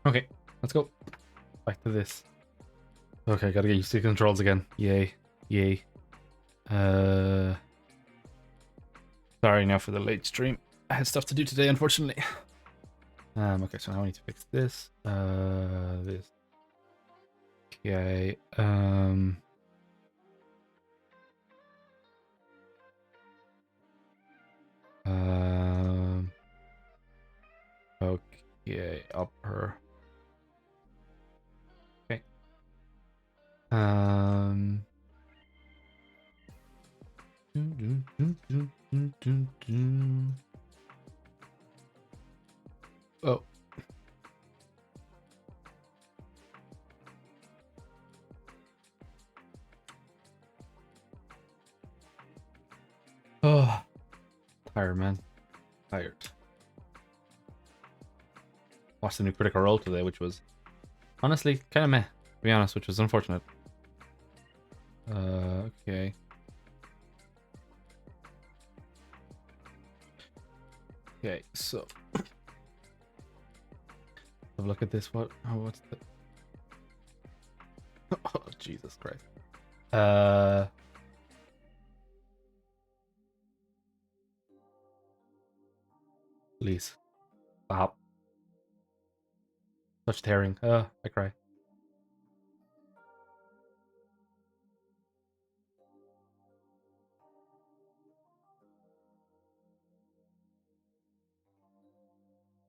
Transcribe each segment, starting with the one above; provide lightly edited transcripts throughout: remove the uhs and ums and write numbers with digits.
Okay, let's go. Back to this. Okay, gotta get used to the controls again. Yay. Yay. Sorry now for the late stream. I had stuff to do today, unfortunately. Okay, so now I need to fix this. This. Okay. Okay, upper. Okay. Oh. Oh. Tired, man. Tired. Watched the new Critical Role today, which was honestly kind of meh, to be honest, which was unfortunate. Okay. Okay, so have a look at this. What's the oh Jesus Christ. Please. Stop. Such tearing. I cry.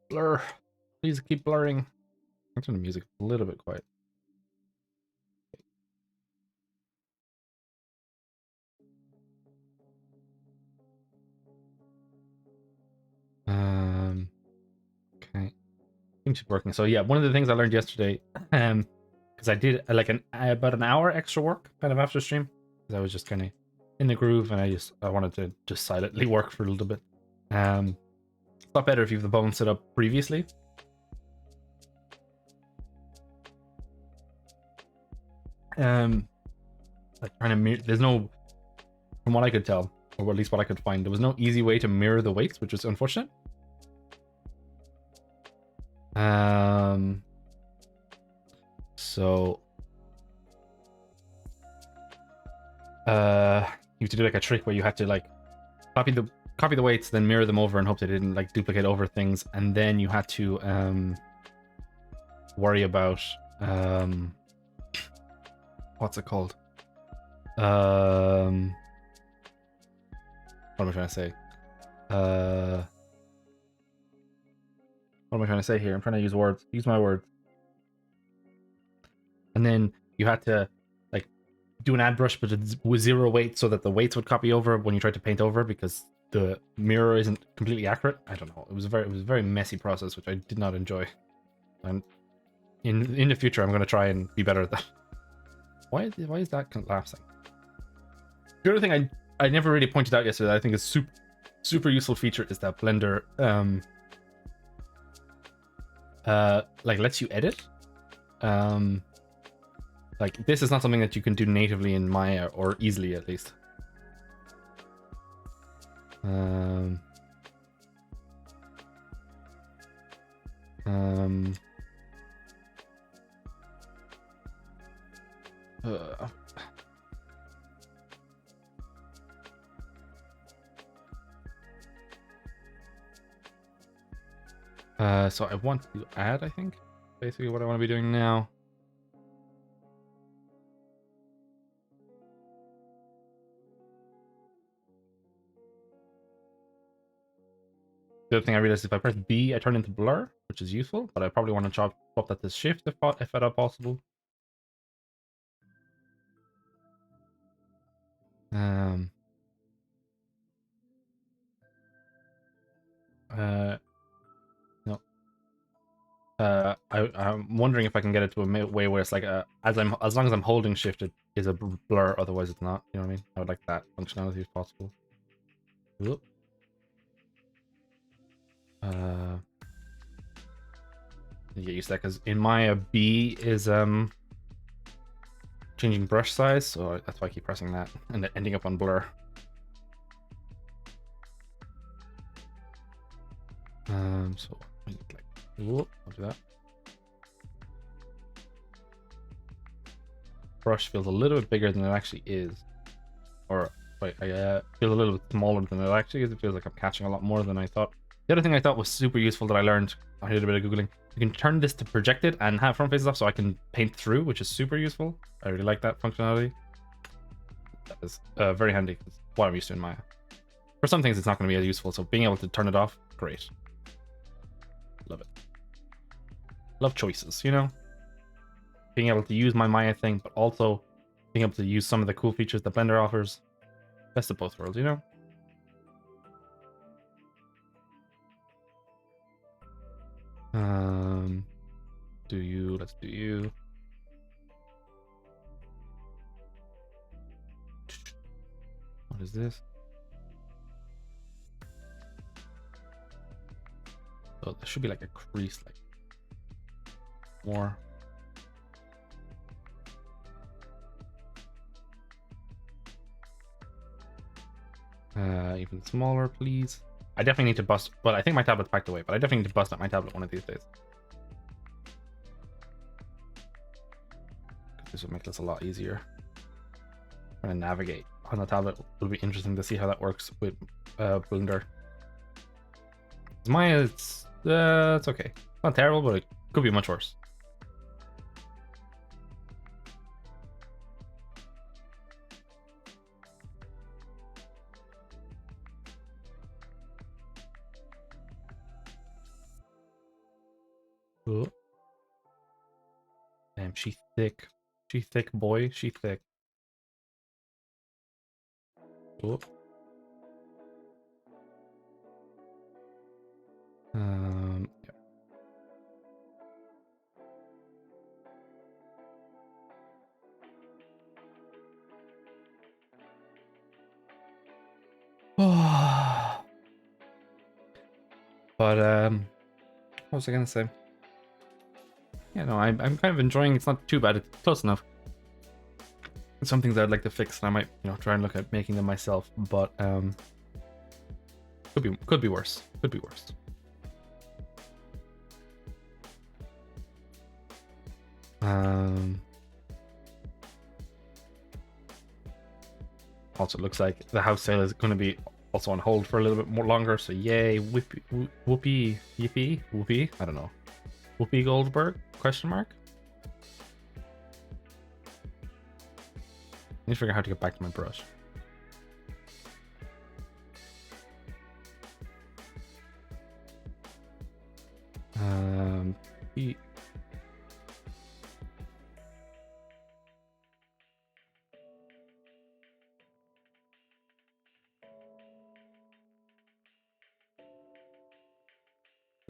Blur. Please keep blurring. I'll turn the music a little bit quiet. Okay. Seems to be working. So yeah, one of the things I learned yesterday, because I did like about an hour extra work kind of after stream, because I was just kind of in the groove and I wanted to just silently work for a little bit. It's a lot better if you have the bone set up previously. Like trying to mirror, there's no, from what I could tell, or at least what I could find, there was no easy way to mirror the weights, which was unfortunate. So you have to do like a trick where you had to like copy the weights, then mirror them over and hope they didn't like duplicate over things, and then you had to worry about what's it called? What am I trying to say? What am I trying to say here? I'm trying to use words. Use my words. And then you had to like do an ad brush, but with zero weight, so that the weights would copy over when you tried to paint over, because the mirror isn't completely accurate. I don't know. It was a very messy process, which I did not enjoy. And in the future, I'm going to try and be better at that. Why is that collapsing? The other thing I never really pointed out yesterday that I think is super useful feature is that Blender like lets you edit. Like this is not something that you can do natively in Maya, or easily at least. So I want to add, I think, basically what I want to be doing now. The other thing I realized, if I press B, I turn into blur, which is useful, but I probably want to swap that to shift if at all possible. No. I'm wondering if I can get it to a way where it's like as long as I'm holding shift, it is a blur. Otherwise, it's not. You know what I mean? I would like that functionality if possible. Whoop. Get used to that, because in Maya B is changing brush size, so that's why I keep pressing that and ending up on blur. So I need like, whoop, I'll do that. brush feels a little bit bigger than it actually is. Or, wait, I feel a little bit smaller than it actually is. It feels like I'm catching a lot more than I thought. The other thing I thought was super useful that I learned, I did a bit of Googling, you can turn this to projected and have front faces off so I can paint through, which is super useful. I really like that functionality. That is very handy, because what I'm used to in Maya. For some things, it's not going to be as useful, so being able to turn it off, great. Love it. Love choices, you know? Being able to use my Maya thing, but also being able to use some of the cool features that Blender offers. Best of both worlds, you know? Let's do you. What is this? Oh, there should be like a crease, like more. Even smaller, please. I definitely need to bust, but I think my tablet's packed away, but I definitely need to bust up my tablet one of these days. This would make this a lot easier. Trying to navigate on the tablet will be interesting to see how that works with Blender. Maya, it's okay. Not terrible, but it could be much worse. Oh. Damn, she thick. She thick, boy. She thick. Oh. Yeah. But what was I gonna say? Yeah, no, I'm kind of enjoying. It's not too bad. It's close enough. Some things I'd like to fix, and I might, try and look at making them myself. But could be worse. Could be worse. Also, it looks like the house sale is going to be also on hold for a little bit more longer. So yay, Whoopi, yippee, Whoopi. I don't know. Whoopi Goldberg? Question mark. I need to figure out how to get back to my brush.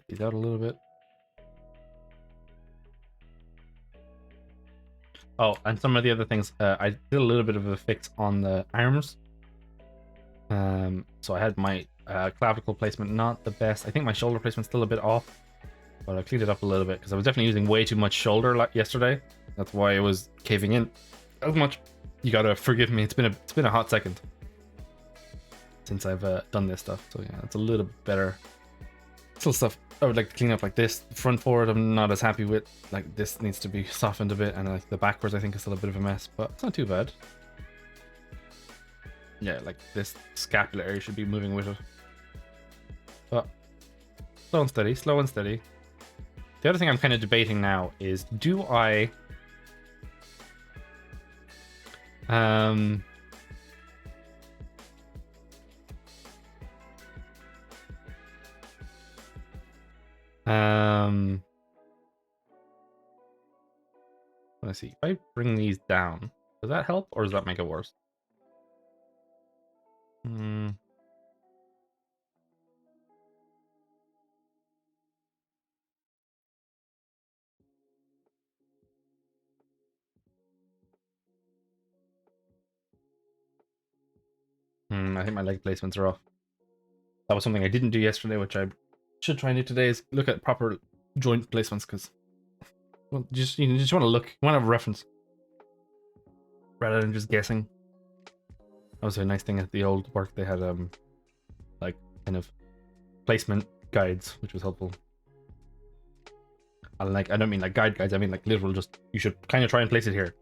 These out a little bit. Oh, and some of the other things, I did a little bit of a fix on the arms. So I had my clavicle placement not the best. I think my shoulder placement's still a bit off, but I cleaned it up a little bit because I was definitely using way too much shoulder like yesterday. That's why it was caving in as much. You gotta forgive me. It's been a hot second since I've done this stuff. So yeah, it's a little bit better. Still stuff I would like to clean up, like this. The front forward I'm not as happy with. Like this needs to be softened a bit, and like the backwards I think is still a bit of a mess, but it's not too bad. Yeah, like this scapular area should be moving with it. But slow and steady, slow and steady. The other thing I'm kind of debating now is, do I let's see. If I bring these down, does that help or does that make it worse? I think my leg placements are off. That was something I didn't do yesterday, which I should try and do today, is look at proper joint placements, because well, you just want to look, you want to have a reference rather than just guessing. That was a nice thing at the old work. They had like kind of placement guides, which was helpful. And like, I don't mean like guides, I mean like literal, just you should kind of try and place it here.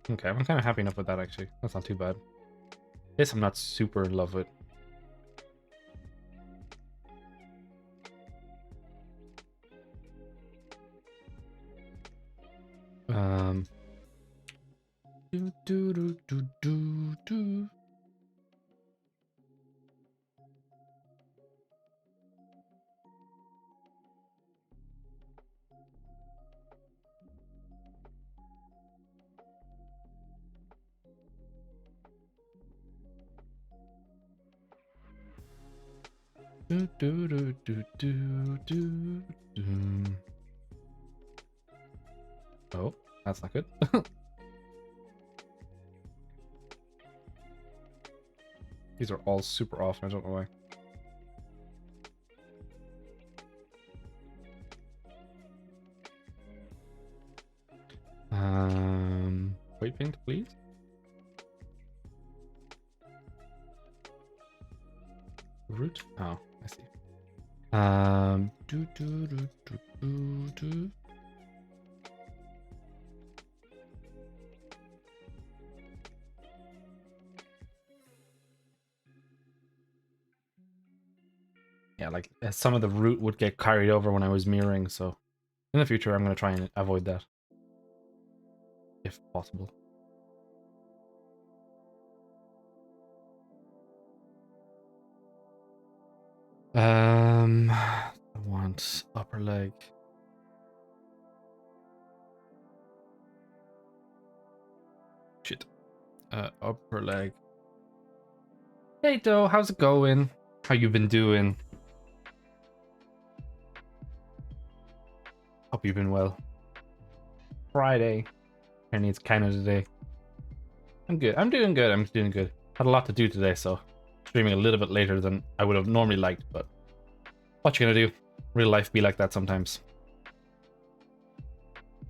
Okay, I'm kind of happy enough with that, actually. That's not too bad. This I'm not super in love with. Do, do, do, do, do, do. Do, do, do, do, do, do, do. Oh, that's not good. These are all super off, I don't know why. Weight paint, please. Root? Oh, I see. Do, do, do, do, do, do. Yeah, like some of the root would get carried over when I was mirroring, so in the future I'm going to try and avoid that if possible. I want upper leg. Shit. Upper leg. Hey Do, how's it going? How you been doing? Hope you've been well. Friday. And it's Canada Day. I'm good. I'm doing good. I'm doing good. Had a lot to do today, so streaming a little bit later than I would have normally liked, but what you gonna do? Real life be like that sometimes.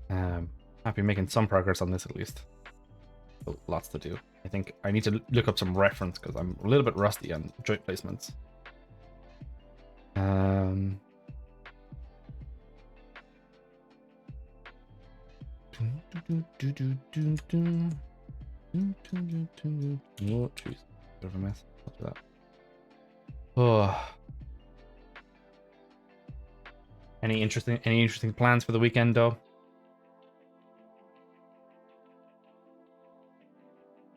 Happy making some progress on this at least. So lots to do. I think I need to look up some reference because I'm a little bit rusty on joint placements. Oh, jeez. Bit of a mess. After that. Oh. Any interesting plans for the weekend, though?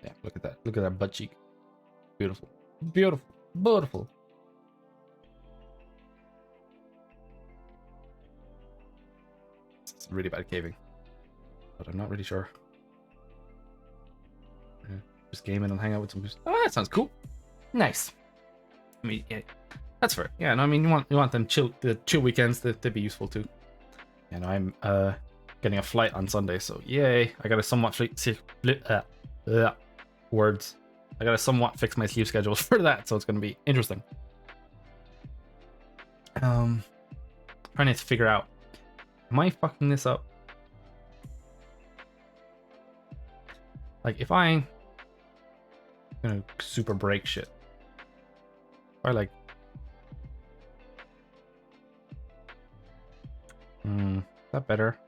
Yeah, look at that. Look at that butt cheek. Beautiful. Beautiful. Beautiful. It's really bad caving. But I'm not really sure. Yeah, just game in and hang out with some people. Oh, that sounds cool. Nice. I mean, yeah, that's fair. Yeah, no, I mean, you want them chill weekends to be useful too. And I'm getting a flight on Sunday, so yay! I gotta somewhat words. I gotta somewhat fix my sleep schedule for that, so it's gonna be interesting. Trying to figure out, am I fucking this up? Like, if I'm gonna super break shit, or like, is that better?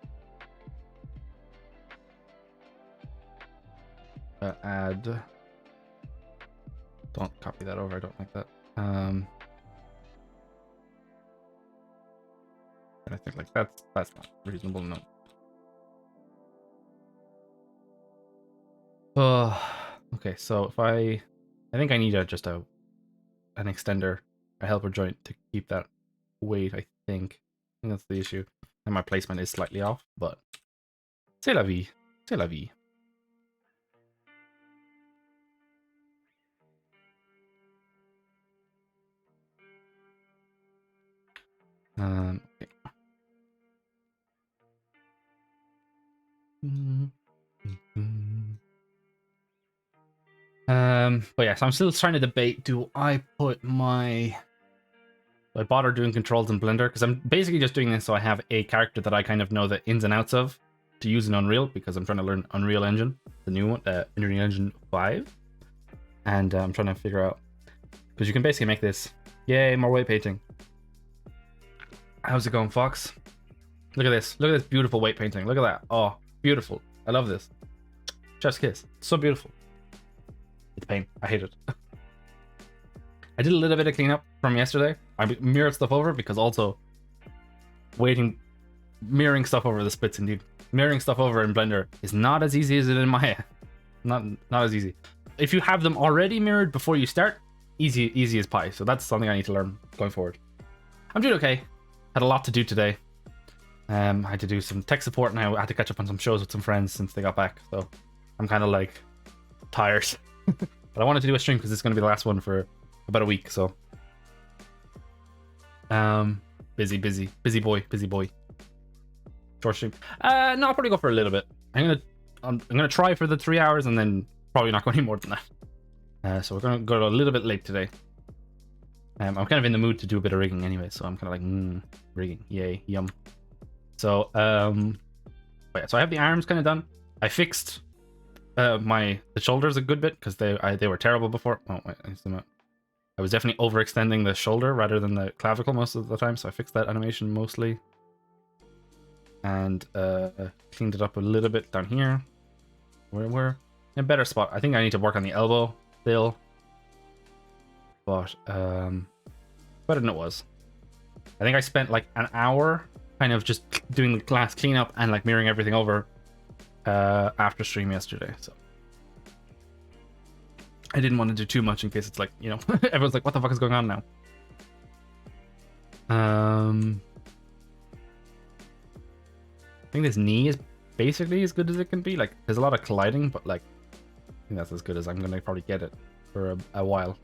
Add. Don't copy that over. I don't like that. And I think like that's not reasonable. No. Okay. So if I think I need just an extender, a helper joint to keep that weight. I think that's the issue. And my placement is slightly off, but c'est la vie. C'est la vie. Okay. But yeah, so I'm still trying to debate, do I bother doing controls in Blender? Because I'm basically just doing this so I have a character that I kind of know the ins and outs of to use in Unreal, because I'm trying to learn Unreal Engine, the new one, Unreal Engine 5. And I'm trying to figure out, because you can basically make this, yay, more weight painting. How's it going, Fox? Look at this beautiful weight painting. Look at that. Oh, beautiful. I love this. Chef's kiss. So beautiful. It's pain. I hate it. I did a little bit of cleanup from yesterday. I mirrored stuff over because also mirroring stuff over the splits indeed. Mirroring stuff over in Blender is not as easy as it in Maya. Not as easy. If you have them already mirrored before you start, easy as pie. So that's something I need to learn going forward. I'm doing okay. Had a lot to do today. I had to do some tech support and I had to catch up on some shows with some friends since they got back. So I'm kind of like tired. But I wanted to do a stream because it's going to be the last one for about a week. So busy boy. Short stream. No, I'll probably go for a little bit. I'm gonna try for the 3 hours and then probably not go any more than that. So we're gonna go a little bit late today. I'm kind of in the mood to do a bit of rigging anyway, so I'm kind of like rigging, yay, yum. So yeah, so I have the arms kind of done. I fixed the shoulders a good bit because they were terrible before. Oh wait, I zoom out. I was definitely overextending the shoulder rather than the clavicle most of the time, so I fixed that animation mostly. And cleaned it up a little bit down here. We're in a better spot. I think I need to work on the elbow still. But better than it was. I think I spent like an hour kind of just doing the glass cleanup and like mirroring everything over after stream yesterday. So I didn't want to do too much in case it's like, you know, everyone's like, what the fuck is going on now? I think this knee is basically as good as it can be. Like, there's a lot of colliding, but like, I think that's as good as I'm gonna probably get it for a while.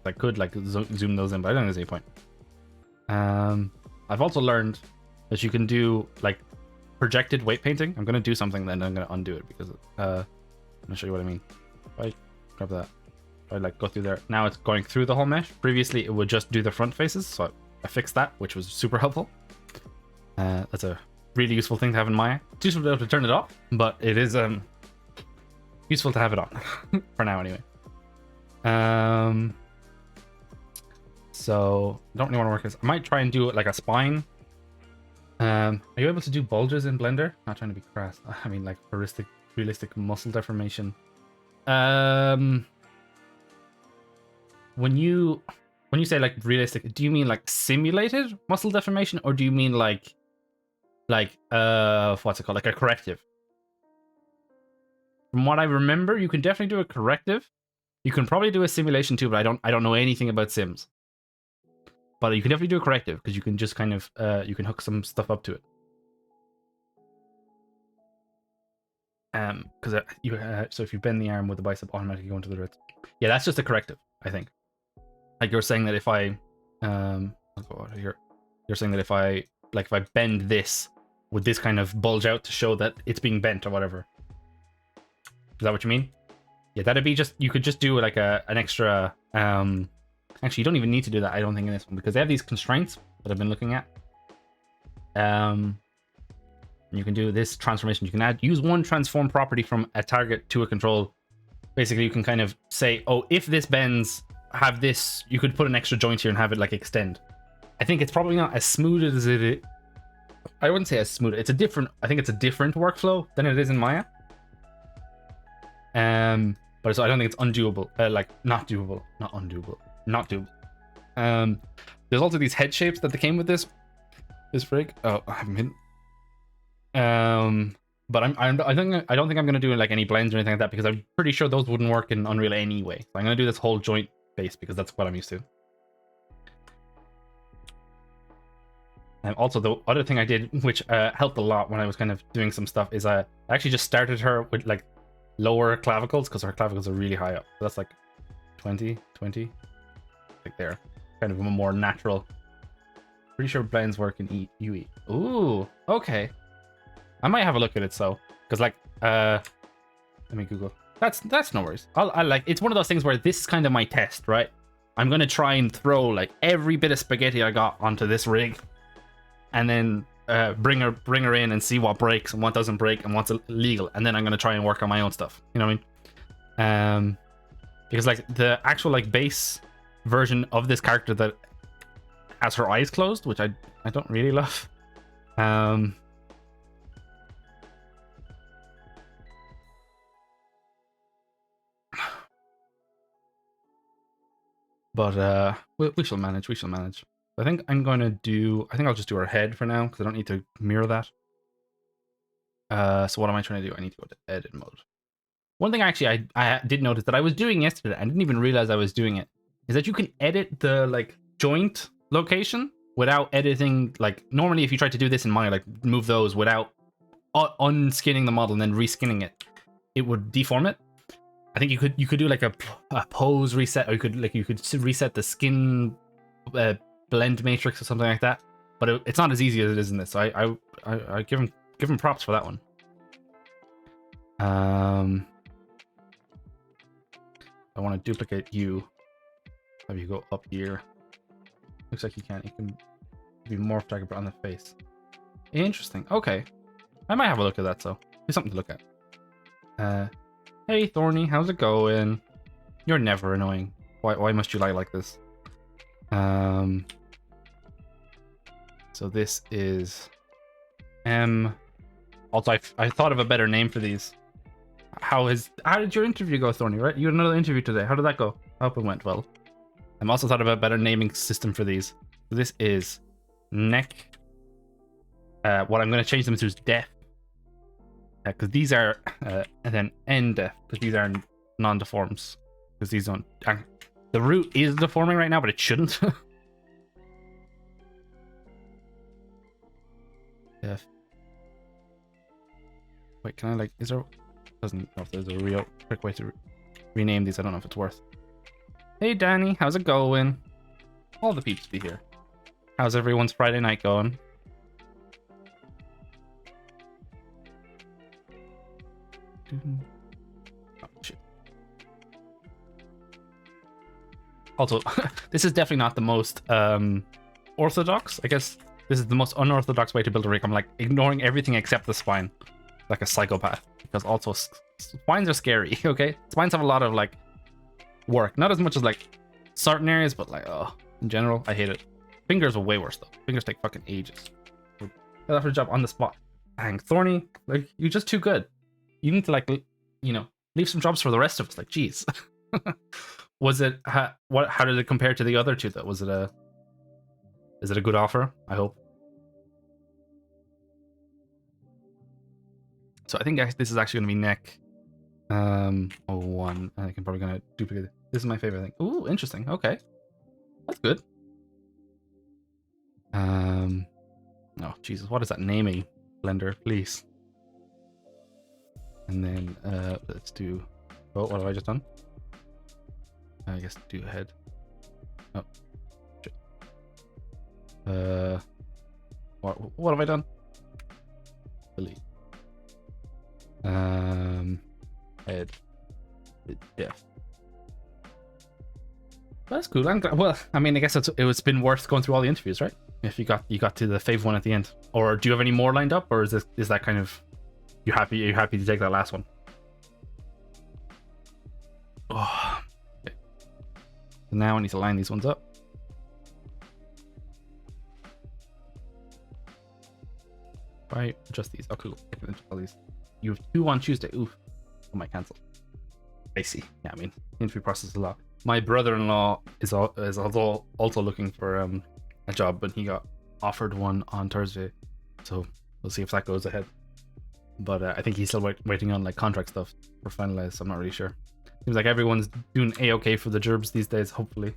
I could like zoom those in, but I don't think there's any point. I've also learned that you can do like projected weight painting. I'm gonna do something, then I'm gonna undo it because I'm gonna show you what I mean. If I grab that, if I like go through there, now it's going through the whole mesh. Previously, it would just do the front faces, so I fixed that, which was super helpful. That's a really useful thing to have in Maya. It's useful to be able to turn it off, but it is useful to have it on for now anyway. So I don't really want to work this. I might try and do it like a spine. Are you able to do bulges in Blender? Not trying to be crass. I mean like realistic muscle deformation. When you say like realistic, do you mean like simulated muscle deformation, or do you mean like what's it called, like a corrective? From what I remember, you can definitely do a corrective. You can probably do a simulation too, but I don't know anything about sims. But you can definitely do a corrective because you can just kind of you can hook some stuff up to it. Because so if you bend the arm with the bicep, automatically go into the wrist. Yeah, that's just a corrective, I think. Like you're saying that if I you're saying that if I bend this, would this kind of bulge out to show that it's being bent or whatever? Is that what you mean? Yeah, that'd be just, you could just do like an extra actually you don't even need to do that, I don't think, in this one, because they have these constraints that I've been looking at. You can do this transformation. You can use one transform property from a target to a control. Basically you can kind of say, oh, if this bends, have this, you could put an extra joint here and have it like extend. I think it's probably not as smooth as it is. I wouldn't say as smooth. I think it's a different workflow than it is in Maya. But so I don't think it's undoable. Not undoable. There's also these head shapes that they came with this frig. Oh, I haven't been. But I don't think I'm gonna do like any blends or anything like that, because I'm pretty sure those wouldn't work in Unreal anyway. So I'm gonna do this whole joint base because that's what I'm used to. And also the other thing I did, which helped a lot when I was kind of doing some stuff, is I actually just started her with like lower clavicles, because her clavicles are really high up. So that's like 20, like there, kind of a more natural. Pretty sure blends work in UE. Ooh, okay. I might have a look at it, so, because like let me Google. That's no worries. I like, it's one of those things where this is kind of my test, right? I'm gonna try and throw like every bit of spaghetti I got onto this rig, and then bring her in and see what breaks and what doesn't break and what's illegal, and then I'm gonna try and work on my own stuff. You know what I mean? Because like the actual like base version of this character that has her eyes closed, which I don't really love. But we shall manage. We shall manage. I think I'm going to do... I think I'll just do her head for now, because I don't need to mirror that. So what am I trying to do? I need to go to edit mode. One thing actually I did notice that I was doing yesterday, I didn't even realize I was doing it, is that you can edit the like joint location without editing. Like normally if you try to do this in Maya, like move those without unskinning the model and then reskinning it, it would deform it. I think you could do like a pose reset, or you could reset the skin blend matrix or something like that. But it's not as easy as it is in this. So I give him props for that one. I want to duplicate you. Have you go up here? Looks like you can't. You can be morphed. I can put on the face. Interesting. Okay, I might have a look at that. So there's something to look at. Hey Thorny, how's it going? You're never annoying. Why must you lie like this? So this is M. Also, I thought of a better name for these. How did your interview go, Thorny? Right, you had another interview today. How did that go? I hope it went well. I'm also thought of a better naming system for these. So this is neck. What I'm going to change them to is deaf, because these are, and then end deaf, because these are non-deforms. Because these don't. The root is deforming right now, but it shouldn't. Deaf. Wait, can I like? Is there? Doesn't know if there's a real quick way to rename these. I don't know if it's worth. Hey Danny, how's it going? All the peeps be here. How's everyone's Friday night going? Oh, shit. Also, this is definitely not the most orthodox. I guess this is the most unorthodox way to build a rig. I'm like ignoring everything except the spine, like a psychopath. Because also spines are scary. Okay, spines have a lot of like work, not as much as like certain areas, but like in general, I hate it. Fingers are way worse though. Fingers take fucking ages. That's a job on the spot. Dang, Thorny, like you're just too good. You need to like, you know, leave some jobs for the rest of us. Like, jeez. Was it how did it compare to the other two though? Is it a good offer? I hope. So I think this is actually gonna be neck 01. I can probably gonna duplicate it. This is my favorite thing. Ooh, interesting. Okay, that's good. Oh Jesus, what is that naming? Blender, please. And then let's do. Oh, what have I just done? I guess do head. Oh, shit. What have I done? Delete. Head. Yeah. That's cool. I'm glad. Well, I mean, I guess it's been worth going through all the interviews, right? If you got to the fave one at the end, or do you have any more lined up, or is that kind of you happy? Are you happy to take that last one? Oh, okay. So now I need to line these ones up. Right, adjust these. Oh, cool. I can adjust all these. You have 2 on Tuesday. Oof. I might cancel. I see. Yeah, I mean, interview process is a lot. My brother-in-law is also looking for a job, but he got offered one on Thursday, so we'll see if that goes ahead. But I think he's still waiting on like contract stuff for finalized. So I'm not really sure. Seems like everyone's doing a-okay for the gerbs these days, hopefully.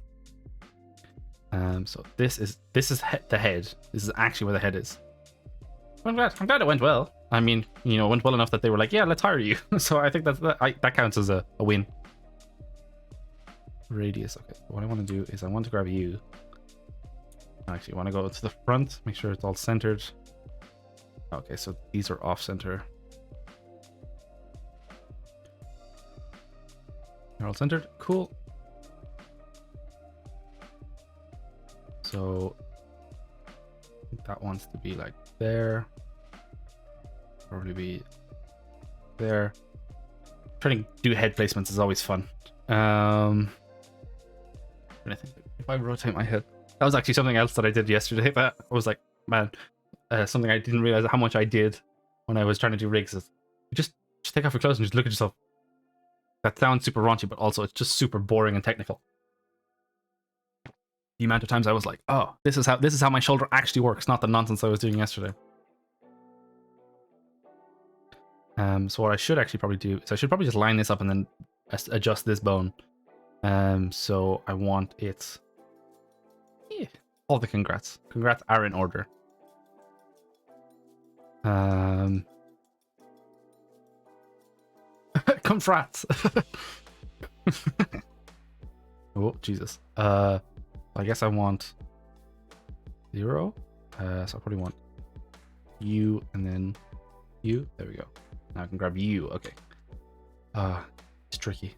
So this is the head. This is actually where the head is. I'm glad it went well. I mean, you know, it went well enough that they were like, yeah, let's hire you. So I think that counts as a win. Radius. Okay, what I want to do is I want to grab you. I actually want to go to the front, make sure it's all centered. Okay, so these are off center. They're all centered. Cool. So I think that wants to be like there. Probably be there. Trying to do head placements is always fun. I think if I rotate my head, that was actually something else that I did yesterday. But I was like, man, something I didn't realize how much I did when I was trying to do rigs is just take off your clothes and just look at yourself. That sounds super raunchy, but also it's just super boring and technical. The amount of times I was like, oh, this is how my shoulder actually works, not the nonsense I was doing yesterday. So what I should actually probably do is I should probably just line this up and then adjust this bone. So I want it. Yeah, all the congrats. Congrats are in order. Congrats. Oh Jesus. I guess I want 0. So I probably want you and then you. There we go. Now I can grab you. Okay. It's tricky.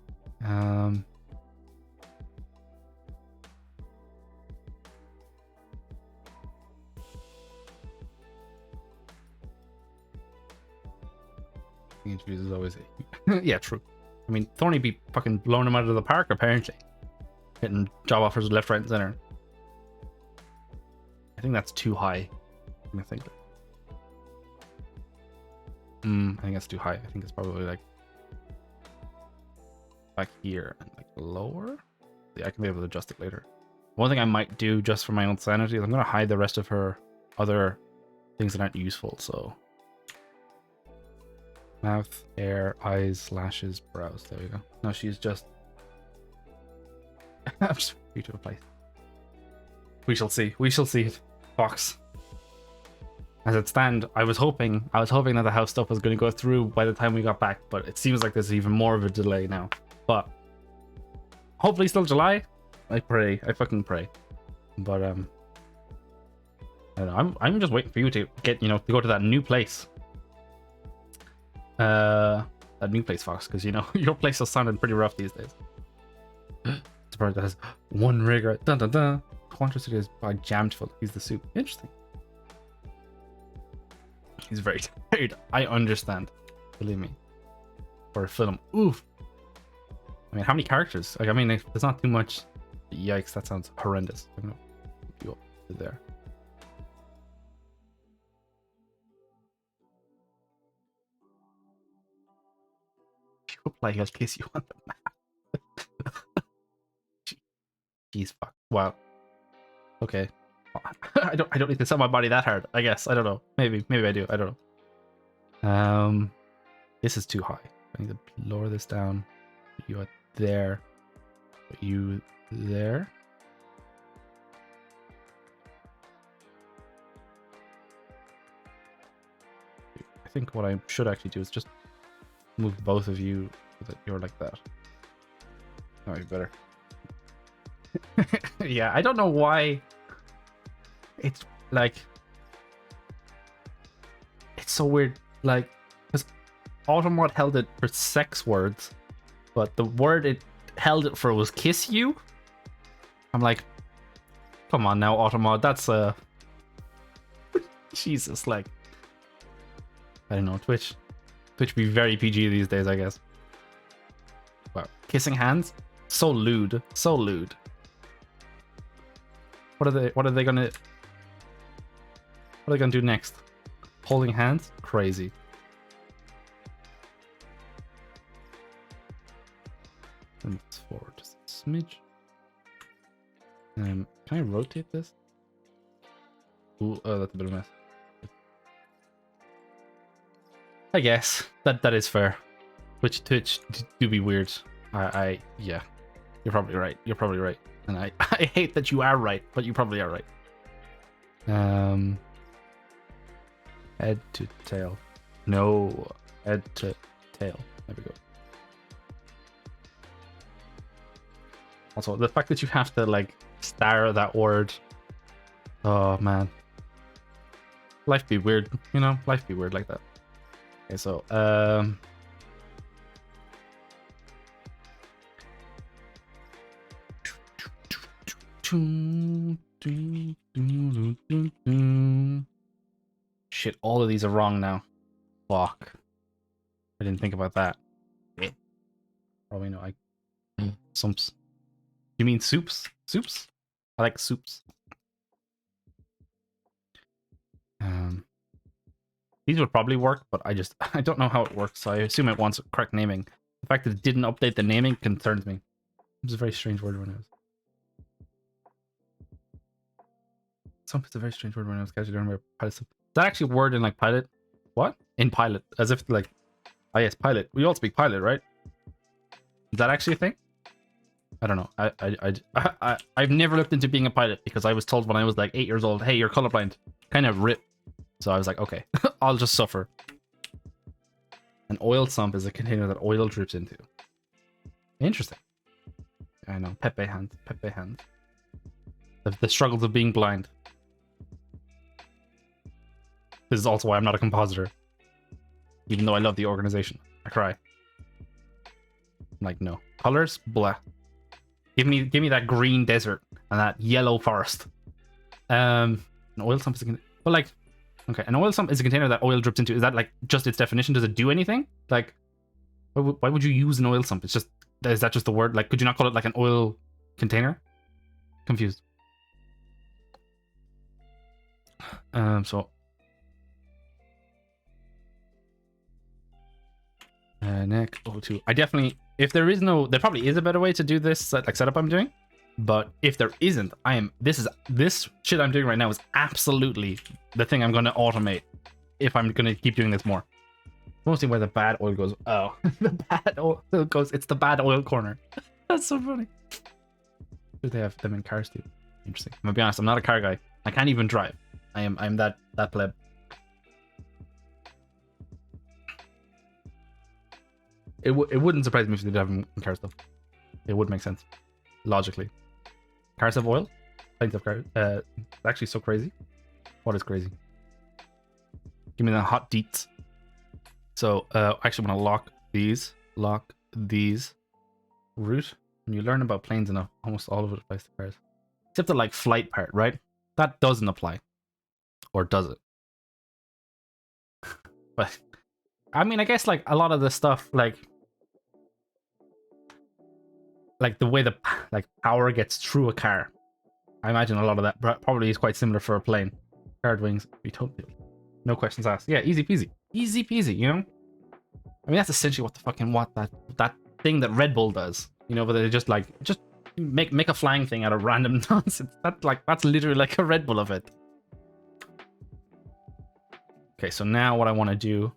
Interviews is always yeah, true. I mean, Thorny be fucking blowing him out of the park apparently, hitting job offers left, right, and center. I think that's too high. I think. I think that's too high. I think it's probably like back here and like lower. Yeah, I can be able to adjust it later. One thing I might do just for my own sanity is I'm gonna hide the rest of her other things that aren't useful. So. Mouth, hair, eyes, lashes, brows. There we go. No, she's just. I'm just free to apply. We shall see. We shall see. Fox. As it stands, I was hoping that the house stuff was going to go through by the time we got back, but it seems like there's even more of a delay now. But hopefully, still July. I pray. I fucking pray. But I don't know. I'm just waiting for you to get to go to that new place. That new place, Fox, because your place is sounding pretty rough these days. It's a bird that has one rigger. Dun dun dun. Quantity is by jammed full. He's the soup. Interesting. He's very tired. I understand. Believe me. For a film. Oof. I mean, how many characters? Like, I mean, there's not too much. Yikes, that sounds horrendous. I'm gonna put you up to there. Like I'll kiss you on the map. Jeez, fuck. Wow. Okay. I don't need to sell my body that hard. I guess. I don't know. Maybe I do. I don't know. This is too high. I need to lower this down. Put you out there. Put you there. I think what I should actually do is just move both of you so that you're like that. That might be better. Yeah, I don't know why it's like it's so weird, like because Automod held it for sex words, but the word it held it for was kiss you. I'm like, come on now, Automod, that's Jesus, like I don't know, Twitch be very PG these days, I guess. Wow. Kissing hands? So lewd. So lewd. What are they gonna do next? Holding hands? Crazy. And it's forward just a smidge. Can I rotate this? Ooh, oh, that's a bit of a mess. I guess that is fair. Twitch do be weird. Yeah, you're probably right. You're probably right, and I hate that you are right, but you probably are right. Head to tail. No, head to tail. There we go. Also, the fact that you have to like star that word. Oh man, life be weird. Life be weird like that. Okay, so shit, all of these are wrong now. Fuck. I didn't think about that. Probably no. Sumps. You mean soups? Soups? I like soups. These would probably work, but I don't know how it works, so I assume it wants correct naming. The fact that it didn't update the naming concerns me. It was a very strange word when it was. sump is a very strange word when I was casually learning about pilot sump. Is that actually a word in like pilot? What? In pilot. As if like, oh yes, pilot. We all speak pilot, right? Is that actually a thing? I don't know. I've never looked into being a pilot because I was told when I was like 8 years old, hey, you're colorblind. Kind of rip. So I was like, okay, I'll just suffer. An oil sump is a container that oil drips into. Interesting. I know. Pepe hand. Pepe hand. The struggles of being blind. This is also why I'm not a compositor. Even though I love the organization. I cry. I'm like, no. Colors? Blah. Give me that green desert and that yellow forest. An oil sump is a container. But like, okay, an oil sump is a container that oil drips into. Is that like just its definition? Does it do anything? Like, why would you use an oil sump? It's just, is that just the word? Like, could you not call it like an oil container? Confused. So neck 02. I definitely, if there is no, there probably is a better way to do this like setup I'm doing, but if there isn't, this shit I'm doing right now is absolutely the thing I'm going to automate if I'm going to keep doing this more. Mostly where the bad oil goes. Oh, the bad oil goes. It's the bad oil corner. That's so funny. Do they have them in cars too? Interesting. I'm gonna be honest. I'm not a car guy. I can't even drive. I'm that pleb. It wouldn't surprise me if they did have them in cars though. It would make sense logically. Cars have oil. Plenty of cars. It's actually so crazy. What is crazy? Give me the hot deets. So I actually want to lock these. Root. When you learn about planes enough, almost all of it applies to cars. Except the like flight part, right? That doesn't apply. Or does it? But I mean, I guess like a lot of the stuff, like the way the like power gets through a car. I imagine a lot of that probably is quite similar for a plane. Card wings, be totally no questions asked. Yeah, easy peasy. Easy peasy, you know? I mean, that's essentially what the fucking that thing that Red Bull does. You know, but they just make a flying thing out of random nonsense. That's literally like a Red Bull of it. Okay, so now what I want to do,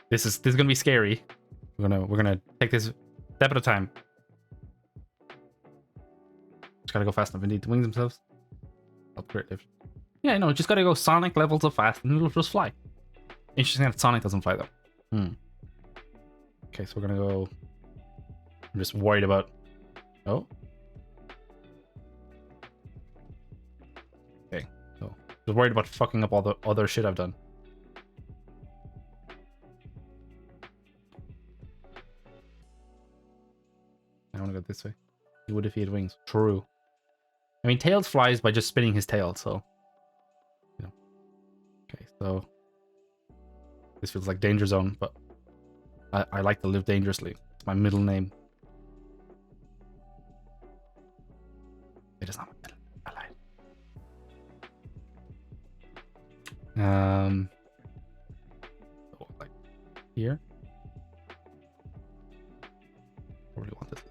this is gonna be scary. We're gonna take this step at a time. Just gotta go fast enough. Indeed, the wings themselves. Upgrade lift. Yeah, no, just gotta go Sonic levels of fast, and it'll just fly. Interesting that Sonic doesn't fly though. Okay, so we're gonna go. I'm just worried about. Oh. Okay, so just worried about fucking up all the other shit I've done. I want to go this way. He would if he had wings. True. I mean, Tails flies by just spinning his tail, so. You know. Okay, so. This feels like danger zone, but I like to live dangerously. It's my middle name. It is not my middle name. I lied. So like here. Probably want this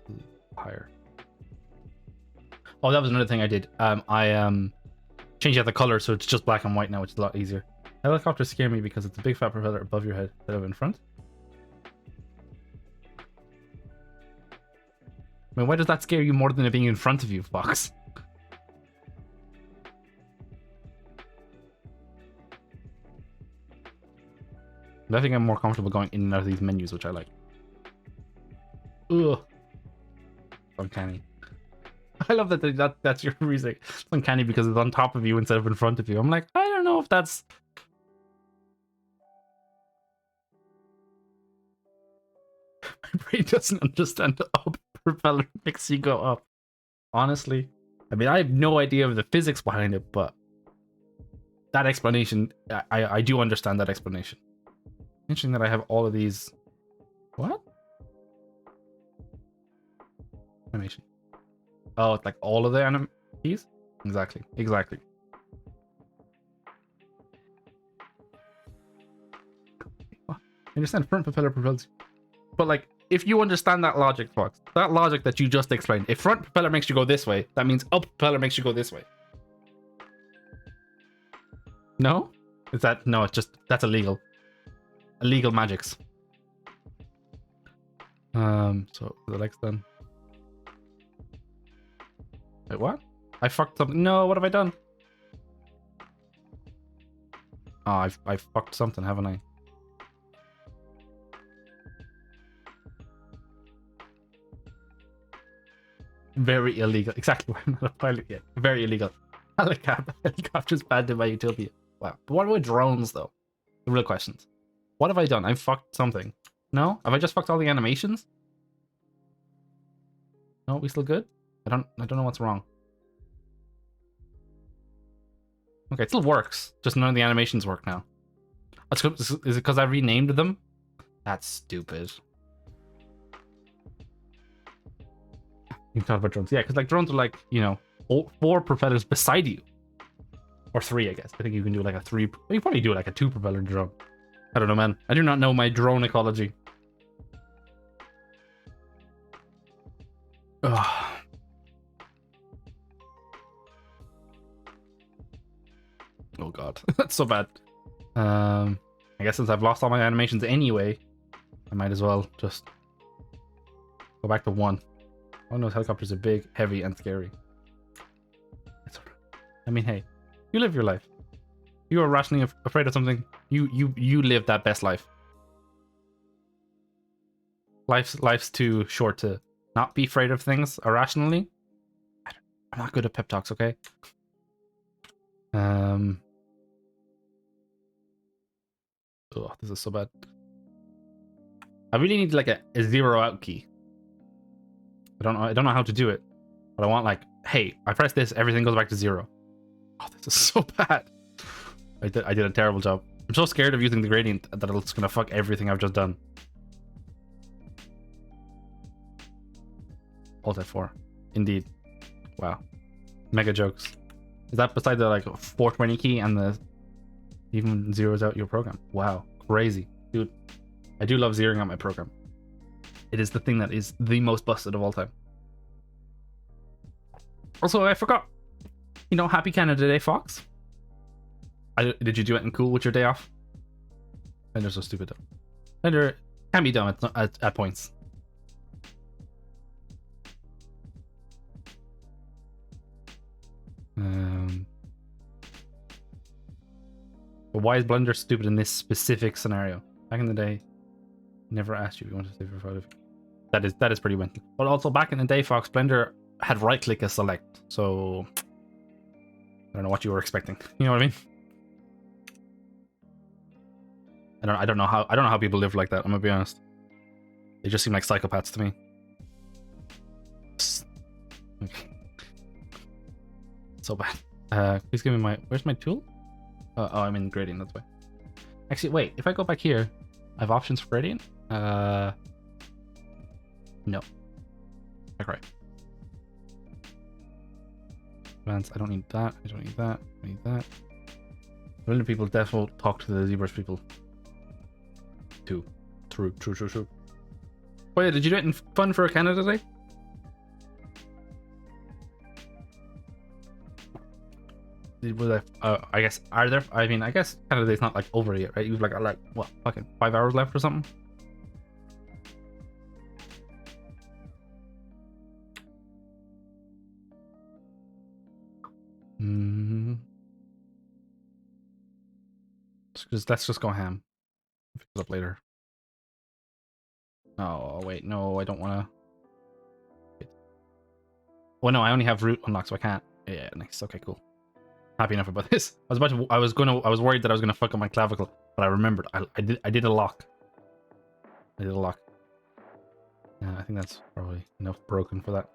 higher. Oh, that was another thing I did. I changed out the color so it's just black and white now, which is a lot easier. Helicopters scare me because it's a big fat propeller above your head instead of in front. I mean, why does that scare you more than it being in front of you, Fox? I think I'm more comfortable going in and out of these menus, which I like. Ugh. Uncanny. I love that's your music. It's uncanny because it's on top of you instead of in front of you. I'm like, I don't know if that's... My brain doesn't understand the up propeller makes you go up. Honestly. I mean, I have no idea of the physics behind it, but that explanation, I do understand that explanation. Interesting that I have all of these... What? Animation. Oh, it's like all of the keys? Exactly. Exactly. I understand front propeller propels. But like, if you understand that logic, Fox, that logic that you just explained, if front propeller makes you go this way, that means up propeller makes you go this way. No? Is that... No, it's just... That's illegal. Illegal magics. So the legs done. Wait, what? I fucked something. No, what have I done? Oh, I fucked something, haven't I? Very illegal. Exactly why I'm not a pilot yet. Very illegal. Helicopters banned in my utopia. Wow. But what about drones, though? The real questions. What have I done? I fucked something. No? Have I just fucked all the animations? No, we still good? I don't know what's wrong. Okay, it still works. Just none of the animations work now. Is it because I renamed them? That's stupid. You can talk about drones. Yeah, because like drones are like, you know, 4 propellers beside you. Or 3, I guess. I think you can do like a 3. You probably do like a 2 propeller drone. I don't know, man. I do not know my drone ecology. Ugh. Oh god, that's so bad. I guess since I've lost all my animations anyway, I might as well just go back to 1. Oh no, helicopters are big, heavy, and scary. It's alright. I mean, hey, you live your life. You are rationally afraid of something. You live that best life. Life's too short to not be afraid of things irrationally. I'm not good at pep talks, okay? Oh, this is so bad. I really need like a 0 out key. I don't know how to do it, but I want like, hey, I press this, everything goes back to 0. Oh, this is so bad. I did a terrible job. I'm so scared of using the gradient that it's gonna fuck everything I've just done. Alt F4. Indeed. Wow. Mega jokes. Is that beside the like 420 key and the even zeros out your program? Wow. Crazy. Dude, I do love zeroing out my program. It is the thing that is the most busted of all time. Also, I forgot. You know, happy Canada Day, Fox. Did you do anything cool with your day off? And they're so stupid though. And they can be dumb at points. But why is Blender stupid in this specific scenario? Back in the day, never asked you if you wanted to save your photo. That is pretty mental. But also back in the day, Fox, Blender had right click as select, so I don't know what you were expecting. You know what I mean? I don't know how people live like that. I'm gonna be honest. They just seem like psychopaths to me. So bad. Please give me my... Where's my tool? Oh, I'm in gradient, that's why. Actually, wait. If I go back here, I have options for gradient? No. Okay. Advanced, I don't need that. I don't need that. I need that. Blender people default talk to the ZBrush people. True. Oh yeah, did you do anything fun for Canada Day? I guess, are there? I mean, I guess Canada Day's not like over yet, right? You've like what, fucking 5 hours left or something? Let's just go ham. Pick it up later. Oh wait, no, I don't want to. Oh no, I only have root unlocked, so I can't. Yeah, nice. Okay, cool. Happy enough about this. I was worried that I was gonna fuck up my clavicle, but I remembered. I did a lock. I did a lock. Yeah, I think that's probably enough broken for that.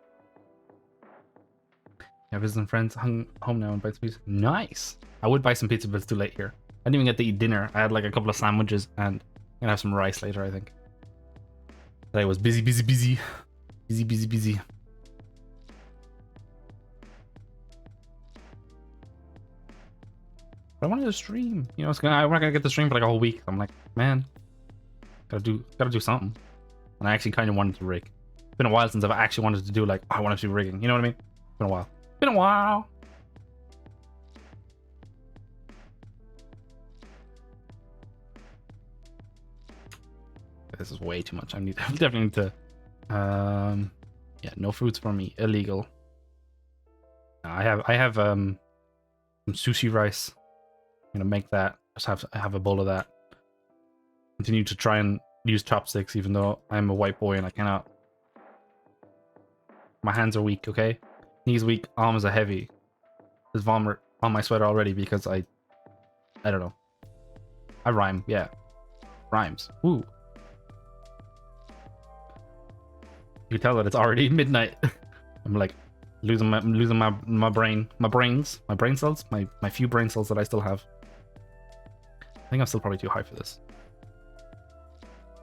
Yeah, visiting friends, home now and buy some pizza. Nice. I would buy some pizza, but it's too late here. I didn't even get to eat dinner. I had like a couple of sandwiches and I'm gonna have some rice later, I think. Today was busy. But I wanted to stream. You know, I'm not gonna get to stream for like a whole week. I'm like, man, gotta do something. And I actually kind of wanted to rig. It's been a while since I've actually wanted to do like, I want to do rigging. You know what I mean? It's been a while. This is way too much. I definitely need to. Yeah, no fruits for me. Illegal. I have some sushi rice. I'm gonna make that. Just have a bowl of that. Continue to try and use chopsticks, even though I'm a white boy and I cannot. My hands are weak. Okay, knees weak, arms are heavy. There's vomit on my sweater already because I don't know. I rhyme. Yeah, rhymes. Ooh. You can tell that it's already midnight. I'm like losing my brain cells, my few brain cells that I still have. I think I'm still probably too high for this.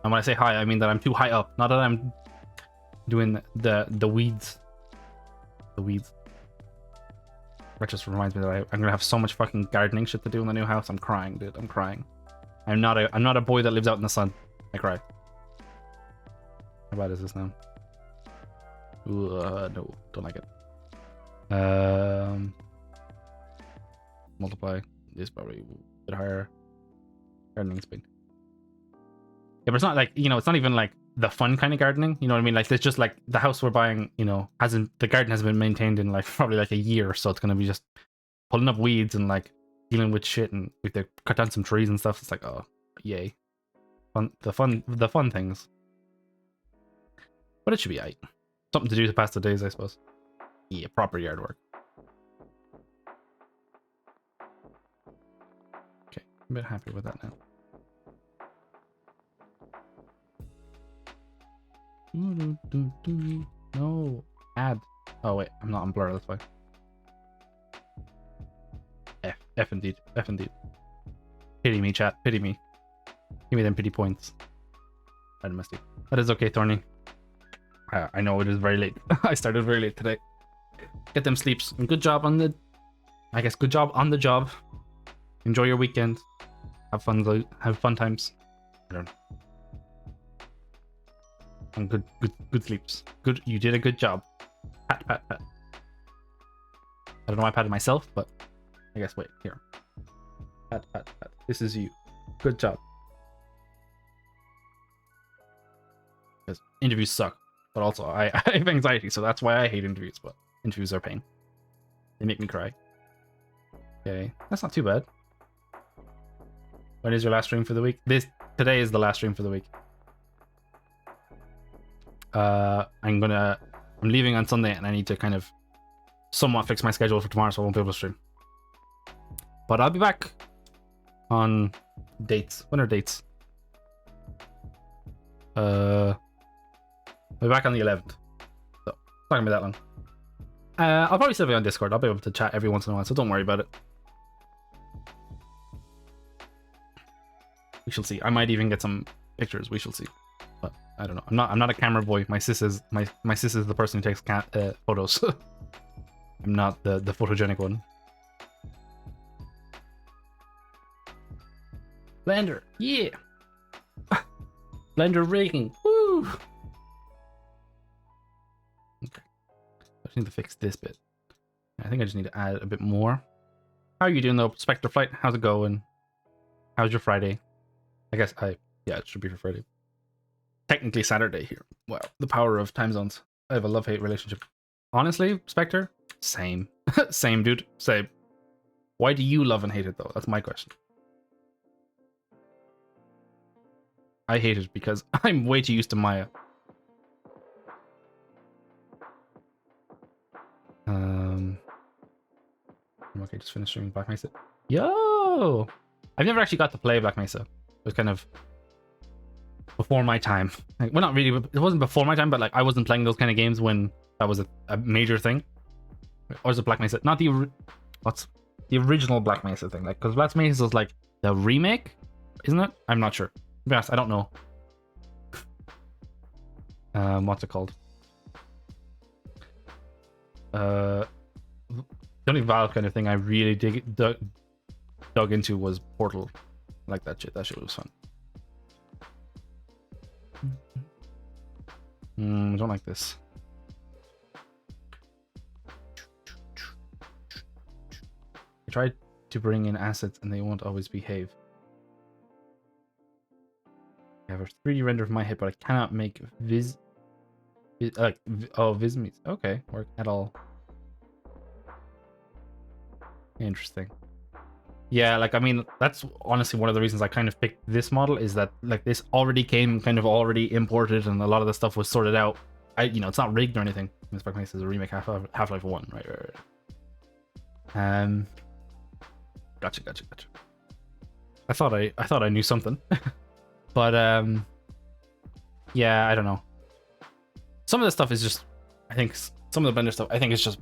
And when I say high, I mean that I'm too high up, not that I'm doing the weeds. The weeds. That just reminds me that I'm gonna have so much fucking gardening shit to do in the new house. I'm crying, dude. I'm crying. I'm not a boy that lives out in the sun. I cry. How bad is this now? Ooh, no, don't like it. Multiply. This probably a bit higher. Gardening speed. Yeah, but it's not like, you know, it's not even like the fun kind of gardening. You know what I mean? Like, it's just like the house we're buying, you know, the garden hasn't been maintained in like probably like a year, so it's gonna be just pulling up weeds and like dealing with shit, and we have to cut down some trees and stuff. It's like, oh, yay, the fun things. But it should be aight. Something to do to pass the days, I suppose. Yeah, proper yard work. Okay, I'm a bit happy with that now. No, add. Oh wait, I'm not on blur, that's why. F indeed. Pity me, chat, pity me. Give me them pity points. That is okay, Thorny. I know it is very late. I started very late today. Get them sleeps. And good job on the... I guess good job on the job. Enjoy your weekend. Have fun times. I don't know. And good sleeps. Good, you did a good job. Pat. I don't know why I patted myself, but I guess wait, here. Pat. This is you. Good job. Because interviews suck. But also, I have anxiety, so that's why I hate interviews. But interviews are pain. They make me cry. Okay, that's not too bad. When is your last stream for the week? Today is the last stream for the week. I'm leaving on Sunday, and I need to kind of somewhat fix my schedule for tomorrow, so I won't be able to stream. But I'll be back on dates. When are dates? I'll be back on the 11th. So, it's not gonna be that long. I'll probably still be on Discord. I'll be able to chat every once in a while, so don't worry about it. We shall see. I might even get some pictures. We shall see. But I don't know. I'm not a camera boy. My sis is the person who takes photos. I'm not the photogenic one. Blender, yeah. Blender rigging. Woo. Okay. I just need to fix this bit. I think I just need to add a bit more. How are you doing though, Spectre Flight? How's it going? How's your Friday? I guess yeah, it should be for Friday. Technically Saturday here. Wow, the power of time zones. I have a love-hate relationship. Honestly, Spectre, same. Same, dude. Same. Why do you love and hate it though? That's my question. I hate it because I'm way too used to Maya. Okay, just finished streaming Black Mesa. Yo! I've never actually got to play Black Mesa. It was kind of before my time. Like, well, not really. It wasn't before my time, but like I wasn't playing those kind of games when that was a major thing. Or is it Black Mesa? Not the what's the original Black Mesa thing? Like, because Black Mesa is like the remake, isn't it? I'm not sure. To be honest, I don't know. What's it called? The only Valve kind of thing I really dug into was Portal. I like that shit. That shit was fun. I don't like this. I tried to bring in assets and they won't always behave. I have a 3D render of my head, but I cannot make Vismes. Okay, work at all. Interesting. Yeah, like, I mean, that's honestly one of the reasons I kind of picked this model, is that, like, this already came kind of already imported and a lot of the stuff was sorted out. It's not rigged or anything. This back is a remake Half-Life 1, right. Gotcha. I thought I knew something. But, yeah, I don't know. Some of the stuff is just, I think, some of the Blender stuff, I think it's just,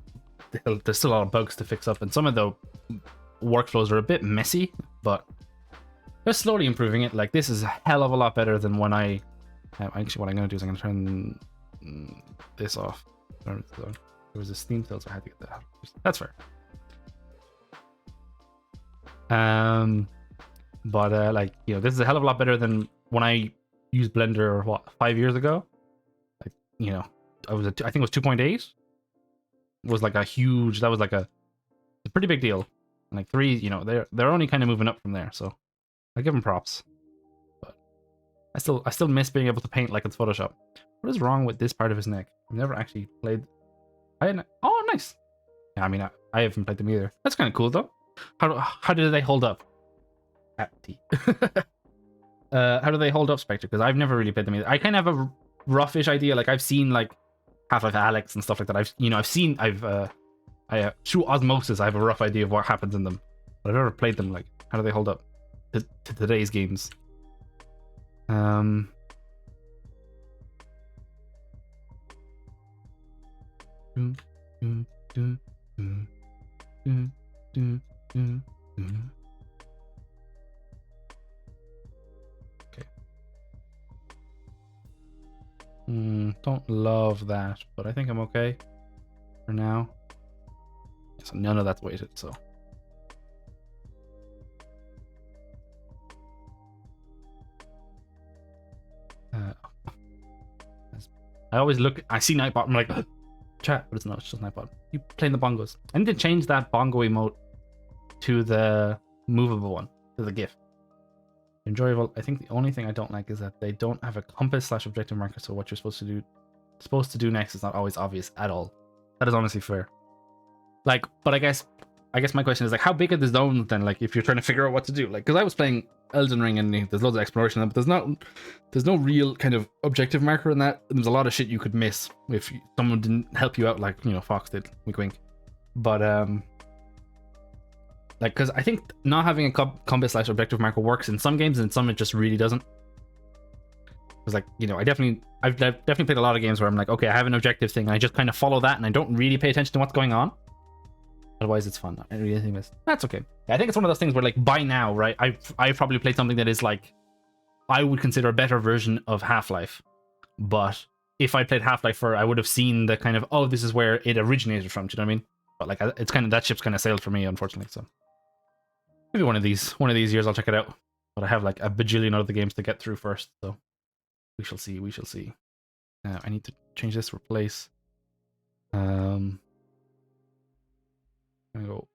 there's still a lot of bugs to fix up, and some of the workflows are a bit messy, but they're slowly improving it. Like, this is a hell of a lot better than when actually, what I'm going to do is I'm going to turn this off. There was a Steam sale, so I had to get that out. That's fair. But like, this is a hell of a lot better than when I used Blender, 5 years ago. Like, I think it was 2.8. Was like a huge, that was like a pretty big deal. And like 3, they're only kind of moving up from there, so I give them props. But I still miss being able to paint like it's Photoshop. What is wrong with this part of his neck? I've never actually played. Oh, nice. Yeah, I mean, I haven't played them either. That's kind of cool though. How do they hold up? At T. How do they hold up, Spectre? Because I've never really played them either. I kind of have a roughish idea. Like, I've seen like Half-Life Alyx and stuff like that. I've through osmosis, I have a rough idea of what happens in them. But I've never played them. Like, how do they hold up to today's games? Okay. Don't love that, but I think I'm okay for now. So none of that's weighted, so. I always look, I see Nightbot, I'm like, chat, but it's not, it's just Nightbot. You playing the bongos. I need to change that bongo emote to the movable one, to the GIF. Enjoyable. I think the only thing I don't like is that they don't have a compass/objective marker, so what you're supposed to do next is not always obvious at all. That is honestly fair. Like, but I guess my question is, like, how big are the zones then? Like, if you're trying to figure out what to do, like, because I was playing Elden Ring and there's loads of exploration, but there's no real kind of objective marker in that. There's a lot of shit you could miss if someone didn't help you out, like, Fox did. Wink, wink. But like, because I think not having a compass/objective marker works in some games, and in some it just really doesn't. Because, like, I've definitely played a lot of games where I'm like, okay, I have an objective thing, and I just kind of follow that, and I don't really pay attention to what's going on. Otherwise, it's fun. I don't really miss. That's okay. I think it's one of those things where, like, by now, right, I've probably played something that is, like, I would consider a better version of Half-Life. But if I played Half-Life, I would have seen the kind of, oh, this is where it originated from. Do you know what I mean? But, like, it's kind of, that ship's kind of sailed for me, unfortunately. So maybe one of these years I'll check it out. But I have like a bajillion other games to get through first, so we shall see. I need to change this, replace. I'm gonna go.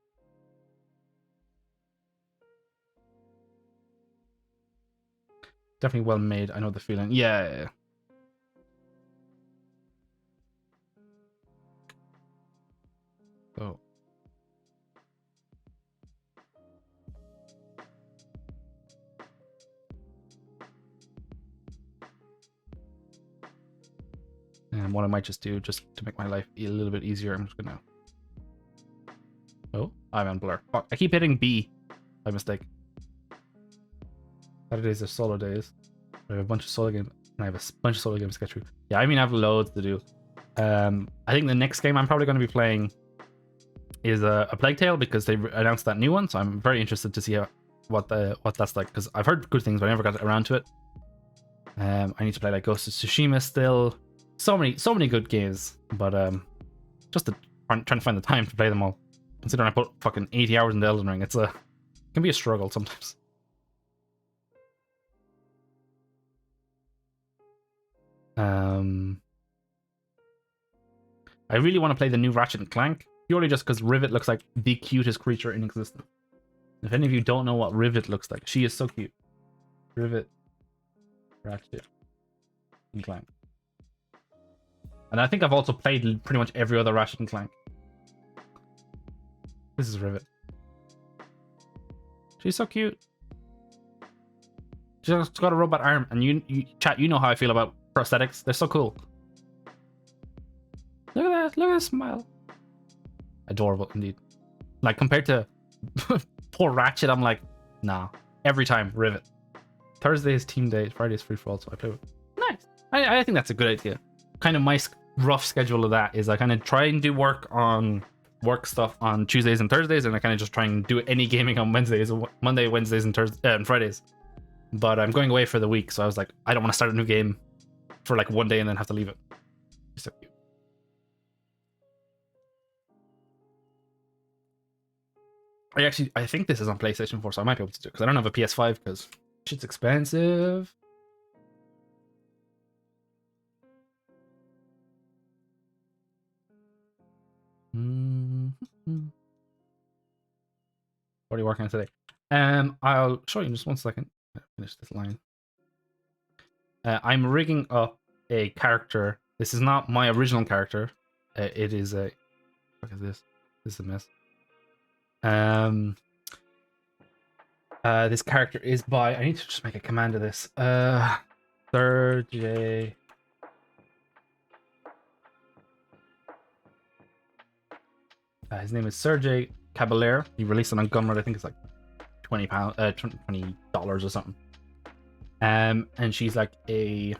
Definitely well made. I know the feeling. Yeah. Oh. And what I might just do, just to make my life a little bit easier, I'm just gonna. Oh, I'm on blur. Fuck, I keep hitting B by mistake. Saturdays are solo days. I have a bunch of solo games, and I have a bunch of solo games to get through. Yeah, I mean, I have loads to do. I think the next game I'm probably going to be playing is a Plague Tale, because they announced that new one, so I'm very interested to see what that's like, because I've heard good things, but I never got around to it. I need to play like Ghost of Tsushima still. So many good games, but just trying to find the time to play them all. Considering I put fucking 80 hours into Elden Ring, it can be a struggle sometimes. I really want to play the new Ratchet and Clank, purely just because Rivet looks like the cutest creature in existence. If any of you don't know what Rivet looks like, she is so cute. Rivet. Ratchet and Clank. And I think I've also played pretty much every other Ratchet and Clank. This is Rivet. She's so cute. She's got a robot arm, and you chat, you know how I feel about prosthetics. They're so cool. Look at that. Look at that smile. Adorable indeed. Like, compared to poor Ratchet, I'm like, nah. Every time, Rivet. Thursday is team day. Friday is free for all, so I play with. Nice. I think that's a good idea. Kind of my rough schedule of that is I kind of try and do work stuff on Tuesdays and Thursdays, and I kind of just try and do any gaming on Wednesdays, Monday, Wednesdays, and Thursdays and Fridays. But I'm going away for the week, so I was like, I don't want to start a new game for like one day and then have to leave it. It's so cute. I think this is on PlayStation 4, so I might be able to do it, because I don't have a PS5 because shit's expensive. What are you working on today? I'll show you in just 1 second. Finish this line. I'm rigging up a character. This is not my original character. It is a. What is this? This is a mess. This character is by. I need to just make a command of this. Sk8e. His name is Sk8e Caballero. He released it on Gumroad. I think it's like $20 or something. And she's like a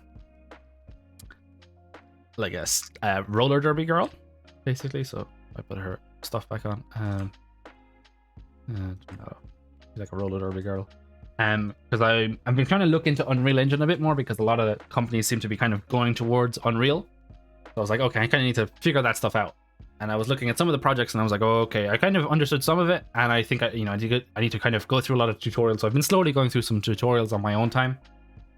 roller derby girl, basically. So I put her stuff back on. She's like a roller derby girl. Because I've been trying to look into Unreal Engine a bit more, because a lot of companies seem to be kind of going towards Unreal. So I was like, okay, I kind of need to figure that stuff out. And I was looking at some of the projects, and I was like, oh, okay, I kind of understood some of it, and I think I need to kind of go through a lot of tutorials. So I've been slowly going through some tutorials on my own time,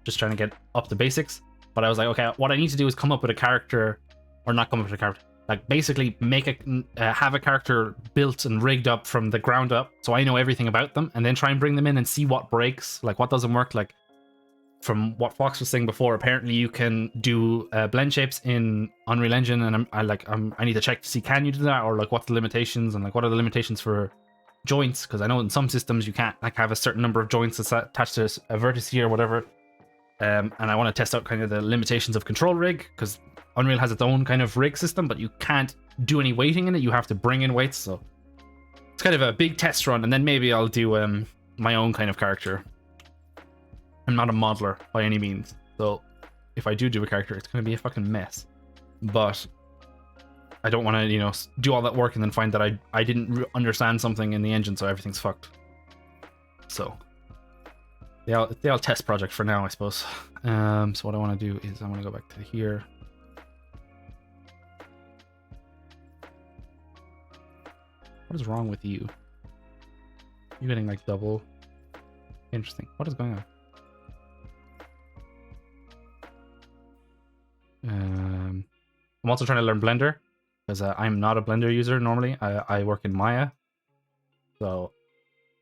just trying to get up to basics. But I was like, okay, what I need to do is come up with a character, or not come up with a character, like basically make have a character built and rigged up from the ground up, so I know everything about them, and then try and bring them in and see what breaks, like what doesn't work. Like, from what Fox was saying before, apparently you can do blend shapes in Unreal Engine, and I need to check to see, can you do that, or like what's the limitations, and like what are the limitations for joints, because I know in some systems you can't like have a certain number of joints that's attached to a vertex here or whatever. And I want to test out kind of the limitations of control rig, because Unreal has its own kind of rig system, but you can't do any weighting in it. You have to bring in weights, so it's kind of a big test run, and then maybe I'll do my own kind of character. I'm not a modeler by any means, so if I do a character, it's going to be a fucking mess. But I don't want to, do all that work and then find that I didn't understand something in the engine, so everything's fucked. So the all test project for now, I suppose. So what I want to do is I want to go back to here. What is wrong with you? You're getting like double. Interesting. What is going on? I'm also trying to learn Blender, because I'm not a Blender user normally. I work in Maya, so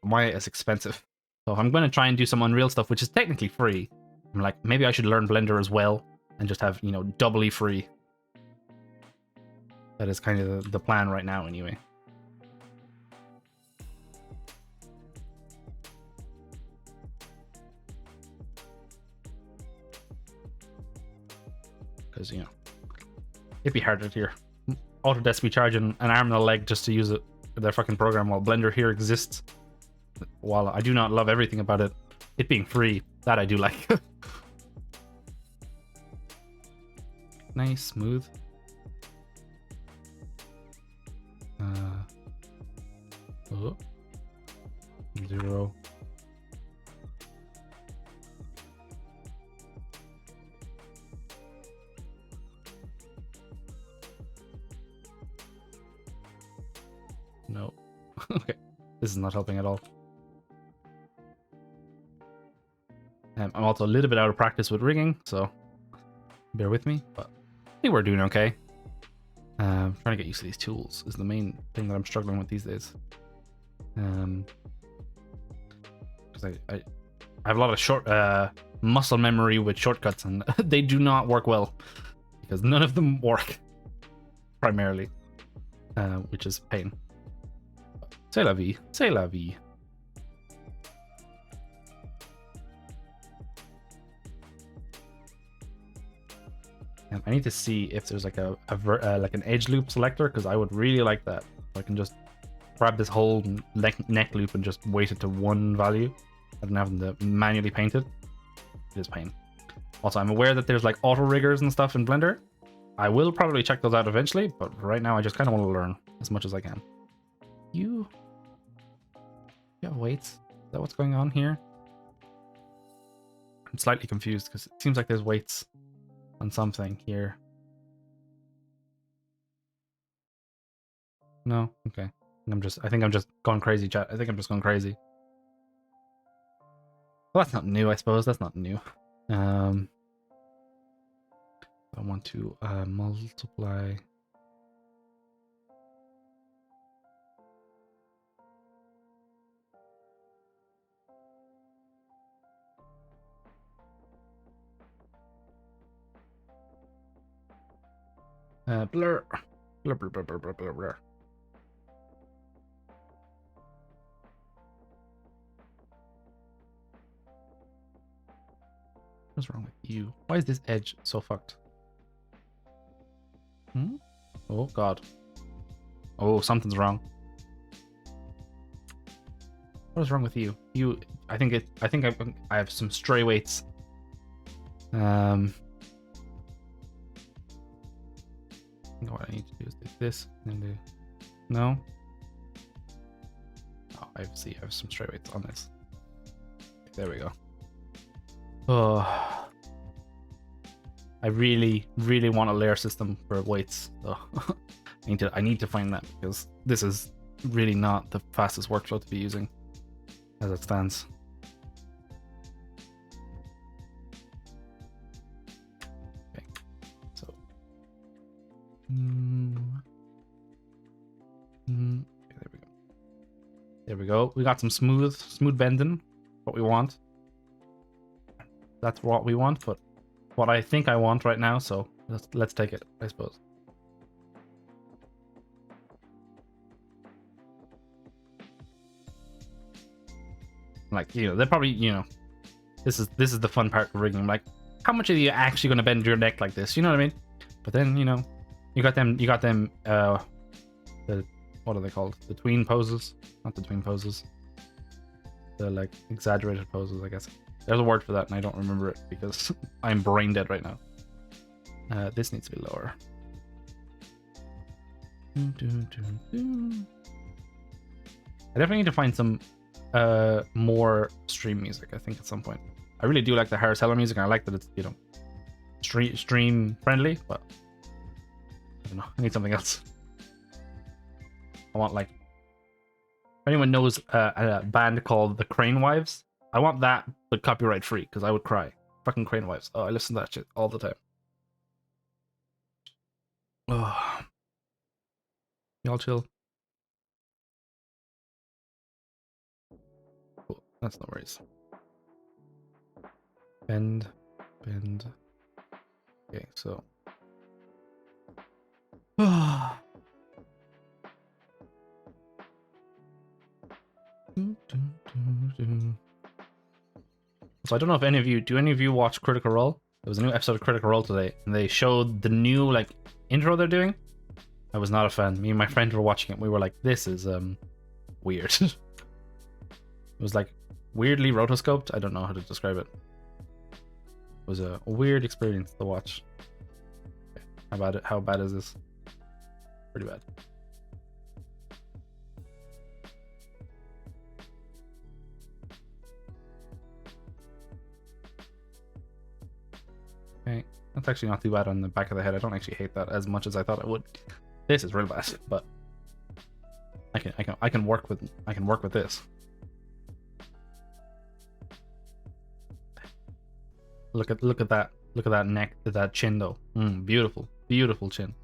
Maya is expensive. So if I'm going to try and do some Unreal stuff, which is technically free, I'm like, maybe I should learn Blender as well and just have, doubly free. That is kind of the plan right now anyway. Because, it'd be harder here. Autodesk be charging an arm and a leg just to use it, their fucking program, while Blender here exists. While I do not love everything about it being free, that I do like. Nice, smooth. Oh. 0. No. Okay. This is not helping at all. I'm also a little bit out of practice with rigging, so bear with me, but I think we're doing okay. Trying to get used to these tools is the main thing that I'm struggling with these days. Because I have a lot of muscle memory with shortcuts, and they do not work well because none of them work primarily, which is pain. C'est la vie, c'est la vie. And I need to see if there's like like an edge loop selector, because I would really like that. I can just grab this whole neck loop and just weight it to one value, rather than having to manually paint it. It is pain. Also, I'm aware that there's like auto riggers and stuff in Blender. I will probably check those out eventually, but right now I just kind of want to learn as much as I can. You have weights? Is that what's going on here? I'm slightly confused because it seems like there's weights on something here. No? Okay. I think I'm just going crazy, chat. I think I'm just going crazy. Well, that's not new, I suppose. That's not new. I want to multiply. Blur. Blur, blur, blur, blur, blur, blur, blur. What's wrong with you? Why is this edge so fucked? Hmm? Oh god. Oh, something's wrong. What is wrong with you? I think I have some stray weights. I think what I need to do is do this and do. No. Oh, I have some stray weights on this. There we go. Oh, I really, really want a layer system for weights. So I need to find that, because this is really not the fastest workflow to be using as it stands. Okay, so okay, there we go. There we go. We got some smooth bending. What we want. That's what we want, but what I think I want right now, so let's take it, I suppose. Like, you know, they're probably, you know, this is the fun part of rigging. Like, how much are you actually going to bend your neck like this? You know what I mean? But then, you know, you got them the, what are they called? The tween poses, not the tween poses. The like exaggerated poses, I guess. There's a word for that, and I don't remember it because I'm brain dead right now. This needs to be lower. I definitely need to find some more stream music, I think, at some point. I really do like the Harris Heller music, and I like that it's, you know, stream friendly, but I don't know, I need something else. I want, like, if anyone knows a band called the Crane Wives, I want that, but copyright free, because I would cry. Fucking Crane Wives. Oh, I listen to that shit all the time. Oh. Y'all chill. Cool. That's no worries. Bend. Okay, so. So I don't know if any of you watch Critical Role? There was a new episode of Critical Role today, and they showed the new like intro they're doing. I was not a fan. Me and my friend were watching it. We were like, "This is weird." It was like weirdly rotoscoped. I don't know how to describe it. It was a weird experience to watch. Okay. How bad is this? Pretty bad. Okay, that's actually not too bad on the back of the head. I don't actually hate that as much as I thought I would. This is real bad, but I can work with this. Look at that. Look at that neck, that chin though. Beautiful, beautiful chin.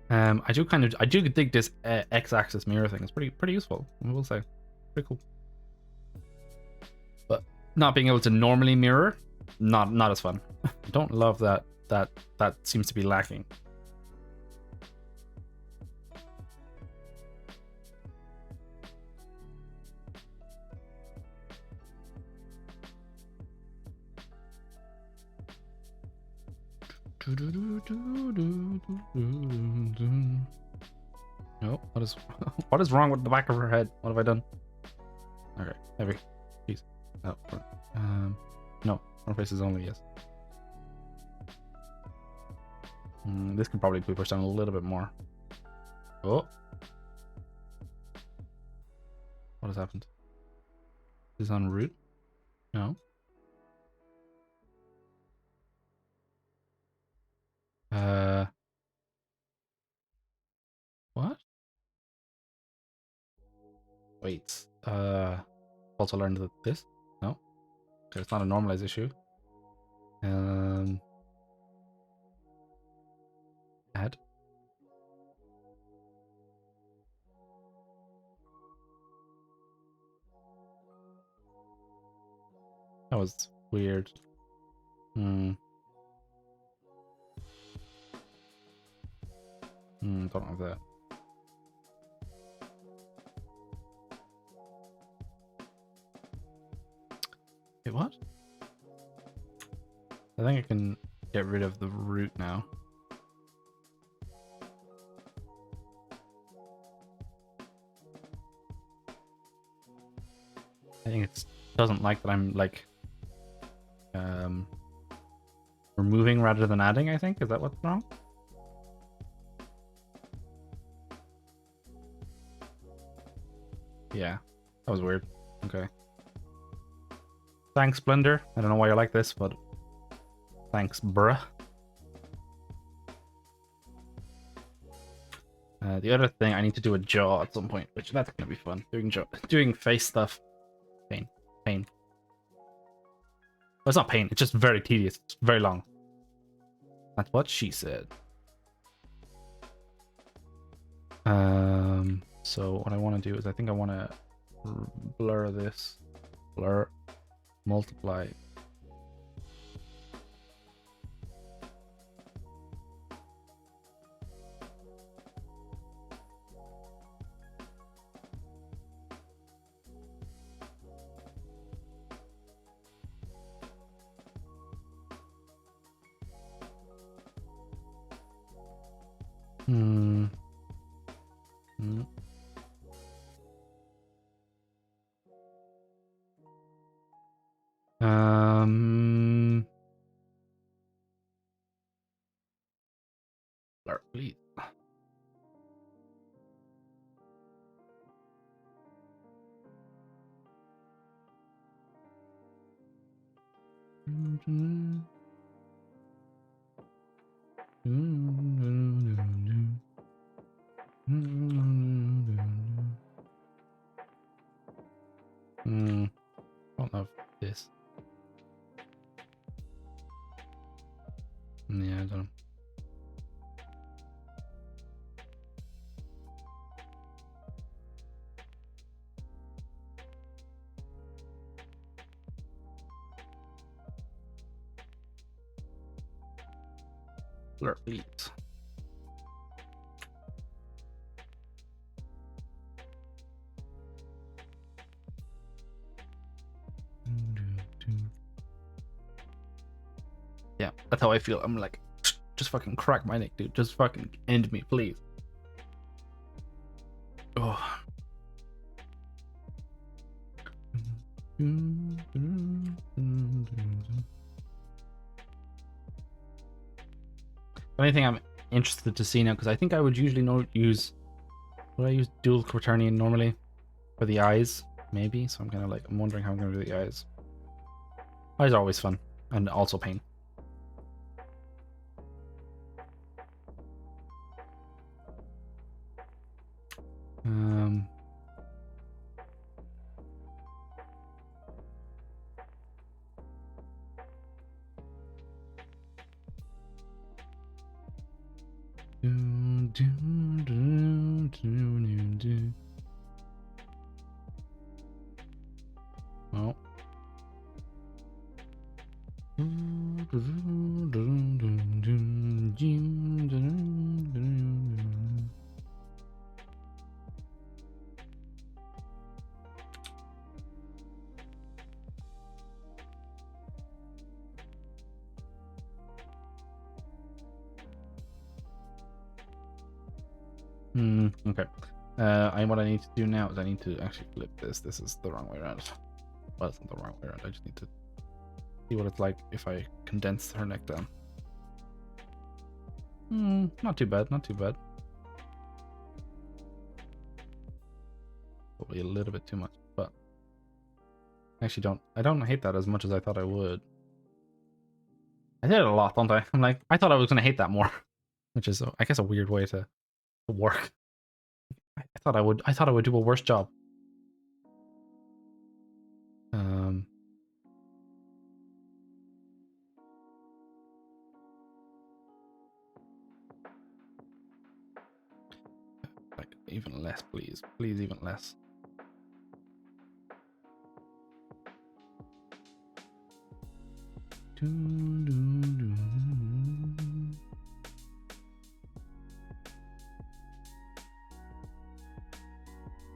I do dig this x-axis mirror thing. It's pretty useful, I will say. Pretty cool. But not being able to normally mirror, not as fun. I don't love that seems to be lacking. No, what is wrong with the back of her head? What have I done? Okay, heavy. Jeez. No. No. Front faces only, yes. This can probably be pushed down a little bit more. Oh. What has happened? Is this en route? No. What? Wait. Also learned that this? No. Okay, it's not a normalized issue. Add. That was weird. Don't have that. Wait, what? I think I can get rid of the root now. I think it doesn't like that I'm like removing rather than adding, I think. Is that what's wrong? Yeah, that was weird. Okay. Thanks, Blender. I don't know why you're like this, but thanks, bruh. The other thing, I need to do a jaw at some point, which that's gonna be fun. Doing face stuff. Pain. Well, it's not pain, it's just very tedious. It's very long. That's what she said. So what I want to do is I think I want to blur this. Blur. Multiply. Blur, please. Don't love this. Yeah, I don't know. Blur, please. Yeah, that's how I feel. I'm like, just fucking crack my neck, dude. Just fucking end me, please. Oh. Funny thing I'm interested to see now, because I think I would usually use dual quaternion normally for the eyes, maybe. So I'm kind of like, I'm wondering how I'm going to do the eyes. Eyes are always fun and also pain. Oh. Okay. What I need to do now is I need to actually flip this. This is the wrong way around. Well, it's not the wrong way around. I just need to see what it's like if I condense her neck down. Not too bad, not too bad. Probably a little bit too much, but I actually don't hate that as much as I thought I would. I did it a lot, don't I? I'm like, I thought I was gonna hate that more, which is, I guess, a weird way to work. I thought I would do a worse job. Like even less, please, even less.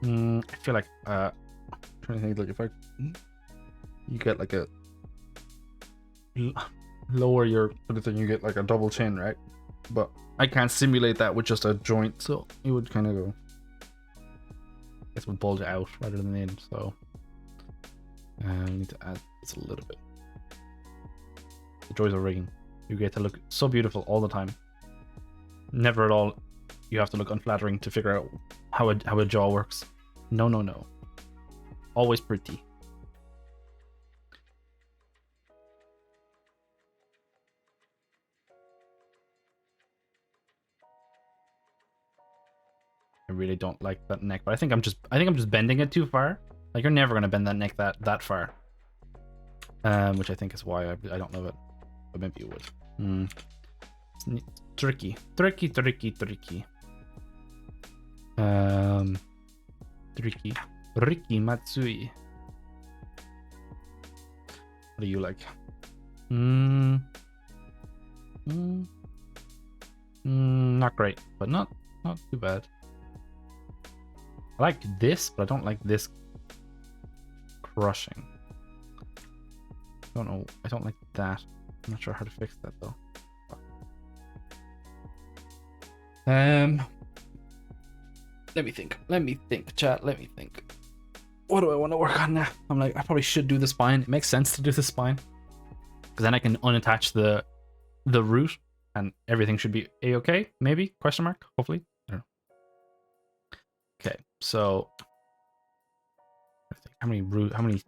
I feel like I'm trying to think, like if you get like a lower your sort of thing, you get like a double chin, right? But I can't simulate that with just a joint, so it would kind of go, I guess, would bulge out rather than in. So I need to add this a little bit. The joys of rigging. You get to look so beautiful all the time. Never at all you have to look unflattering to figure out how a jaw works. No, no, no. Always pretty. I really don't like that neck, but I think I'm just bending it too far. Like, you're never gonna bend that neck that far. Which I think is why I don't love it. But maybe you would. It's tricky. Tricky. Ricky Matsui. What do you like? Not great, but not too bad. I like this, but I don't like this crushing. I don't like that. I'm not sure how to fix that though. Let me think, chat. Let me think. What do I want to work on now? I'm like, I probably should do the spine. It makes sense to do the spine, because then I can unattach the root, and everything should be a-okay. Maybe? Question mark? Hopefully. I don't know. Okay, so how many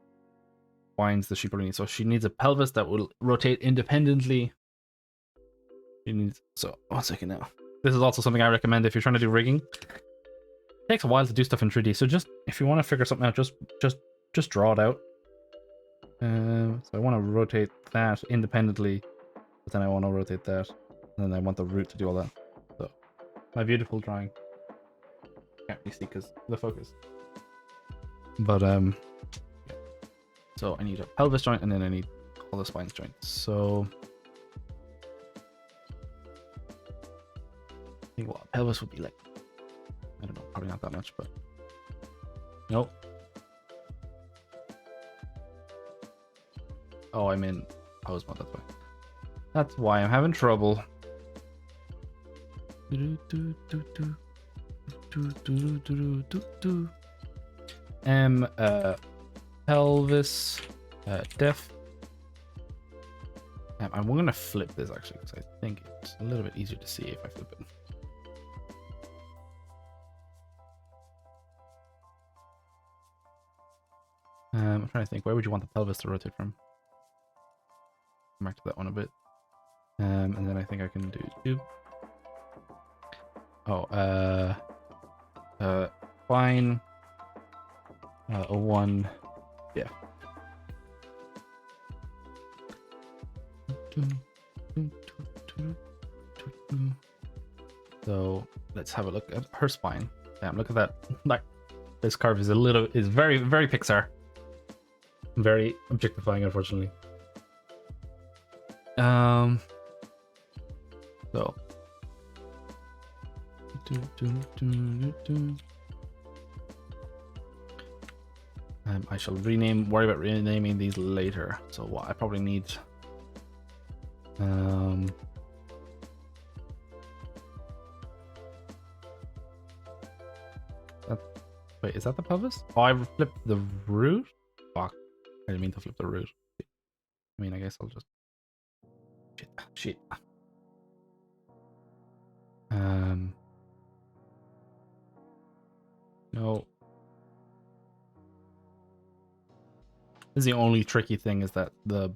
spines does she probably need? So she needs a pelvis that will rotate independently. She needs. So 1 second now. This is also something I recommend if you're trying to do rigging. It takes a while to do stuff in 3D, so just if you want to figure something out, just draw it out. So I want to rotate that independently, but then I want to rotate that, and then I want the root to do all that. So my beautiful drawing. Can't really see because the focus. But yeah. So I need a pelvis joint, and then I need all the spines joints. So I think what pelvis would be like. I don't know, probably not that much, but nope. Oh, I'm in pose mode, that's why. That's why I'm having trouble. Pelvis, def. I'm gonna flip this actually, because I think it's a little bit easier to see if I flip it. I'm trying to think, where would you want the pelvis to rotate from? Come back to that one a bit. And then I think I can do two. Oh, fine. A one. Yeah. So let's have a look at her spine. Damn, look at that. Like, this carve is very, very Pixar. Very objectifying, unfortunately. So. I shall worry about renaming these later. So what I probably need. Wait, is that the pelvis? Oh, I flipped the root? Fuck. I didn't mean to flip the root. I mean, I guess I'll just... Shit. No. This is the only tricky thing, is that the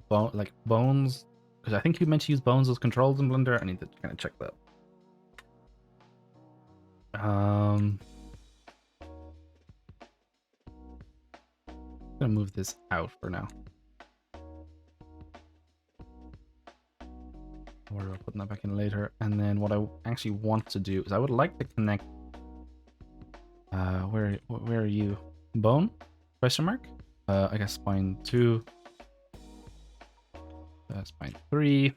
bones, because I think you meant to use bones as controls in Blender. I need to kind of check that. I'm gonna move this out for now. I'll worry about putting that back in later. And then what I actually want to do is I would like to connect. Where are you? Bone? Question mark? I guess spine 2. Spine 3.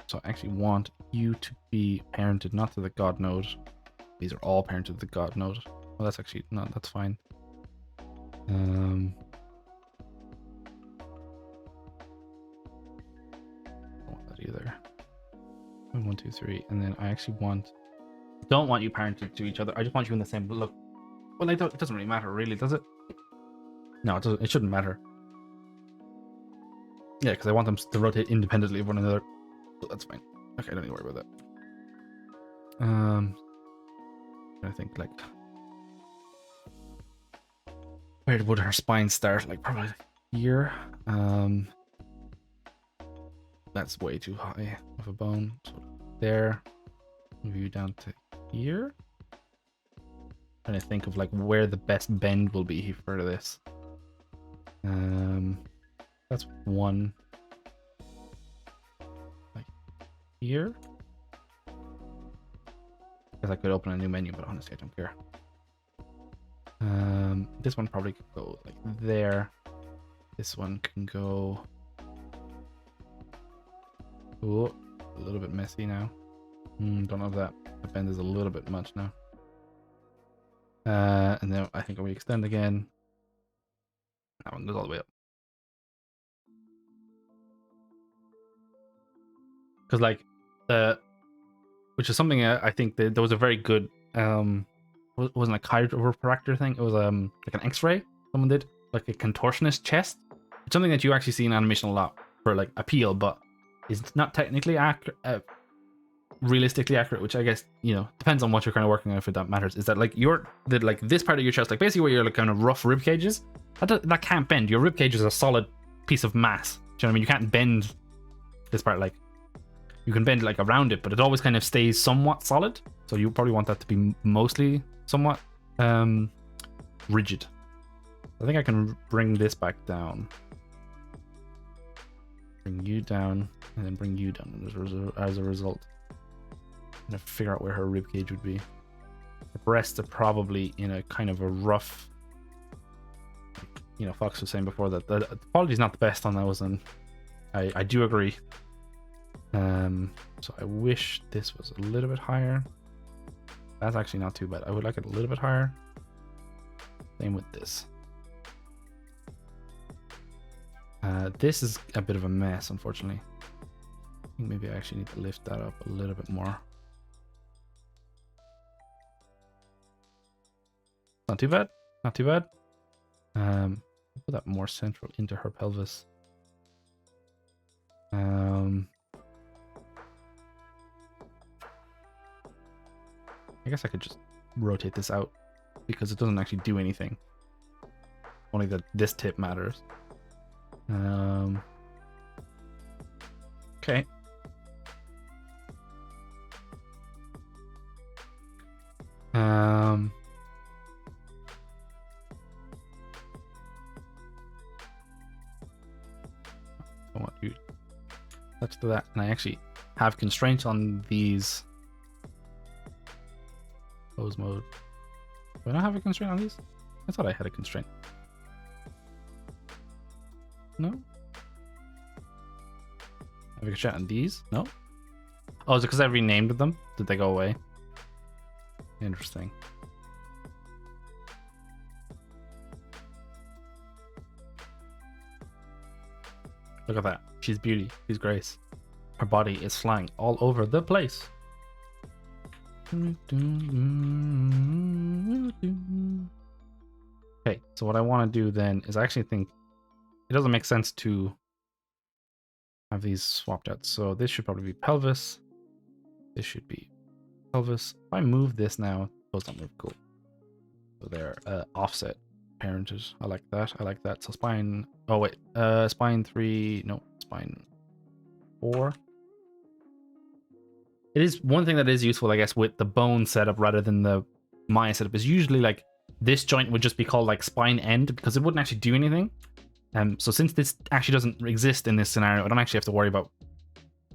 So I actually want you to be parented not to the God node. These are all parented to the God node. Well, that's actually no, that's fine. Don't want that either. 1, 2, 3, and then I actually don't want you parented to each other. I just want you in the same look. Well, it doesn't really matter, really, does it? No, it doesn't. It shouldn't matter. Yeah, because I want them to rotate independently of one another. So that's fine. Okay, don't need to worry about that. I think, like, where would her spine start? Like, probably here. That's way too high of a bone. So there. Move you down to here. Trying to think of like where the best bend will be for this. That's one. Like here. Because I could open a new menu, but honestly I don't care. This one probably could go like there. This one can go. Oh, a little bit messy now. Don't know if that the bend is a little bit much now. And then I think we extend again. That one goes all the way up. Because like which is something I think that there was a very good wasn't a chiropractor thing. It was like an X-ray someone did, like a contortionist chest. It's something that you actually see in animation a lot for like appeal, but is not technically accurate. Realistically accurate, which I guess, you know, depends on what you're kind of working on, if that matters. Is that like like this part of your chest, like basically where your like kind of rough rib cages, that can't bend. Your rib cage is a solid piece of mass. Do you know what I mean? You can't bend this part. Like you can bend like around it, but it always kind of stays somewhat solid. So you probably want that to be mostly somewhat rigid. I think I can bring this back down. Bring you down, and then bring you down as a result. I'm gonna figure out where her rib cage would be. Her breasts are probably in a kind of a rough. You know, Fox was saying before that the quality is not the best on those, and I do agree. So I wish this was a little bit higher. That's actually not too bad. I would like it a little bit higher. Same with this. This is a bit of a mess, unfortunately. I think maybe I actually need to lift that up a little bit more. Not too bad. Not too bad. Put that more central into her pelvis. I guess I could just rotate this out because it doesn't actually do anything. Only that this tip matters. Okay. I want you touch to that, and I actually have constraints on these. Pose mode. Do I not have a constraint on these? I thought I had a constraint. No? Have a constraint on these? No? Oh, is it because I renamed them? Did they go away? Interesting. Look at that. She's beauty. She's grace. Her body is flying all over the place. Okay, so what I want to do then is I actually think it doesn't make sense to have these swapped out. So this should probably be pelvis. This should be pelvis. If I move this now, those don't move. Cool. So they're offset parented. I like that. I like that. So spine. Oh wait. Spine 3. No. Spine 4. It is one thing that is useful, I guess, with the bone setup rather than the Maya setup. Is usually like this joint would just be called like spine end because it wouldn't actually do anything. So since this actually doesn't exist in this scenario, I don't actually have to worry about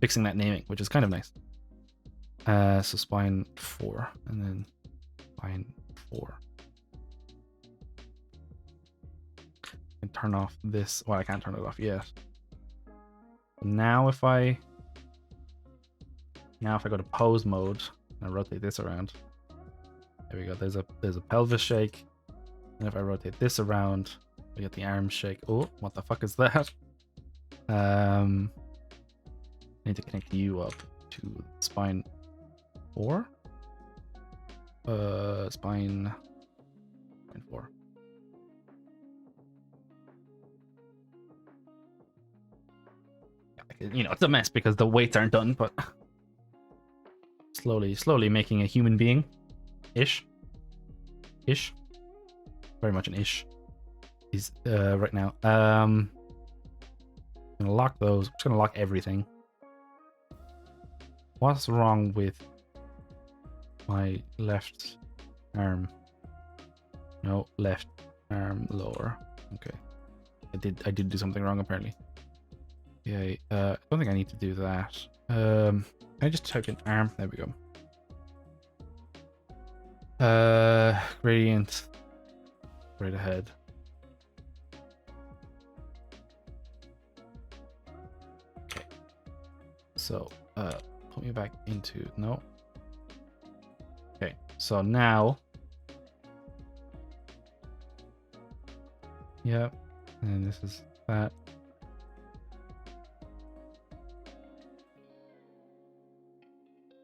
fixing that naming, which is kind of nice. So spine 4 and then spine 4. And turn off this. Well, I can't turn it off yet. Now if I go to pose mode and I rotate this around, there we go. There's a pelvis shake, and if I rotate this around, we get the arm shake. Oh, what the fuck is that? I need to connect you up to spine 4. Spine 4. You know, it's a mess because the weights aren't done, but slowly making a human being. Ish. Very much an ish. He's right now. I'm gonna lock those. I'm just gonna lock everything. What's wrong with my left arm? No, left arm lower. Okay. I did do something wrong apparently. Yeah, I don't think I need to do that. Can I just type in arm? There we go. Gradient right ahead. Okay. So, put me back into no. Okay, so now, yep, and this is that.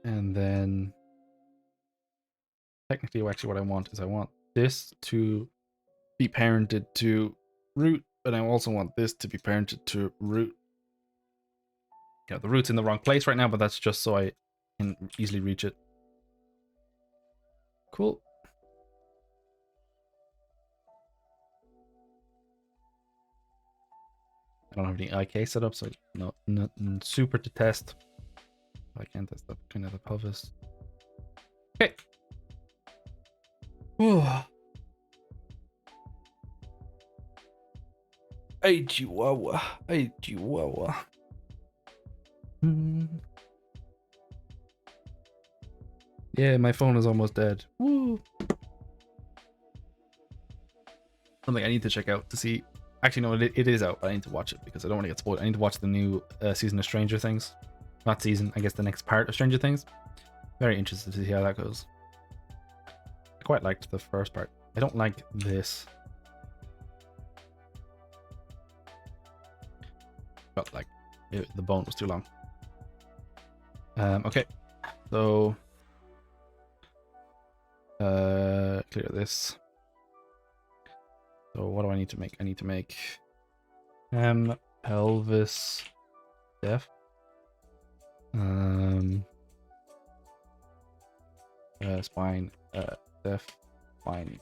And then technically actually what I want is I want this to be parented to root, but I also want this to be parented to root. Yeah, the root's in the wrong place right now, but that's just so I can easily reach it. Cool. I don't have any IK set up, so no, nothing super to test. I can't test up between the pelvis. Okay. Hey Chihuahua. Hey Chihuahua. Yeah, my phone is almost dead. Woo. Something I need to check out to see. Actually, no, it is out, but I need to watch it because I don't want to get spoiled. I need to watch the new season of Stranger Things. Not season, I guess the next part of Stranger Things. Very interested to see how that goes. I quite liked the first part. I don't like this. Felt like the bone was too long. Okay, so clear this. So what do I need to make? I need to make pelvis def. Spine def spine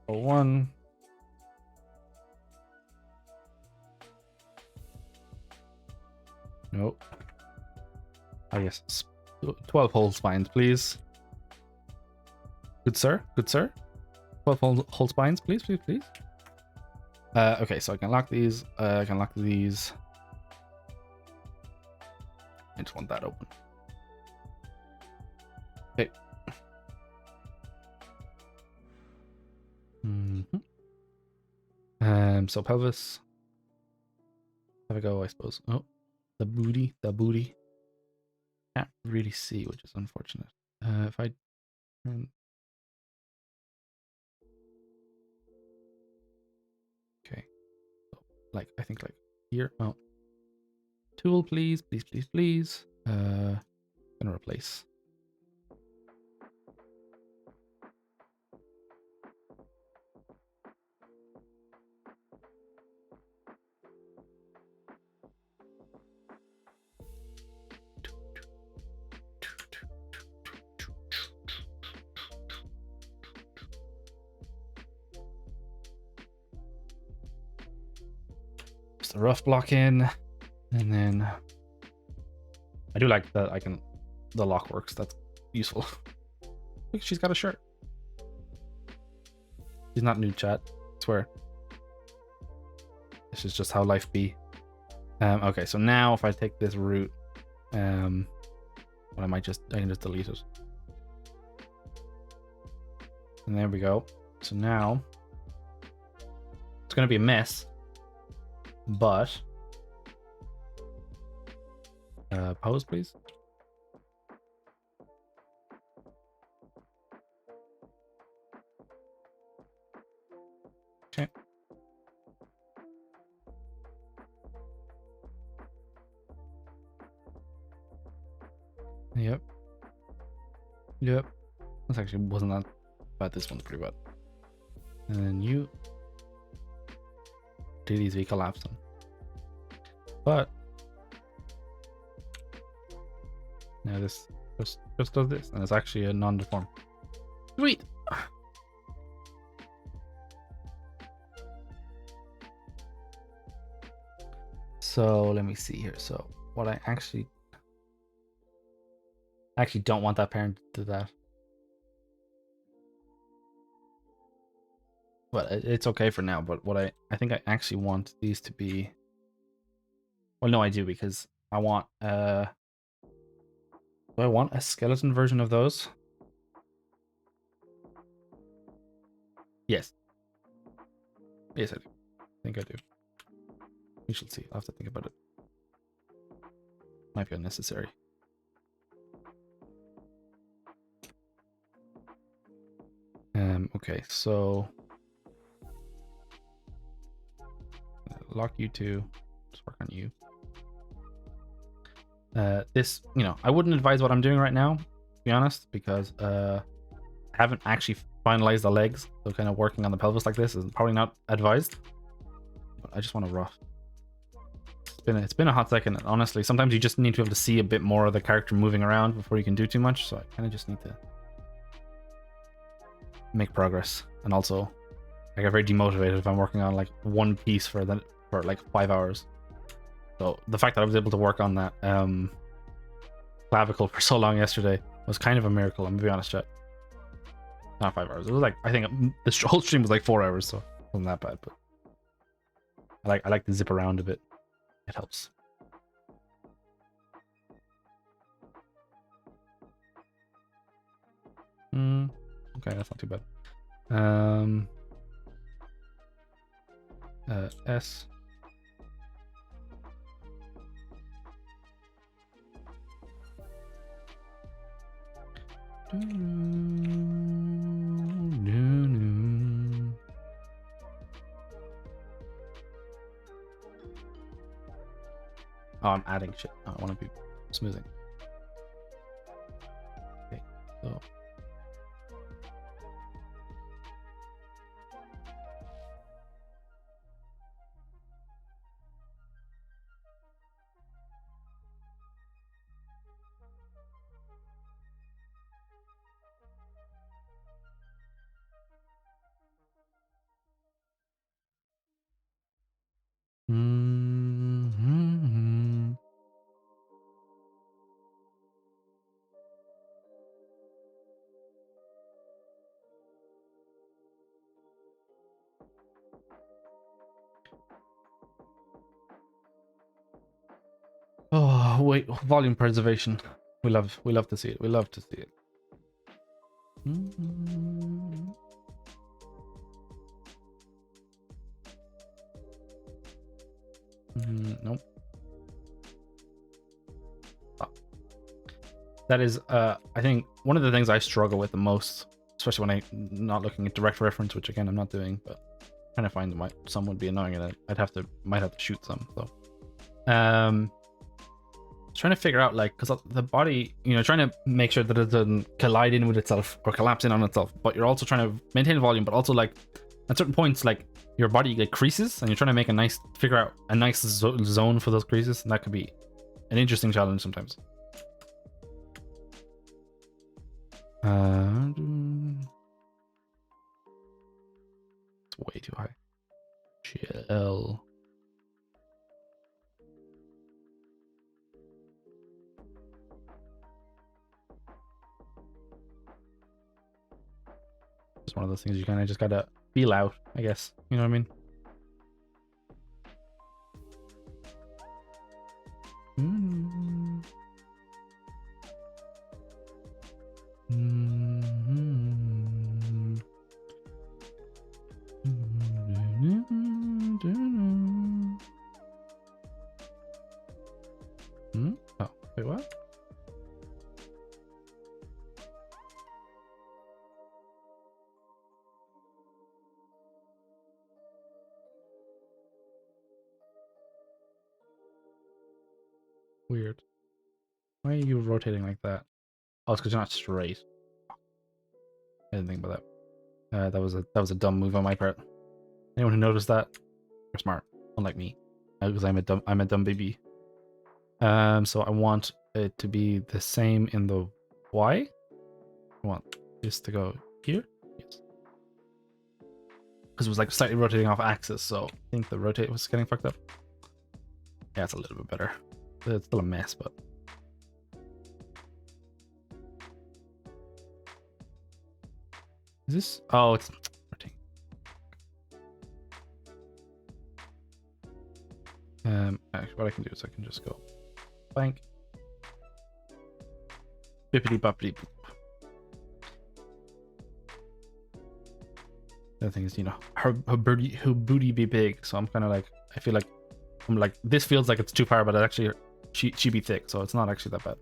01. Nope. I guess 12 whole spines, please. Good sir, good sir. 12 whole spines, please, please, please. Okay, so I can lock these. I can lock these. I just want that open. Okay. So pelvis. Have a go, I suppose. Oh, the booty, the booty. Can't really see, which is unfortunate. If I turn. Okay. So, like, I think like here. Oh. Tool, please, please, please, please. Gonna replace. Just a rough block in, and then I do like that I can. The lock works. That's useful. Look, she's got a shirt. She's not nude, chat. I swear. This is just how life be. Okay, so now if I take this route, well, I can just delete it. And there we go. So now it's gonna be a mess, but pose, please. Okay. Yep. Yep. This actually wasn't that bad. This one's pretty bad. And then you do these V collapsing. But now this just does this, and it's actually a non-deform. Sweet. So let me see here. So what I actually don't want that parent to do that. But it's okay for now. But what I think I actually want these to be. Well, no, I do, because I want do I want a skeleton version of those? Yes. Yes, I do. I think I do. We should see. I'll have to think about it. Might be unnecessary. Okay, so lock you two. Just work on you. This, I wouldn't advise what I'm doing right now, to be honest, because I haven't actually finalized the legs, so kind of working on the pelvis like this is probably not advised. But I just want to rough. It's been a hot second, and honestly, sometimes you just need to be able to see a bit more of the character moving around before you can do too much. So I kind of just need to make progress, and also I get very demotivated if I'm working on like one piece for like 5 hours. So the fact that I was able to work on that clavicle for so long yesterday was kind of a miracle. I'm gonna be honest, chat. Not 5 hours. It was like, I think the whole stream was like 4 hours, so it wasn't that bad. But I like to zip around a bit. It helps. Okay, that's not too bad. S. Oh, I'm adding shit. I want to be smoothing. Okay, so. Oh wait, volume preservation. We love to see it. We love to see it. Nope. Oh. That is, I think one of the things I struggle with the most, especially when I'm not looking at direct reference, which again I'm not doing, but trying to find them. Some would be annoying, and might have to shoot some. So, trying to figure out, like, because the body, trying to make sure that it doesn't collide in with itself or collapse in on itself, but you're also trying to maintain volume, but also, like, at certain points, like, your body, like, creases, and you're trying to make figure out a nice zone for those creases, and that could be an interesting challenge sometimes. It's way too high. Chill. It's one of those things you kind of just gotta feel out, I guess. You know what I mean? Oh, wait, what? Weird. Why are you rotating like that? Oh, it's because you're not straight. I didn't think about that. That was a dumb move on my part. Anyone who noticed that, you're smart, unlike me, because I'm a dumb baby. So I want it to be the same in the Y. I want this to go here. Yes. Because it was like slightly rotating off axis, so I think the rotate was getting fucked up. Yeah, it's a little bit better. It's still a mess, but. Is this? Oh, it's rotating. Actually, what I can do is I can just go blank. Bippity boppity boop. The other thing is, her booty be big, so I'm kind of like, I feel like I'm like, this feels like it's too far, but it actually she be thick, so it's not actually that bad.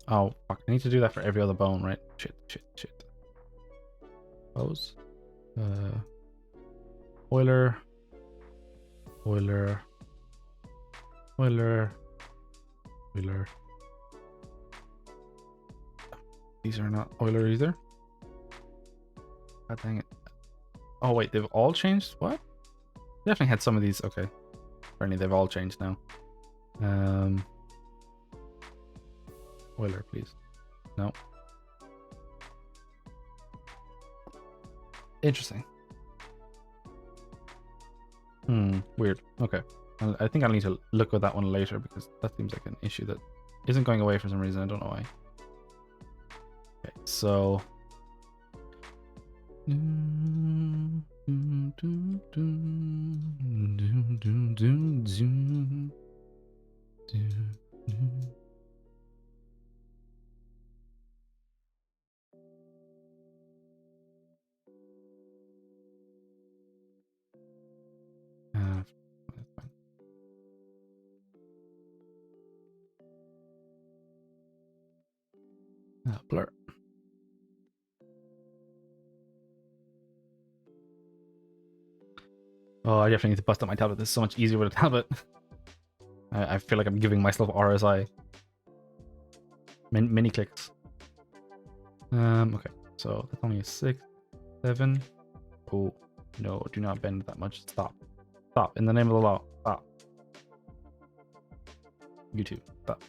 Oh fuck, I need to do that for every other bone, right? Shit. Pose. Euler. These are not Euler either. God dang it. Oh wait, they've all changed? What? Definitely had some of these. Okay. Apparently they've all changed now. Euler, please. No. Interesting. Weird. Okay. I think I'll need to look at that one later, because that seems like an issue that isn't going away for some reason. I don't know why. Okay, so blur. Oh, I definitely need to bust up my tablet. This is so much easier with a tablet. I feel like I'm giving myself RSI. Many clicks. Okay, so that's only a 6, 7. Oh, no, do not bend that much. Stop. Stop. In the name of the law. Stop. YouTube. Stop.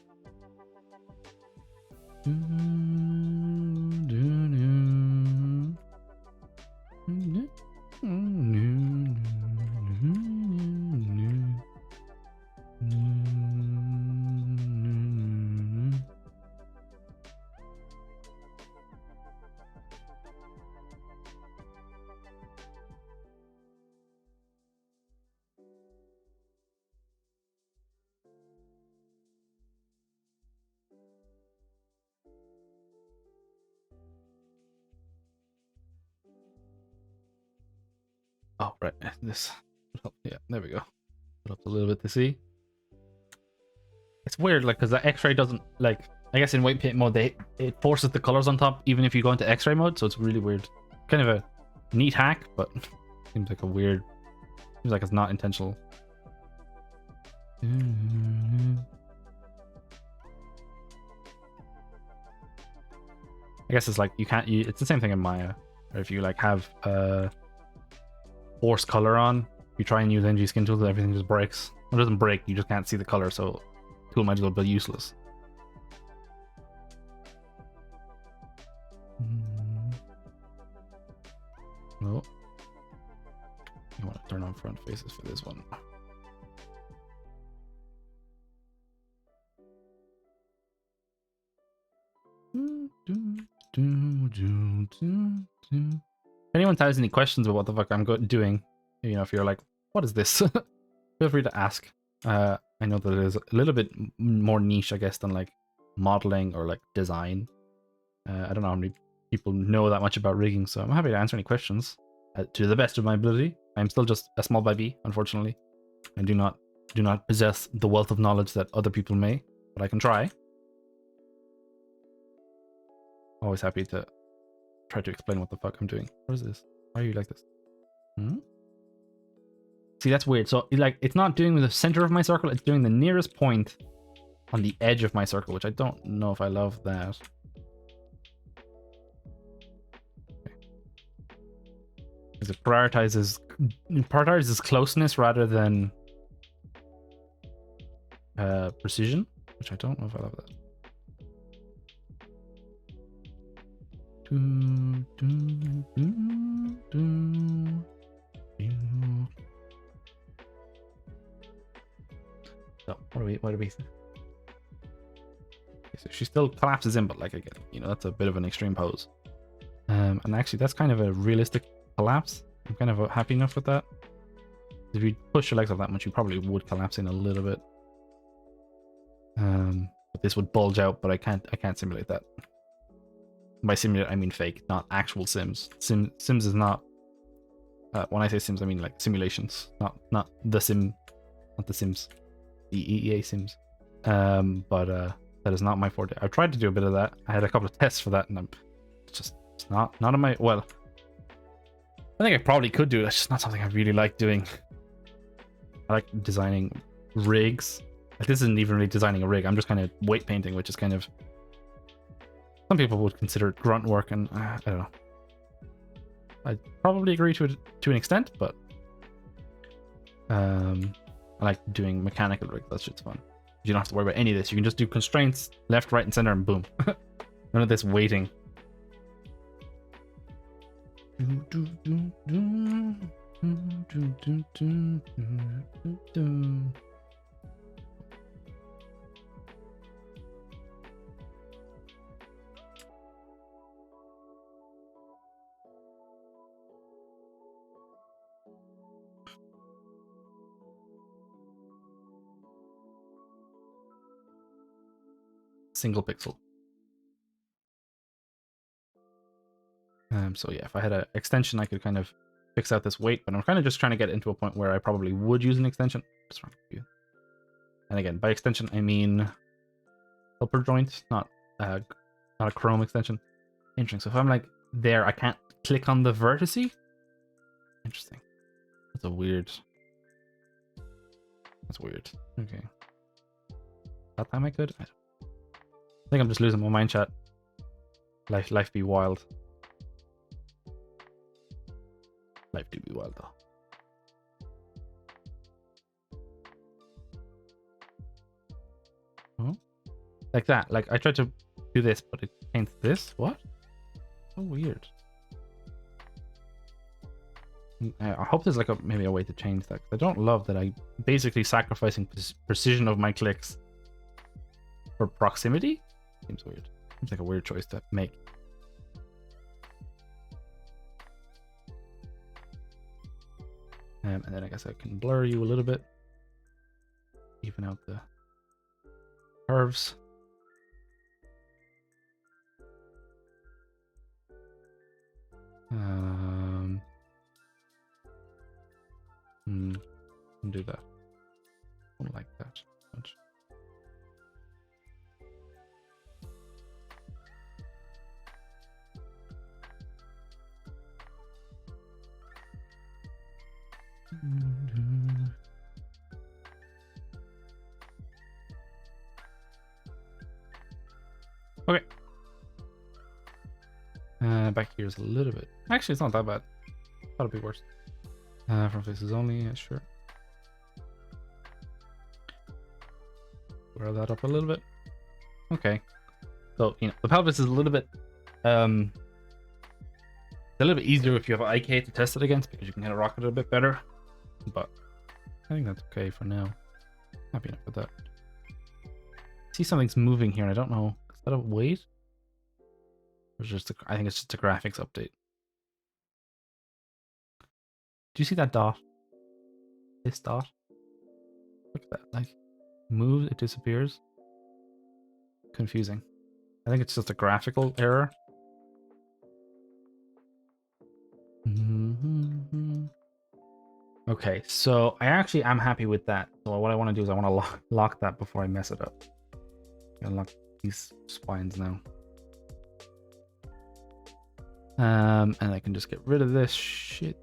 Oh, right. This. Yeah, there we go. Put up a little bit to see. It's weird, like, because the X-ray doesn't, like, I guess in white paint mode, it forces the colors on top, even if you go into X-ray mode, so it's really weird. Kind of a neat hack, but seems like a weird, seems like it's not intentional. I guess it's like, you can't, it's the same thing in Maya, or if you, like, have force color on, you try and use NG skin tools, everything just breaks. It doesn't break, you just can't see the color, so tool might as well be useless. Oh, you want to turn on front faces for this one. If anyone has any questions about what the fuck I'm doing, you know, if you're like, what is this? Feel free to ask. I know that it is a little bit more niche, I guess, than like modeling or like design. I don't know how many people know that much about rigging, so I'm happy to answer any questions to the best of my ability. I'm still just a small baby, unfortunately. I do not possess the wealth of knowledge that other people may, but I can try. Always happy to try to explain what the fuck I'm doing. What is this? Why are you like this? Hmm? See, that's weird. So, like, it's not doing the center of my circle, it's doing the nearest point on the edge of my circle, which I don't know if I love that. Because it prioritizes closeness rather than precision, which I don't know if I love that. So what do we okay, so she still collapses in, but like again, you know, that's a bit of an extreme pose. And actually that's kind of a realistic collapse. I'm kind of happy enough with that. If you push your legs up that much, you probably would collapse in a little bit. But this would bulge out, but I can't simulate that. By simulate I mean fake, not actual sims. Sims is not when I say sims I mean like simulations, not the sim, not the sims, the EA sims. But that is not my forte. I've tried to do a bit of that. I had a couple of tests for that, and it's not on my, well, I think I probably could do it. It's just not something I really like doing. I like designing rigs. Like, this isn't even really designing a rig. I'm just kind of weight painting, which is kind of, some people would consider it grunt work, and I don't know. I probably agree to it to an extent, but I like doing mechanical rigs. That shit's fun. You don't have to worry about any of this. You can just do constraints left, right, and center, and boom. None of this waiting. Single pixel. So yeah, if I had an extension, I could kind of fix out this weight, but I'm kind of just trying to get into a point where I probably would use an extension. What's wrong with you? And again, by extension, I mean helper joint, not a Chrome extension. Interesting. So if I'm like there, I can't click on the vertice. Interesting. That's weird. Okay. That time I could. I think I'm just losing my mind, chat. Life be wild. Life do be wild though. Huh? Like that. Like I tried to do this, but it paints this. What? So weird. I hope there's like maybe a way to change that. I don't love that I basically sacrificing precision of my clicks for proximity. Seems weird. Seems like a weird choice to make. And then I guess I can blur you a little bit, even out the curves. do that. Don't like that much. Okay. Back here is a little bit. Actually, it's not that bad. Thought it'd be worse. From faces only, yeah, sure. Roll that up a little bit. Okay. So, you know, the pelvis is a little bit easier if you have IK to test it against because you can kind of rock it a bit better. But I think that's okay for now. Happy enough with that. See something's moving here and I don't know. Is that a weight? Or just I think it's just a graphics update. Do you see that dot? This dot? Look at that. Like, moves, it disappears. Confusing. I think it's just a graphical error. Okay, so I actually am happy with that. So what I want to do is I want to lock that before I mess it up. I'm gonna lock these spines now. And I can just get rid of this shit.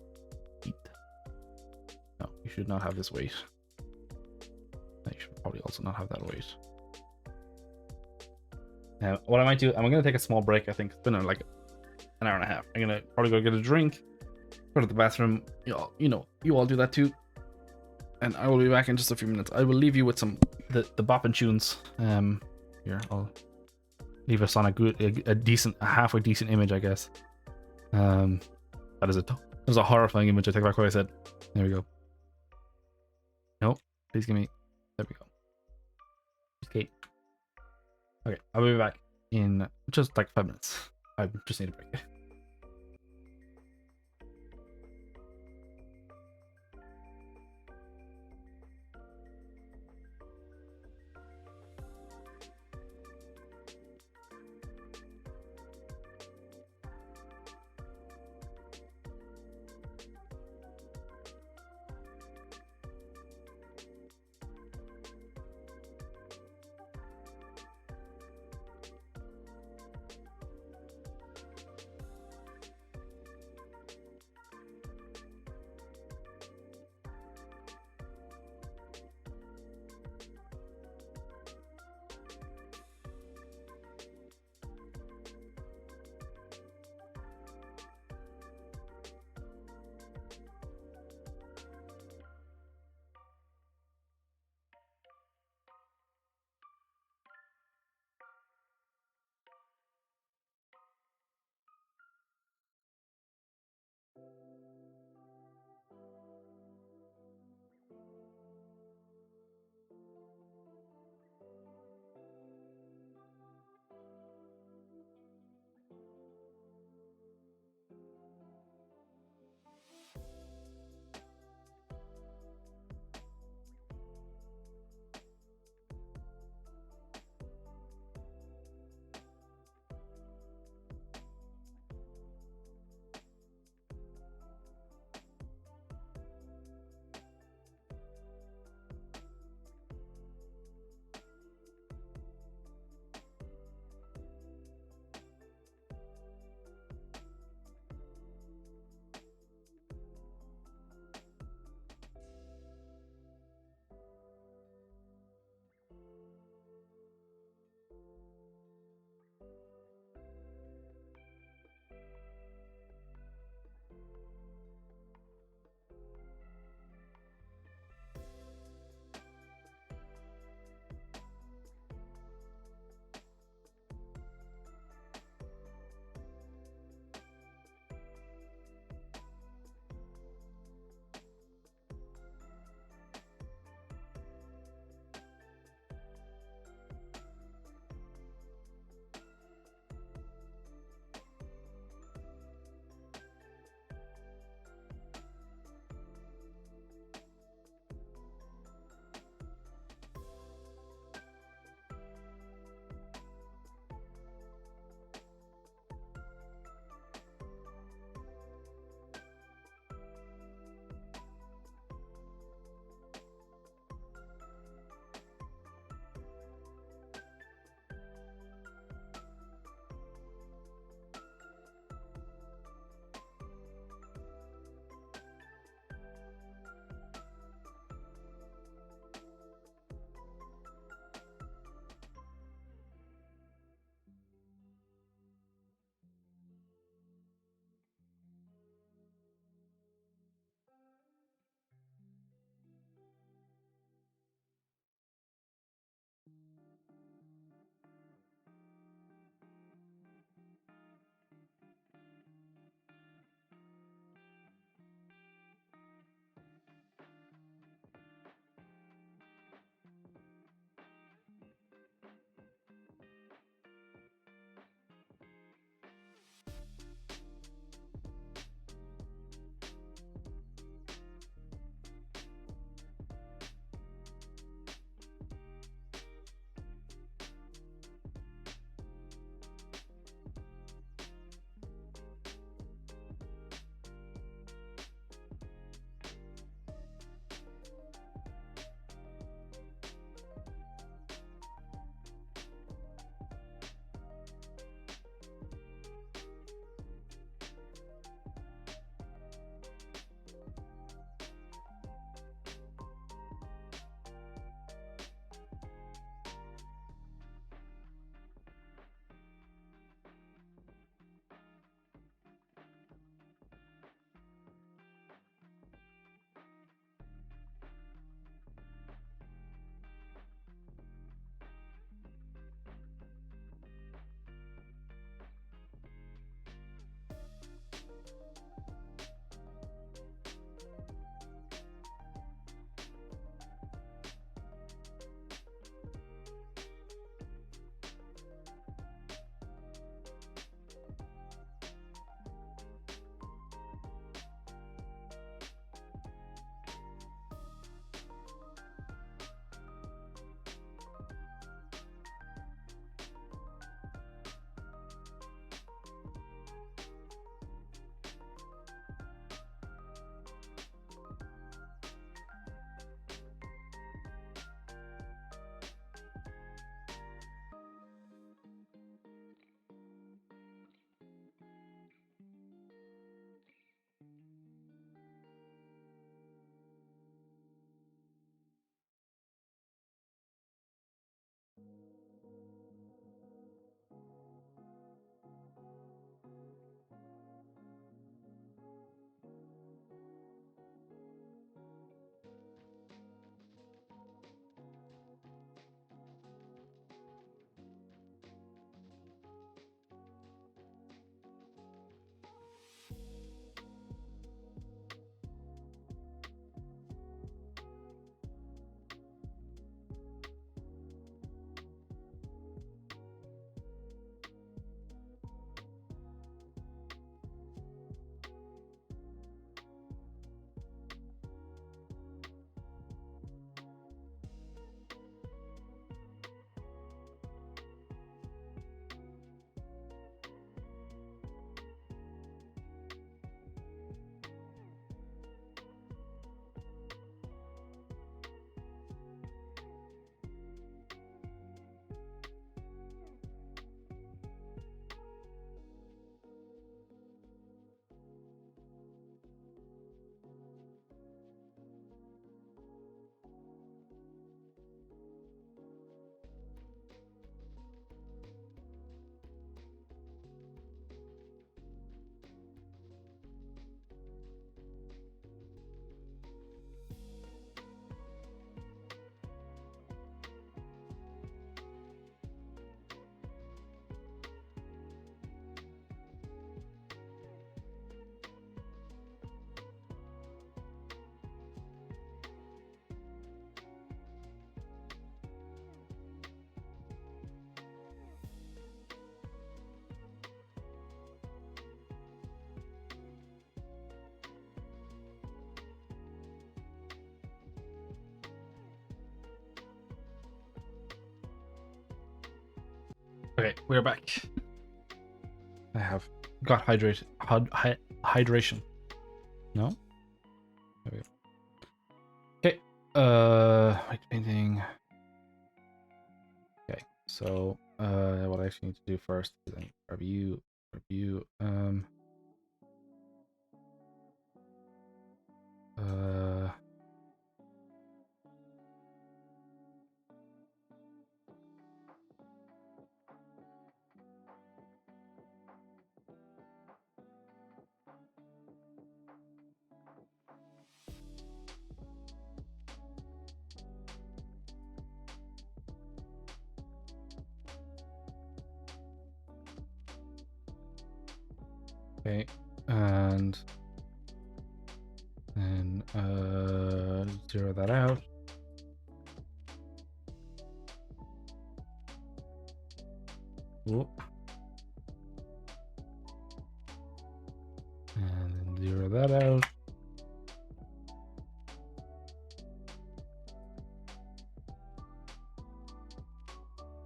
No, you should not have this weight. You should probably also not have that weight. Now, what I might do, I'm gonna take a small break. I think it's been like an hour and a half. I'm gonna probably go get a drink, go to the bathroom. You all do that too. And I will be back in just a few minutes. I will leave you with some the bopping tunes. Here, I'll leave us on a halfway decent image, I guess. That is that was a horrifying image. I take back what I said. There we go. Nope. Please give me. There we go. Sk8e. Okay, I'll be back in just like 5 minutes. I just need a break. Okay, we're back. I have got hydration. No? There we go. Okay. White painting. Okay, so what I actually need to do first is I grab you, okay, and then zero that out. Whoop. And then zero that out.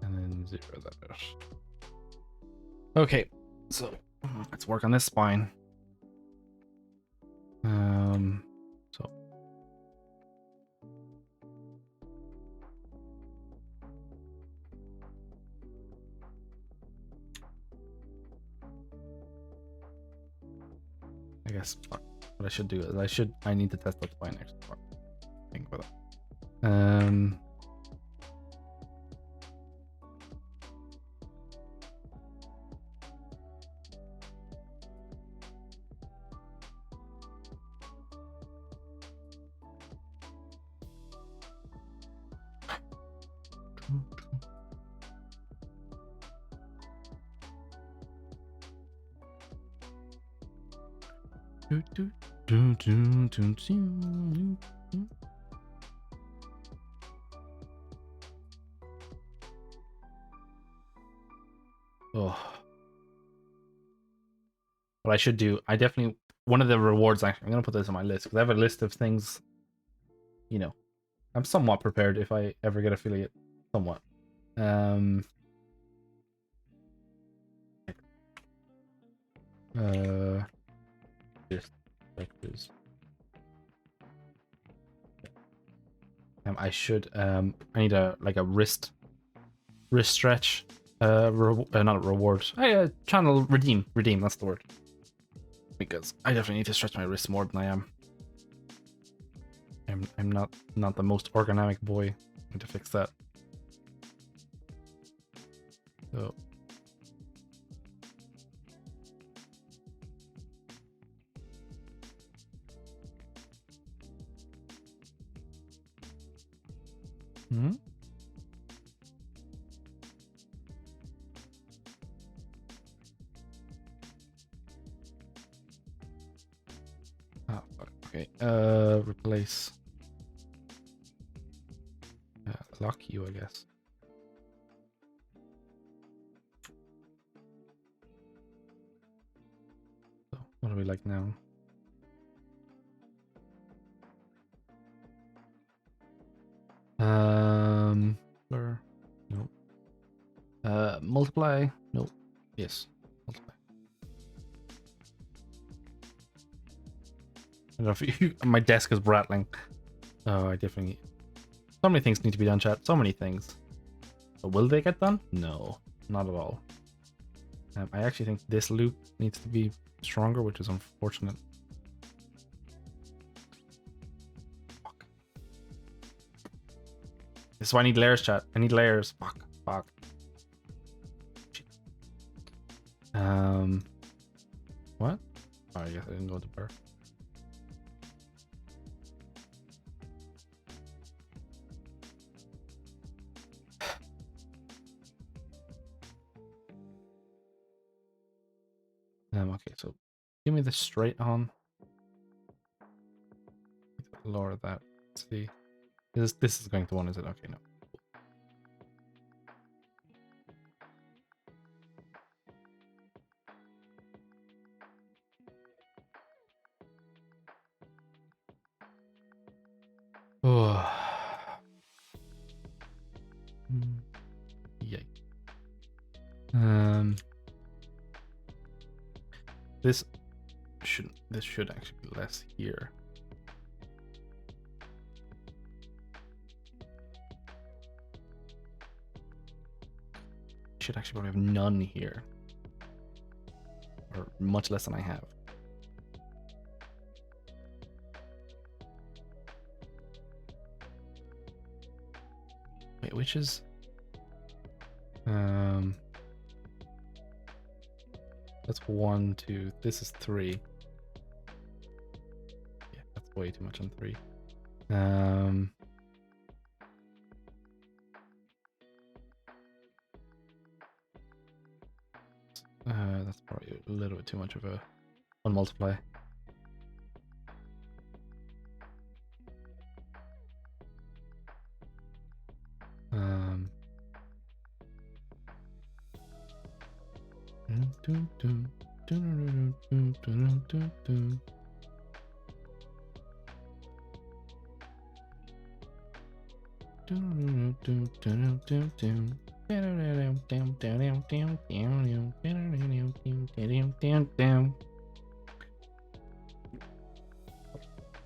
And then zero that out. Okay, so let's work on this spine. So I guess what I should do is I need to test that spine next. Think about that. Oh, what I should do, I definitely one of the rewards. Actually, I'm gonna put this on my list because I have a list of things. You know, I'm somewhat prepared if I ever get affiliate. Somewhat. Just like this. I should I need a wrist stretch not a reward. Channel redeem, that's the word, because I definitely need to stretch my wrists more than I am. I'm not the most ergonomic boy. I need to fix that. So oh, okay, replace lock you, I guess. So what do we like now? Blur, no. Multiply, no. Yes, multiply. I don't know if you, my desk is rattling. Oh, I definitely. So many things need to be done, chat. So many things. But will they get done? No, not at all. I actually think this loop needs to be stronger, which is unfortunate. Fuck. This is why I need layers, chat. I need layers. Fuck. What? Oh, I guess I didn't go to burr. Okay, so give me the straight on. Lower that. Let's see. This is going to one, is it? Okay, no. Oh. Yay. This should actually be less here. Should actually probably have none here, or much less than I have. Wait, which is that's 1, 2. This is 3. Yeah, that's way too much on 3. That's probably a little bit too much of a one multiply.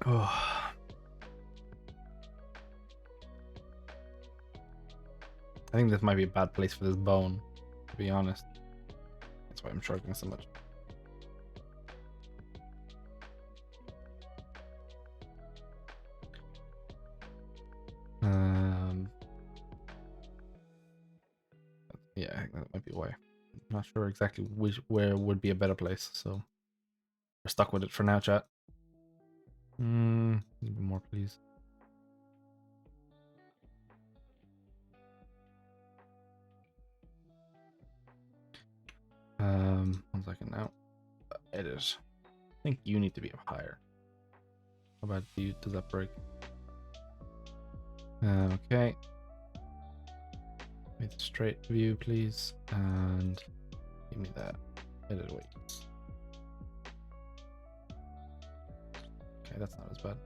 Oh. I think this might be a bad place for this bone, to be honest. That's why I'm struggling so much. Yeah, I think that might be why. I'm not sure exactly where would be a better place, so we're stuck with it for now, chat. A bit more, please. One second now. Edit. I think you need to be up higher. How about you? Does that break? Okay. Make the straight view, please, and give me that. Edit weights. Okay, that's not as bad.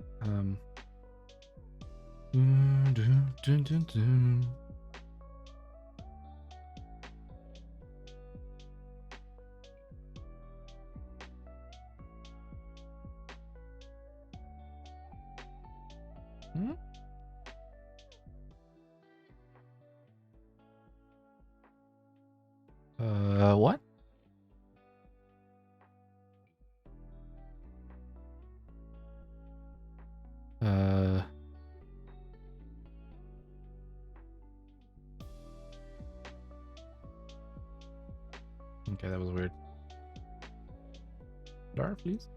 What? Okay, that was weird. Blur, please.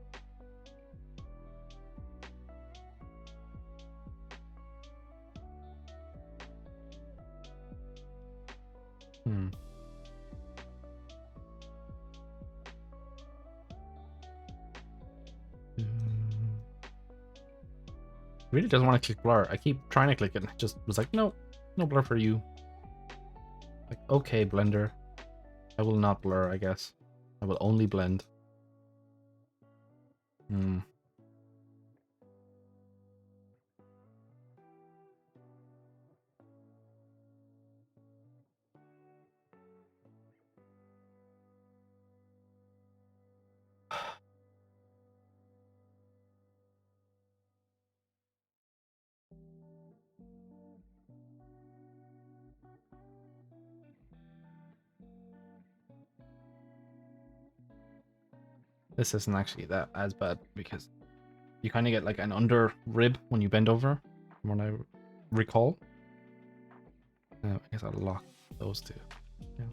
Really doesn't want to click blur. I keep trying to click it and it just was like, no, no blur for you. Like, okay, Blender. I will not blur, I guess. I will only blend. This isn't actually that as bad because you kind of get like an under rib when you bend over, from what I recall. I guess I'll lock those two. Yeah.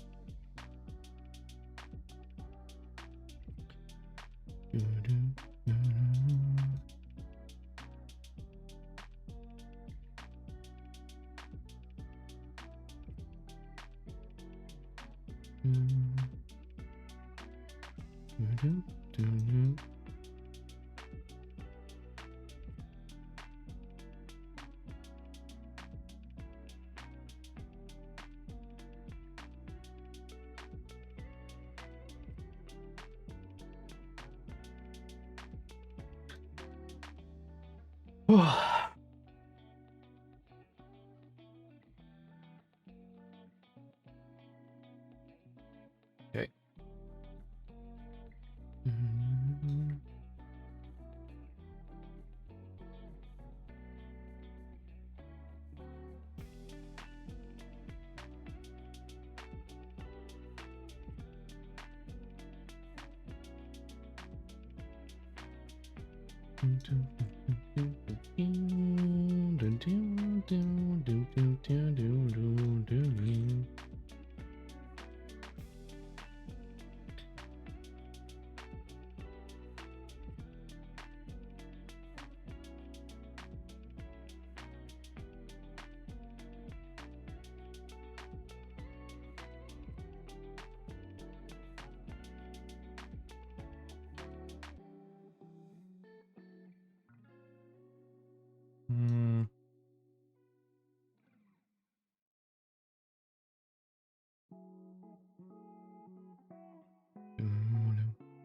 Okay.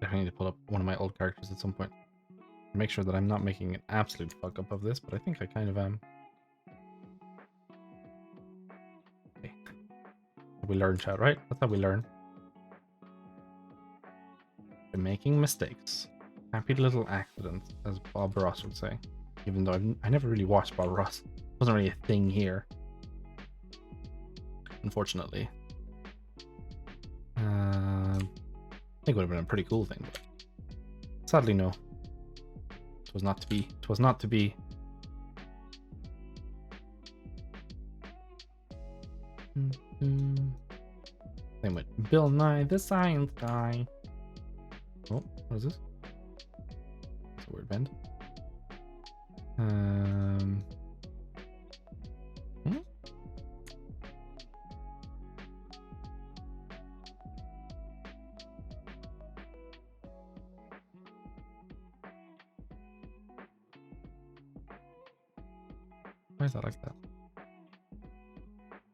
Definitely need to pull up one of my old characters at some point. Make sure that I'm not making an absolute fuck up of this, but I think I kind of am. Okay. We learn, chat, right? That's how we learn. By making mistakes. Happy little accidents, as Bob Ross would say. Even though I never really watched Bob Ross. It wasn't really a thing here. Unfortunately. I think it would have been a pretty cool thing, but sadly no. It was not to be. It was not to be. Same with Bill Nye the Science Guy. Oh, what is this? That's a weird bend. Hmm? Why is that like that?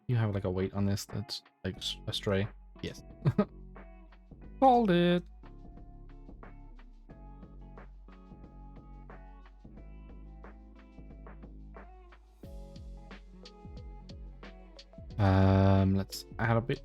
You have like a weight on this that's like astray. Yes. Called it. Let's add a bit.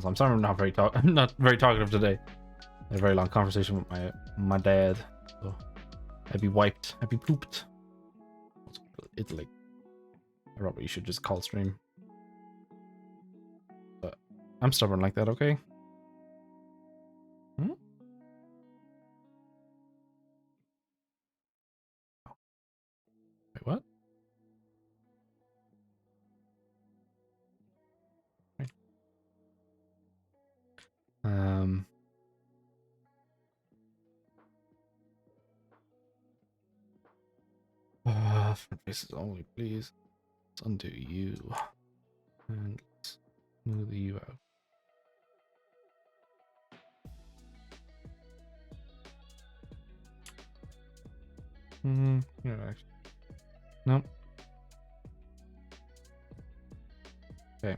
I'm sorry I'm not very I'm not very talkative today. I had a very long conversation with my dad. So I'd be wiped. I'd be pooped. Italy. I probably should just call stream. But I'm stubborn like that, okay? Hmm? Wait, what? Right. Front faces only, please. Let's undo you. And let's smooth you out. Yeah, actually. Nope. Okay.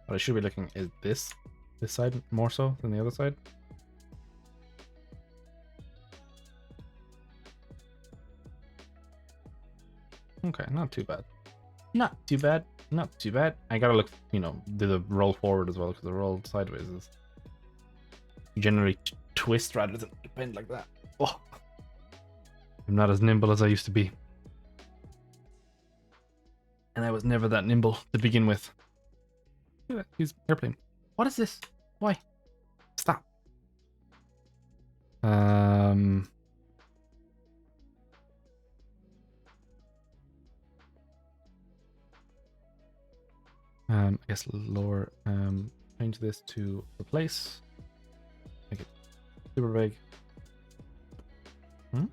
What I should be looking is this side more so than the other side. Okay, not too bad. Not too bad. Not too bad. I gotta look, you know, do the roll forward as well, because the roll sideways is generally twist rather than bend like that. Oh, I'm not as nimble as I used to be. And I was never that nimble to begin with. Look at that, he's airplane. What is this? Why? Stop. I guess lower, change this to replace. Make it super big. Hmm?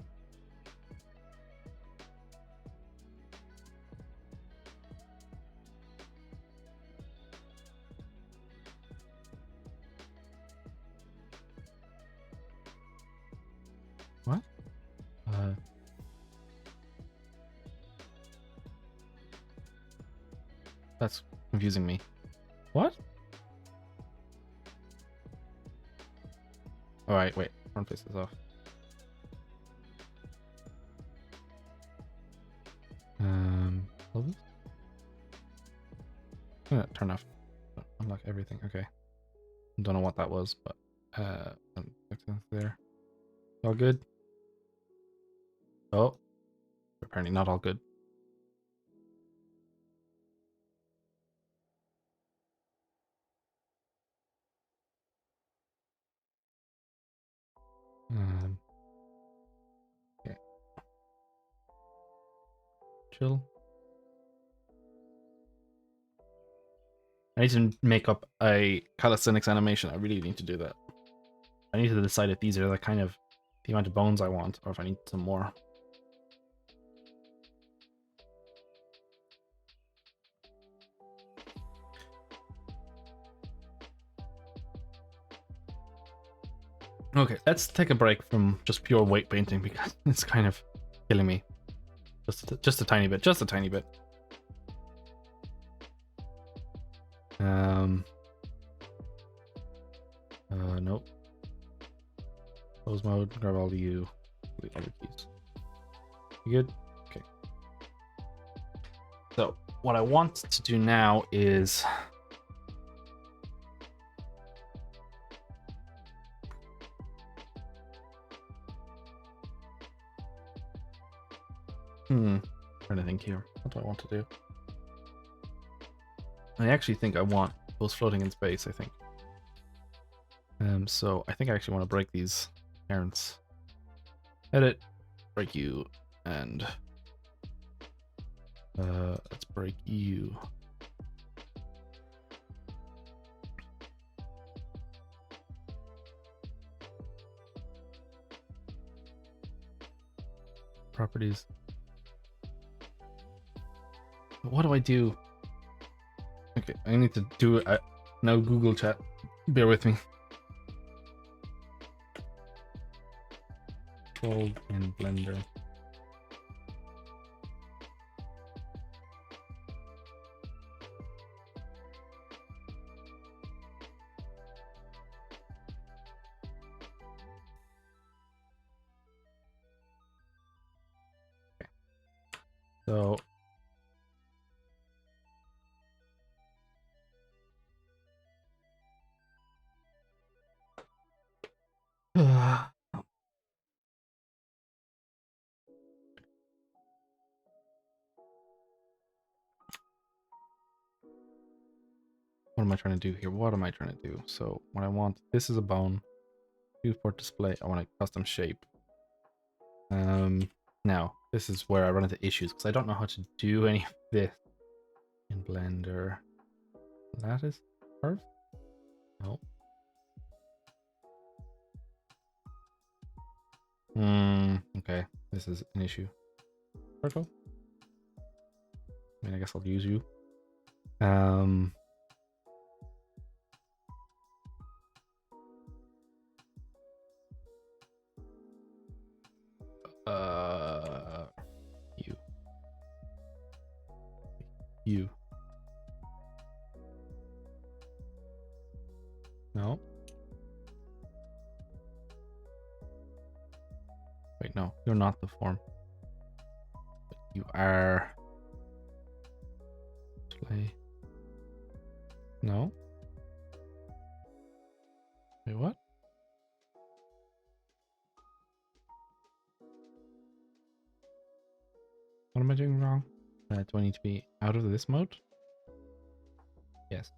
What? That's confusing me. What? All right, wait. Front face is off. Close this? Turn off. Unlock everything. Okay. Don't know what that was, but there. All good. Oh, apparently not all good. Okay. Chill. I need to make up a calisthenics animation. I really need to do that. I need to decide if these are the kind of the amount of bones I want, or if I need some more. Okay, let's take a break from just pure weight painting because it's kind of killing me. Just a tiny bit, just a tiny bit. Nope. Close mode, grab all you, delete all the keys. You good? Okay. So what I want to do now is trying to think here. What do I want to do? I actually think I want those floating in space, I think. So I think I actually want to break these parents. Edit, break you, and let's break you. Properties. What do I do? Okay, I need to do it. Now Google chat. Bear with me. Fold in Blender. Okay. So what am I trying to do here? What am I trying to do? So what I want, this is a bone. Do for display. I want a custom shape. Now this is where I run into issues because I don't know how to do any of this in Blender. Lattice curve? No. Okay. This is an issue. Circle? I mean, I guess I'll use you. You. You. No. Wait, no. You're not the form. But you are. Play. No. Wait, what? What am I doing wrong? Do I need to be out of this mode? Yes.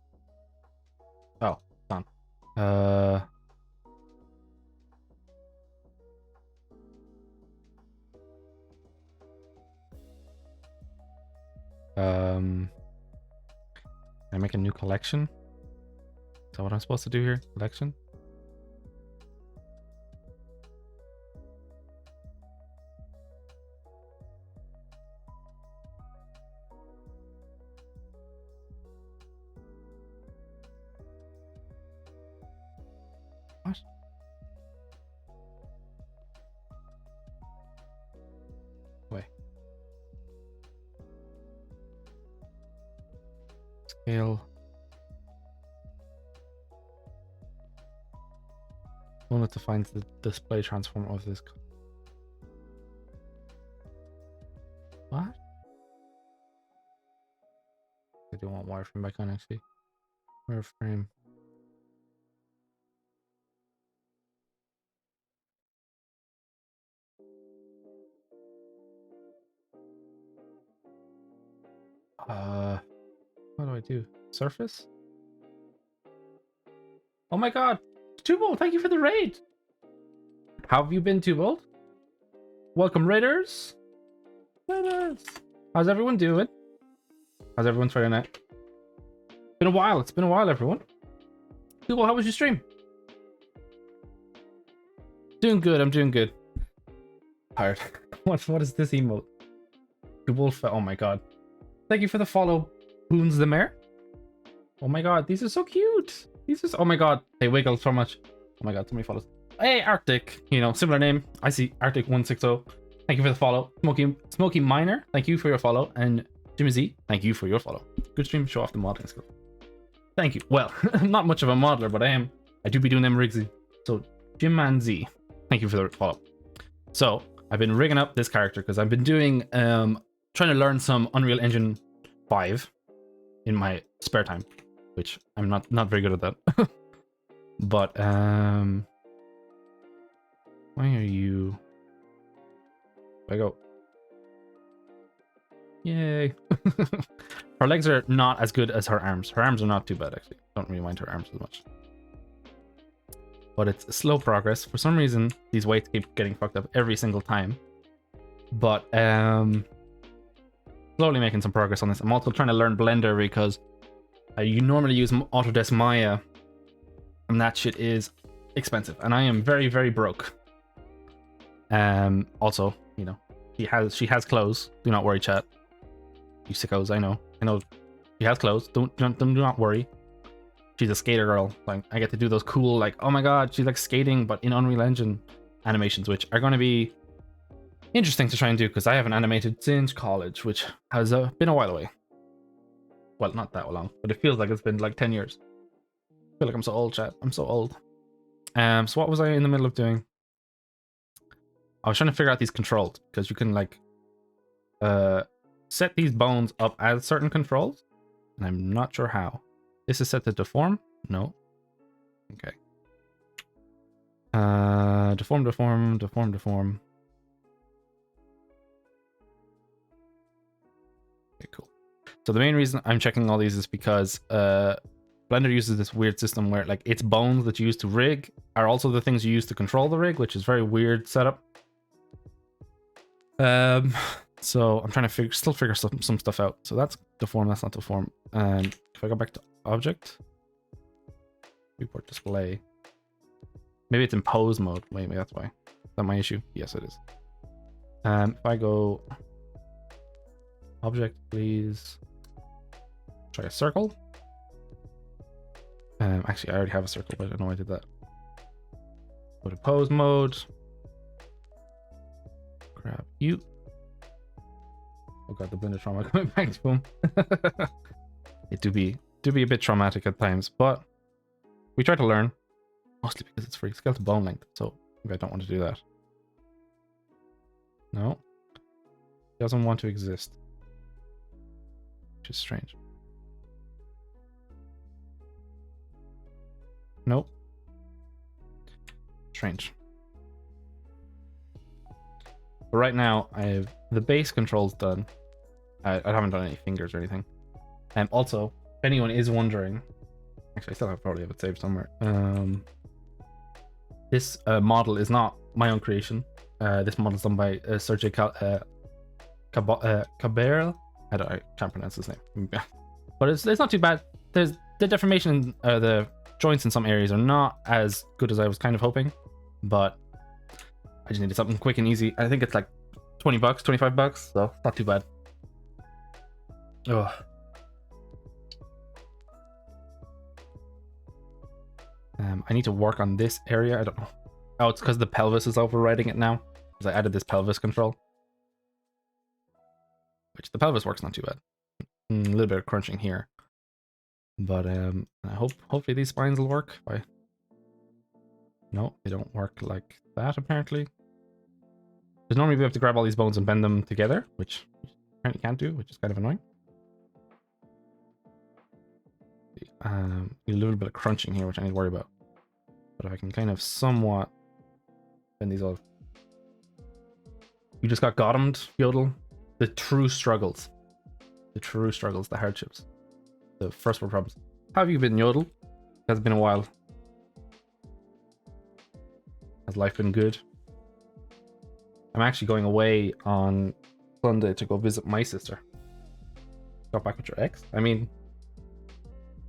Oh, done. Can I make a new collection? Is that what I'm supposed to do here? Collection? What? Wait. Scale. wanted to find the display transform of this. What? I do want wireframe back on actually. Wireframe. What do I do? Surface? Oh my god! Tubal, thank you for the raid! How have you been, Tubal? Welcome, raiders! Raiders! How's everyone doing? How's everyone Friday night? Been a while, it's been a while, everyone. Tubal, how was your stream? Doing good, I'm doing good. Tired. What is this emote? Tubal, oh my god. Thank you for the follow, Boons the Mayor. Oh my god, these are so cute. These are, oh my god, they wiggle so much. Oh my god, so many follows. Hey, Arctic, you know, similar name. I see Arctic160. Thank you for the follow. Smoky Miner, thank you for your follow. And Jimmy Z, thank you for your follow. Good stream, show off the modeling skill. Thank you. Well, I'm not much of a modeler, but I do be doing them rigsy. So, Jimman Z, thank you for the follow. So, I've been rigging up this character because I've been doing, trying to learn some Unreal Engine 5 in my spare time, which I'm not very good at that. But why are you? I go. Yay! Her legs are not as good as her arms. Her arms are not too bad actually. Don't really mind her arms as much. But it's slow progress. For some reason, these weights keep getting fucked up every single time. But slowly making some progress on this. I'm also trying to learn Blender because you normally use Autodesk Maya, and that shit is expensive, and I am very, very broke. Also, you know, she has clothes. Do not worry, chat. You sickos, I know. She has clothes. Do not worry. She's a skater girl. Like, I get to do those cool, like, oh my god, she's like skating, but in Unreal Engine animations, which are going to be interesting to try and do because I haven't animated since college, which has been a while away. Well, not that long, but it feels like it's been like 10 years. I feel like I'm so old, chat. I'm so old. So what was I in the middle of doing? I was trying to figure out these controls because you can like set these bones up as certain controls, and I'm not sure how. This is set to deform? No. Okay. Deform. Okay, cool. So the main reason I'm checking all these is because Blender uses this weird system where like its bones that you use to rig are also the things you use to control the rig, which is very weird setup. So I'm trying to still figure some stuff out. So that's deform, that's not deform. And if I go back to object, viewport display, maybe it's in pose mode. Maybe that's why. Is that my issue? Yes, it is. If I go object, please try a circle. Actually, I already have a circle, but I don't know why I did that. Go to pose mode. Grab you. Oh god, the Blender trauma coming back to him. It do be a bit traumatic at times, but we try to learn. Mostly because it's free. Scale to bone length, so maybe I don't want to do that. No. It doesn't want to exist. Which is strange. Nope. Strange. But right now, I have the base controls done. I haven't done any fingers or anything. And also, if anyone is wondering, actually, I still probably have it saved somewhere. This model is not my own creation. This model is done by Sergey Cabral. I can't pronounce his name, but it's not too bad. There's the deformation, the joints in some areas are not as good as I was kind of hoping, but I just needed something quick and easy. I think it's like $20, $25, so not too bad. Oh. I need to work on this area. I don't know. Oh, it's because the pelvis is overriding it now. Because I added this pelvis control. Which the pelvis works not too bad. A little bit of crunching here. But I hopefully these spines will work. No, they don't work like that, apparently. Because normally we have to grab all these bones and bend them together, which apparently can't do, which is kind of annoying. A little bit of crunching here, which I need to worry about. But if I can kind of somewhat bend these all. You just got bottomed, Yodel. The true struggles. The true struggles, the hardships. The first world problems. How have you been, Yodel? It's been a while. Has life been good? I'm actually going away on Sunday to go visit my sister. Got back with your ex? I mean,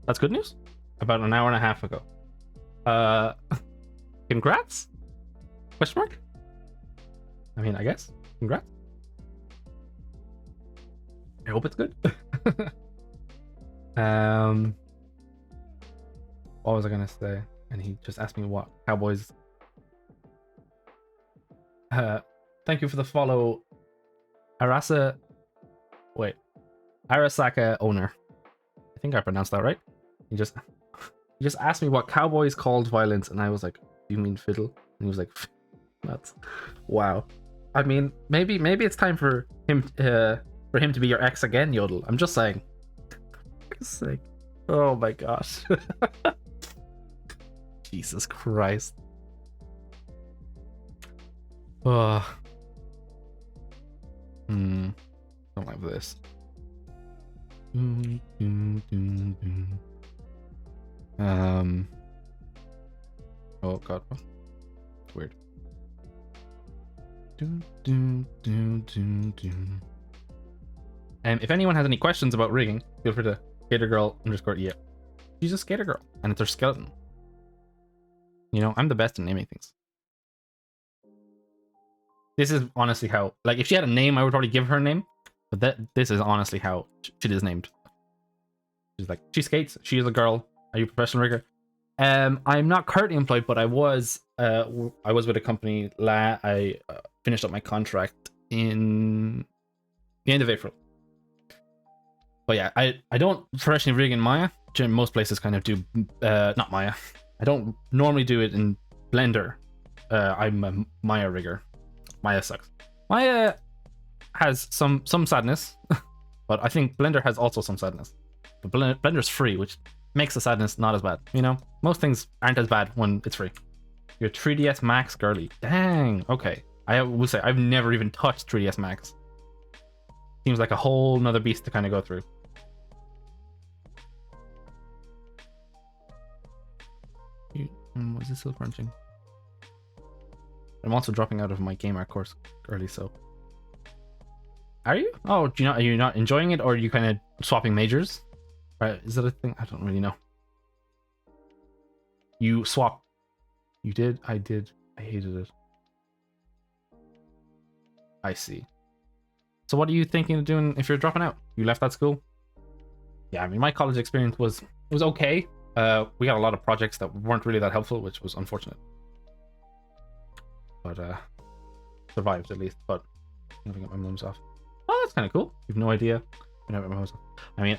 that's good news. About an hour and a half ago. Congrats? Question mark? I mean, I guess. Congrats. I hope it's good. What was I gonna say? And he just asked me what Cowboys. Thank you for the follow, Arasaka owner. I think I pronounced that right. He just asked me what Cowboys called violence, and I was like, "Do you mean fiddle?" And he was like, "That's wow." I mean, maybe it's time for him to be your ex again, Yodel. I'm just saying. Oh my gosh. Jesus Christ. Oh. Don't like this. Oh god. It's weird. If anyone has any questions about rigging, feel free to Sk8e_. She's a Sk8e girl, and it's her skeleton. You know, I'm the best at naming things. This is honestly how, like, if she had a name, I would probably give her a name. But this is honestly how she is named. She's like, she skates. She is a girl. Are you a professional rigger? I'm not currently employed, but I was with a company. I finished up my contract in the end of April. But yeah, I don't professionally rig in Maya. Most places kind of do. Not Maya. I don't normally do it in Blender. I'm a Maya rigger. Maya sucks. Maya has some sadness, but I think Blender has also some sadness. But Blender's free, which makes the sadness not as bad. You know, most things aren't as bad when it's free. Your 3ds Max girly. Dang. Okay. I will say I've never even touched 3ds Max. Seems like a whole nother beast to kind of go through. Was it still crunching? I'm also dropping out of my game art course early, so. Are you? Oh, are you not enjoying it, or are you kind of swapping majors? Right? Is that a thing? I don't really know. You swap. You did? I did. I hated it. I see. So what are you thinking of doing if you're dropping out? You left that school? Yeah, I mean, my college experience was okay. We got a lot of projects that weren't really that helpful, which was unfortunate. But survived at least. But I'm gonna get my mum's off. Oh, that's kind of cool. You've no idea. I mean,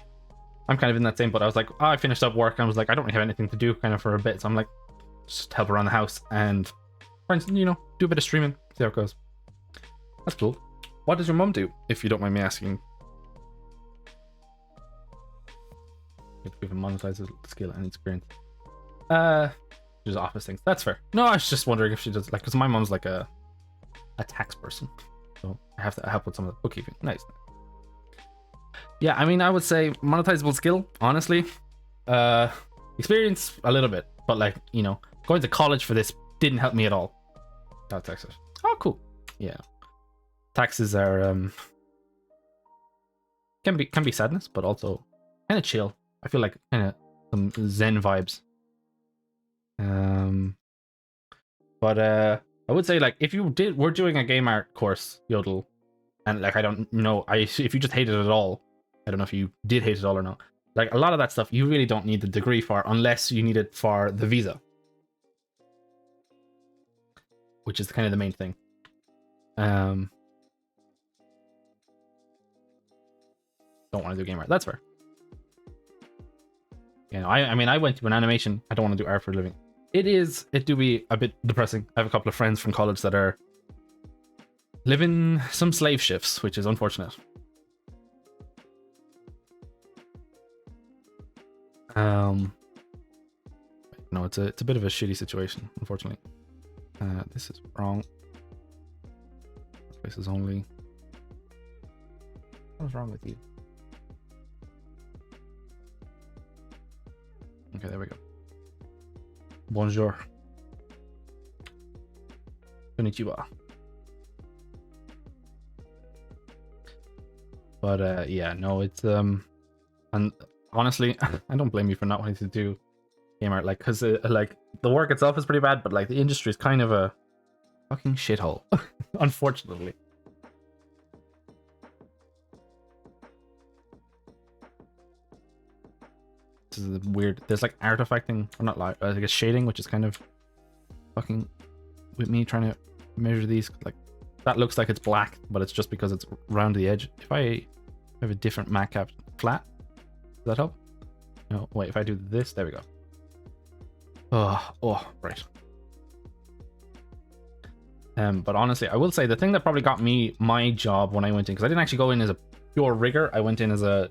I'm kind of in that same boat. I was like, oh, I finished up work. And I was like, I don't really have anything to do kind of for a bit. So I'm like, just help around the house and, you know, do a bit of streaming. See how it goes. That's cool. What does your mum do, if you don't mind me asking? If it monetizes skill and experience. Just office things. That's fair. No, I was just wondering if she does, like, because my mom's like a tax person. So I have to help with some of the bookkeeping. Nice. Yeah, I mean, I would say monetizable skill, honestly. Experience a little bit, but like, you know, going to college for this didn't help me at all. That's Texas. Oh, cool. Yeah. Taxes are can be sadness, but also kind of chill. I feel like kind of some zen vibes. But I would say, like, if you were doing a game art course, Yodel, and like, I don't know, if you just hated it at all, I don't know if you did hate it all or not. Like, a lot of that stuff you really don't need the degree for unless you need it for the visa, which is kind of the main thing. Don't want to do game art. That's fair. You know, I mean, I went to an animation. I don't want to do art for a living. it do be a bit depressing. I have a couple of friends from college that are living some slave shifts, which is unfortunate. No, it's a bit of a shitty situation, unfortunately. This is wrong. This is only. What's wrong with you? Okay, there we go. Bonjour. Konnichiwa. But yeah, no, it's and honestly, I don't blame you for not wanting to do game art, like, because like the work itself is pretty bad, but like the industry is kind of a fucking shithole, unfortunately. This is weird. There's like artifacting, or not like a shading, which is kind of fucking with me trying to measure these. Like that looks like it's black, but it's just because it's round the edge. If I have a different mat cap flat, does that help? No, wait. If I do this, there we go. Oh, right. But honestly, I will say the thing that probably got me my job when I went in, because I didn't actually go in as a pure rigger. I went in as a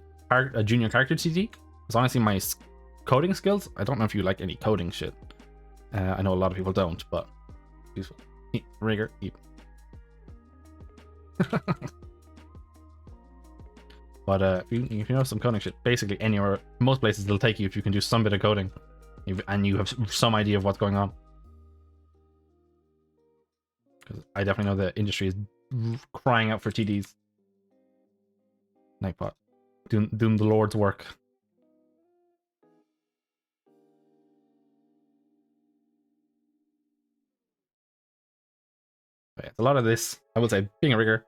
junior character TD. It's honestly my coding skills. I don't know if you like any coding shit. I know a lot of people don't, but useful. Rigger. But if you know some coding shit, basically anywhere, most places they'll take you if you can do some bit of coding, and you have some idea of what's going on. Because I definitely know the industry is crying out for TDs. Nightbot, doing the Lord's work. But it's a lot of this. I will say, being a rigger,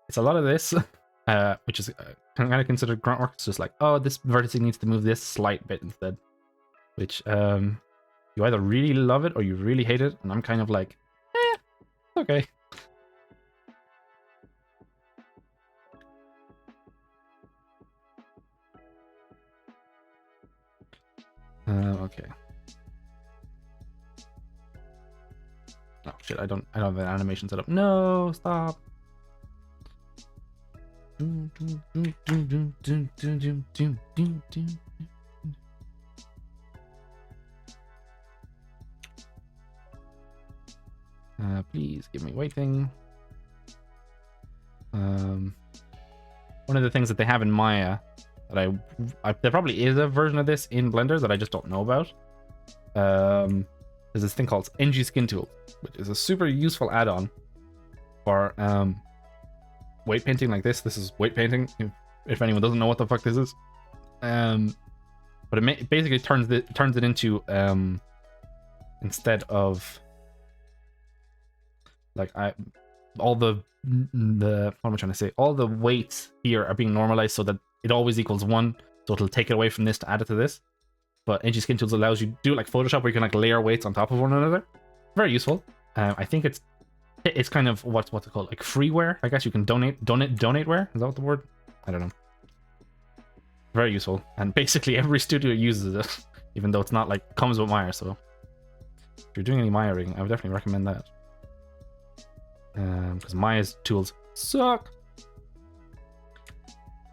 it's a lot of this, which is kind of considered grunt work. It's just like, oh, this vertex needs to move this slight bit instead, which you either really love it or you really hate it, and I'm kind of like, okay. Okay. Oh shit! I don't have an animation set up. No, stop. Please give me waiting. One of the things that they have in Maya that there probably is a version of this in Blender that I just don't know about. There's this thing called Sk8e tool, which is a super useful add-on for weight painting like this. This is weight painting, if anyone doesn't know what the fuck this is. But it basically turns it into instead of like all the what am I trying to say? All the weights here are being normalized so that it always equals 1. So it'll take it away from this to add it to this. But Sk8e tools allows you to do it like Photoshop, where you can like layer weights on top of one another. Very useful. I think it's kind of what's it called, like freeware. I guess you can donate ware. Is that what the word? I don't know. Very useful, and basically every studio uses it, even though it's not like comes with Maya. So if you're doing any Maya rigging, I would definitely recommend that. Because Maya's tools suck,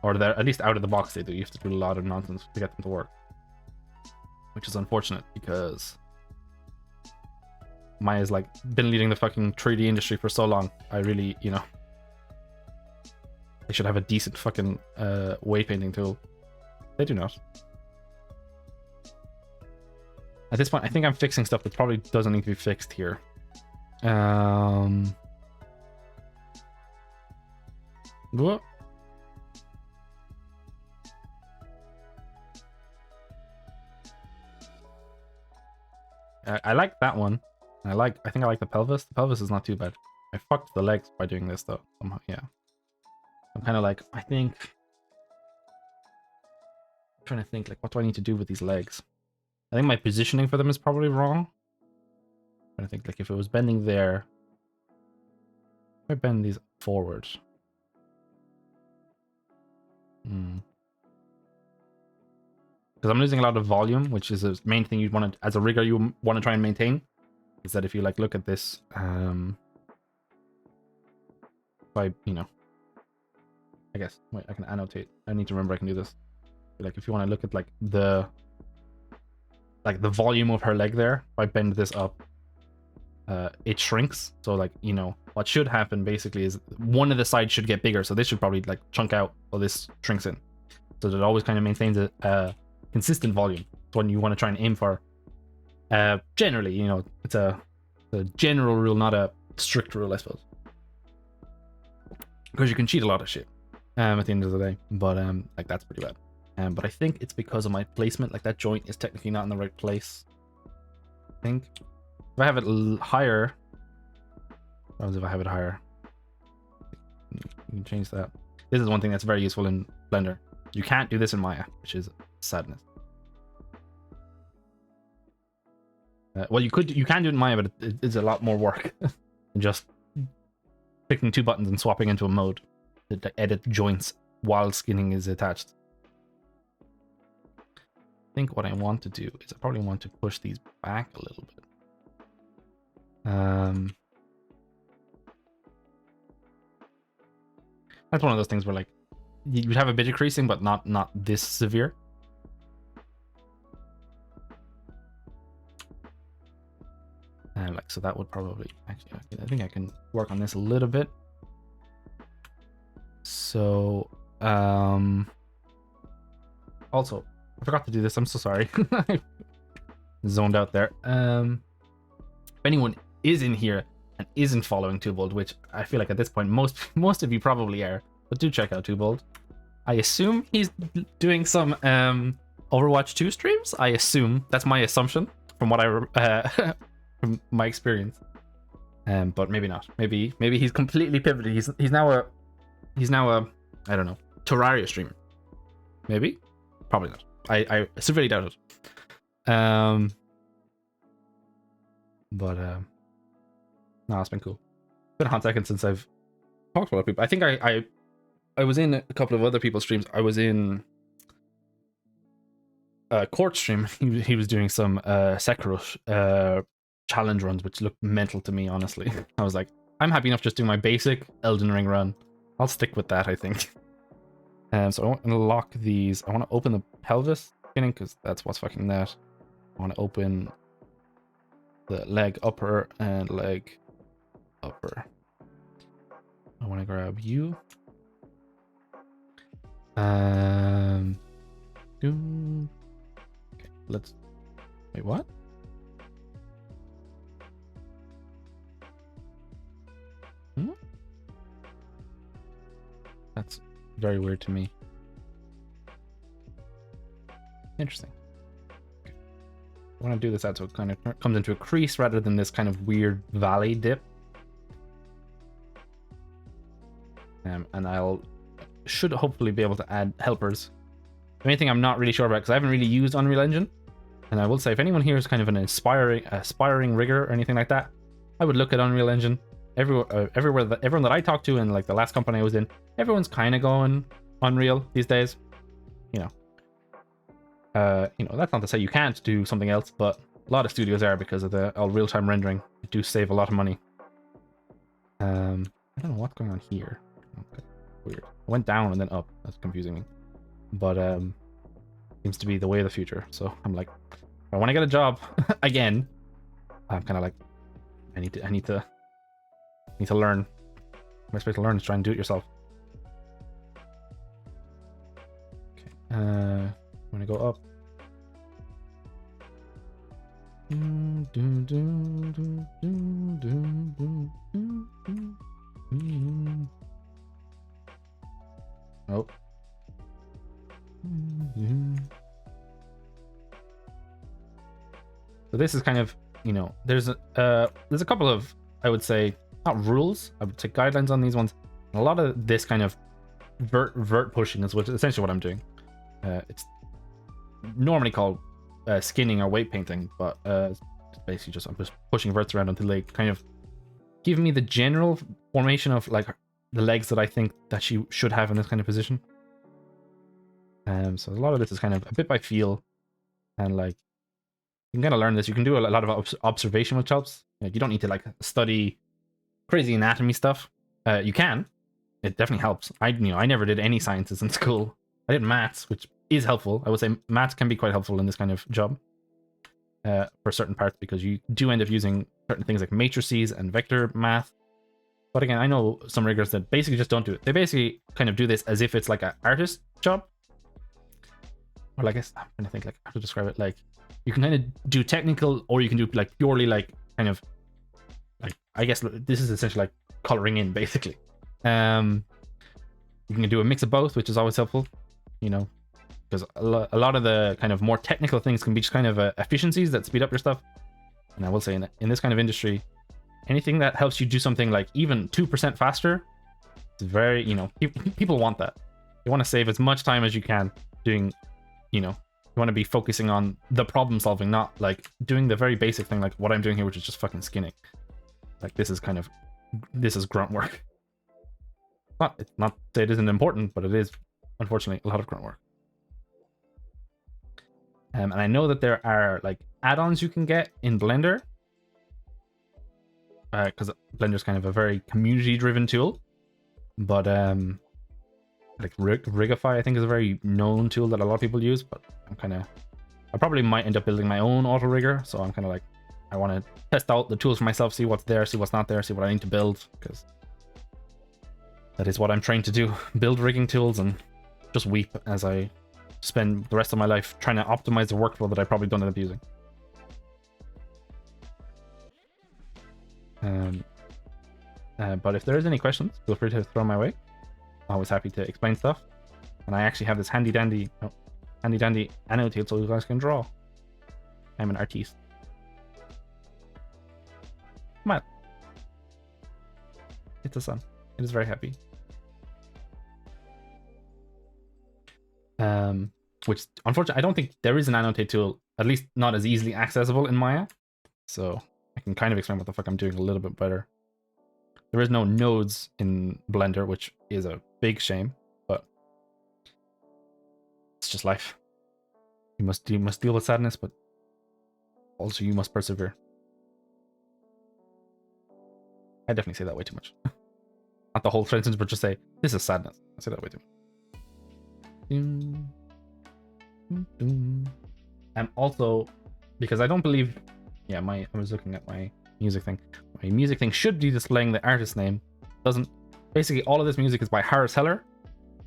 or they're at least out of the box. They do. You have to do a lot of nonsense to get them to work, which is unfortunate because Maya's like been leading the fucking 3D industry for so long. I really, they should have a decent fucking weight painting tool. They do not. At this point, I think I'm fixing stuff that probably doesn't need to be fixed here. What? I like that one. I think I like the pelvis. The pelvis is not too bad. I fucked the legs by doing this though. Somehow, yeah. I'm kind of like, I'm trying to think, like, what do I need to do with these legs? I think my positioning for them is probably wrong. I'm trying to think, like, if it was bending there, if I bend these forward. because I'm losing a lot of volume, which is the main thing you want to, as a rigger, you want to try and maintain. Is that if you like look at this, by I guess wait, I can annotate. I need to remember I can do this. Like if you want to look at like the volume of her leg there, if I bend this up, it shrinks. So like what should happen basically is one of the sides should get bigger. So this should probably like chunk out, while this shrinks in. So that it always kind of maintains a consistent volume. It's one you want to try and aim for. Generally, it's a general rule, not a strict rule, I suppose. Because you can cheat a lot of shit at the end of the day. But like that's pretty bad. But I think it's because of my placement. Like that joint is technically not in the right place. I think if I have it higher, what happens if I have it higher? You can change that. This is one thing that's very useful in Blender. You can't do this in Maya, which is sadness. Well, you can do it in Maya, but it's a lot more work than just clicking 2 buttons and swapping into a mode to edit joints while skinning is attached. I think what I want to do is I probably want to push these back a little bit. That's one of those things where like you'd have a bit of creasing, but not this severe. Like so that would probably actually, I think I can work on this a little bit. So also I forgot to do this. I'm so sorry. Zoned out there. If anyone is in here and isn't following Twobold, which I feel like at this point most of you probably are, but do check out Twobold. I assume he's doing some Overwatch 2 streams. I assume that's my assumption from what I from my experience. But maybe not. Maybe he's completely pivoted. He's now a I don't know, Terraria streamer. Maybe, probably not. I severely doubt it. But no, it's been cool. It's been a hot second since I've talked to a lot of people. I think I was in a couple of other people's streams. I was in Court stream. He was doing some Sekiro challenge runs, which looked mental to me, honestly. I was like, I'm happy enough just doing my basic Elden Ring run. I'll stick with that, I think. So I want to lock these. I want to open the pelvis skinning because that's what's fucking that. I want to open the leg upper and leg upper. I want to grab you. Okay, let's wait, what? That's very weird to me. Interesting. Okay. I want to do this out so it kind of comes into a crease rather than this kind of weird valley dip. And I'll should hopefully be able to add helpers. The main thing I'm not really sure about, because I haven't really used Unreal Engine, and I will say if anyone here is kind of an aspiring rigger or anything like that, I would look at Unreal Engine. Everyone that I talked to in like the last company I was in, everyone's kind of going Unreal these days. That's not to say you can't do something else, but a lot of studios are because of the real-time rendering. It do save a lot of money. I don't know what's going on here. Okay, weird. I went down and then up. That's confusing me. But seems to be the way of the future. So I'm like, if I want to get a job again, I'm kind of like, I need to learn. My best way to learn is try and do it yourself. Okay, I'm gonna go up. Oh. So this is kind of, there's a couple of, I would say, not rules, I would say guidelines on these ones. And a lot of this kind of vert pushing is essentially what I'm doing. It's normally called skinning or weight painting, but it's basically I'm just pushing verts around until they kind of give me the general formation of like the legs that I think that she should have in this kind of position. So a lot of this is kind of a bit by feel. And like, you can kind of learn this. You can do a lot of observation, which helps. Like, you don't need to like study crazy anatomy stuff. You can. It definitely helps. I never did any sciences in school. I did maths, which is helpful. I would say maths can be quite helpful in this kind of job for certain parts, because you do end up using certain things like matrices and vector math. But again, I know some riggers that basically just don't do it. They basically kind of do this as if it's like an artist job. Or like, I'm trying to think like how to describe it. Like, you can kind of do technical, or you can do like purely like kind of like, I guess this is essentially like coloring in basically. You can do a mix of both, which is always helpful, you know, because a lot of the kind of more technical things can be just kind of efficiencies that speed up your stuff. And I will say in this kind of industry, anything that helps you do something like even 2% faster, it's very, you know, people want that. You want to save as much time as you can doing, you know, you want to be focusing on the problem solving, not like doing the very basic thing like what I'm doing here, which is just fucking skinning. Like, this is grunt work. It's not that it isn't important, but it is, unfortunately, a lot of grunt work. And I know that there are like add-ons you can get in Blender, because Blender is kind of a very community-driven tool. But like Rigify, I think, is a very known tool that a lot of people use. But I probably might end up building my own auto rigger. So I'm kind of like, I want to test out the tools for myself, see what's there, see what's not there, see what I need to build, because that is what I'm trying to do. Build rigging tools and just weep as I spend the rest of my life trying to optimize the workflow that I probably don't end up using. But if there is any questions, feel free to throw my way. I'm always happy to explain stuff. And I actually have this handy dandy annotate so you guys can draw. I'm an artiste. Come on. It's the sun. It is very happy. Which unfortunately I don't think there is an annotate tool, at least not as easily accessible in Maya. So I can kind of explain what the fuck I'm doing a little bit better. There is no nodes in Blender, which is a big shame, but it's just life. You must deal with sadness, but also you must persevere. I definitely say that way too much. Not the whole sentence, but just say, this is sadness. I say that way too much. And also, because I don't believe, yeah, I was looking at my music thing. My music thing should be displaying the artist name. Doesn't. Basically, all of this music is by Harris Heller.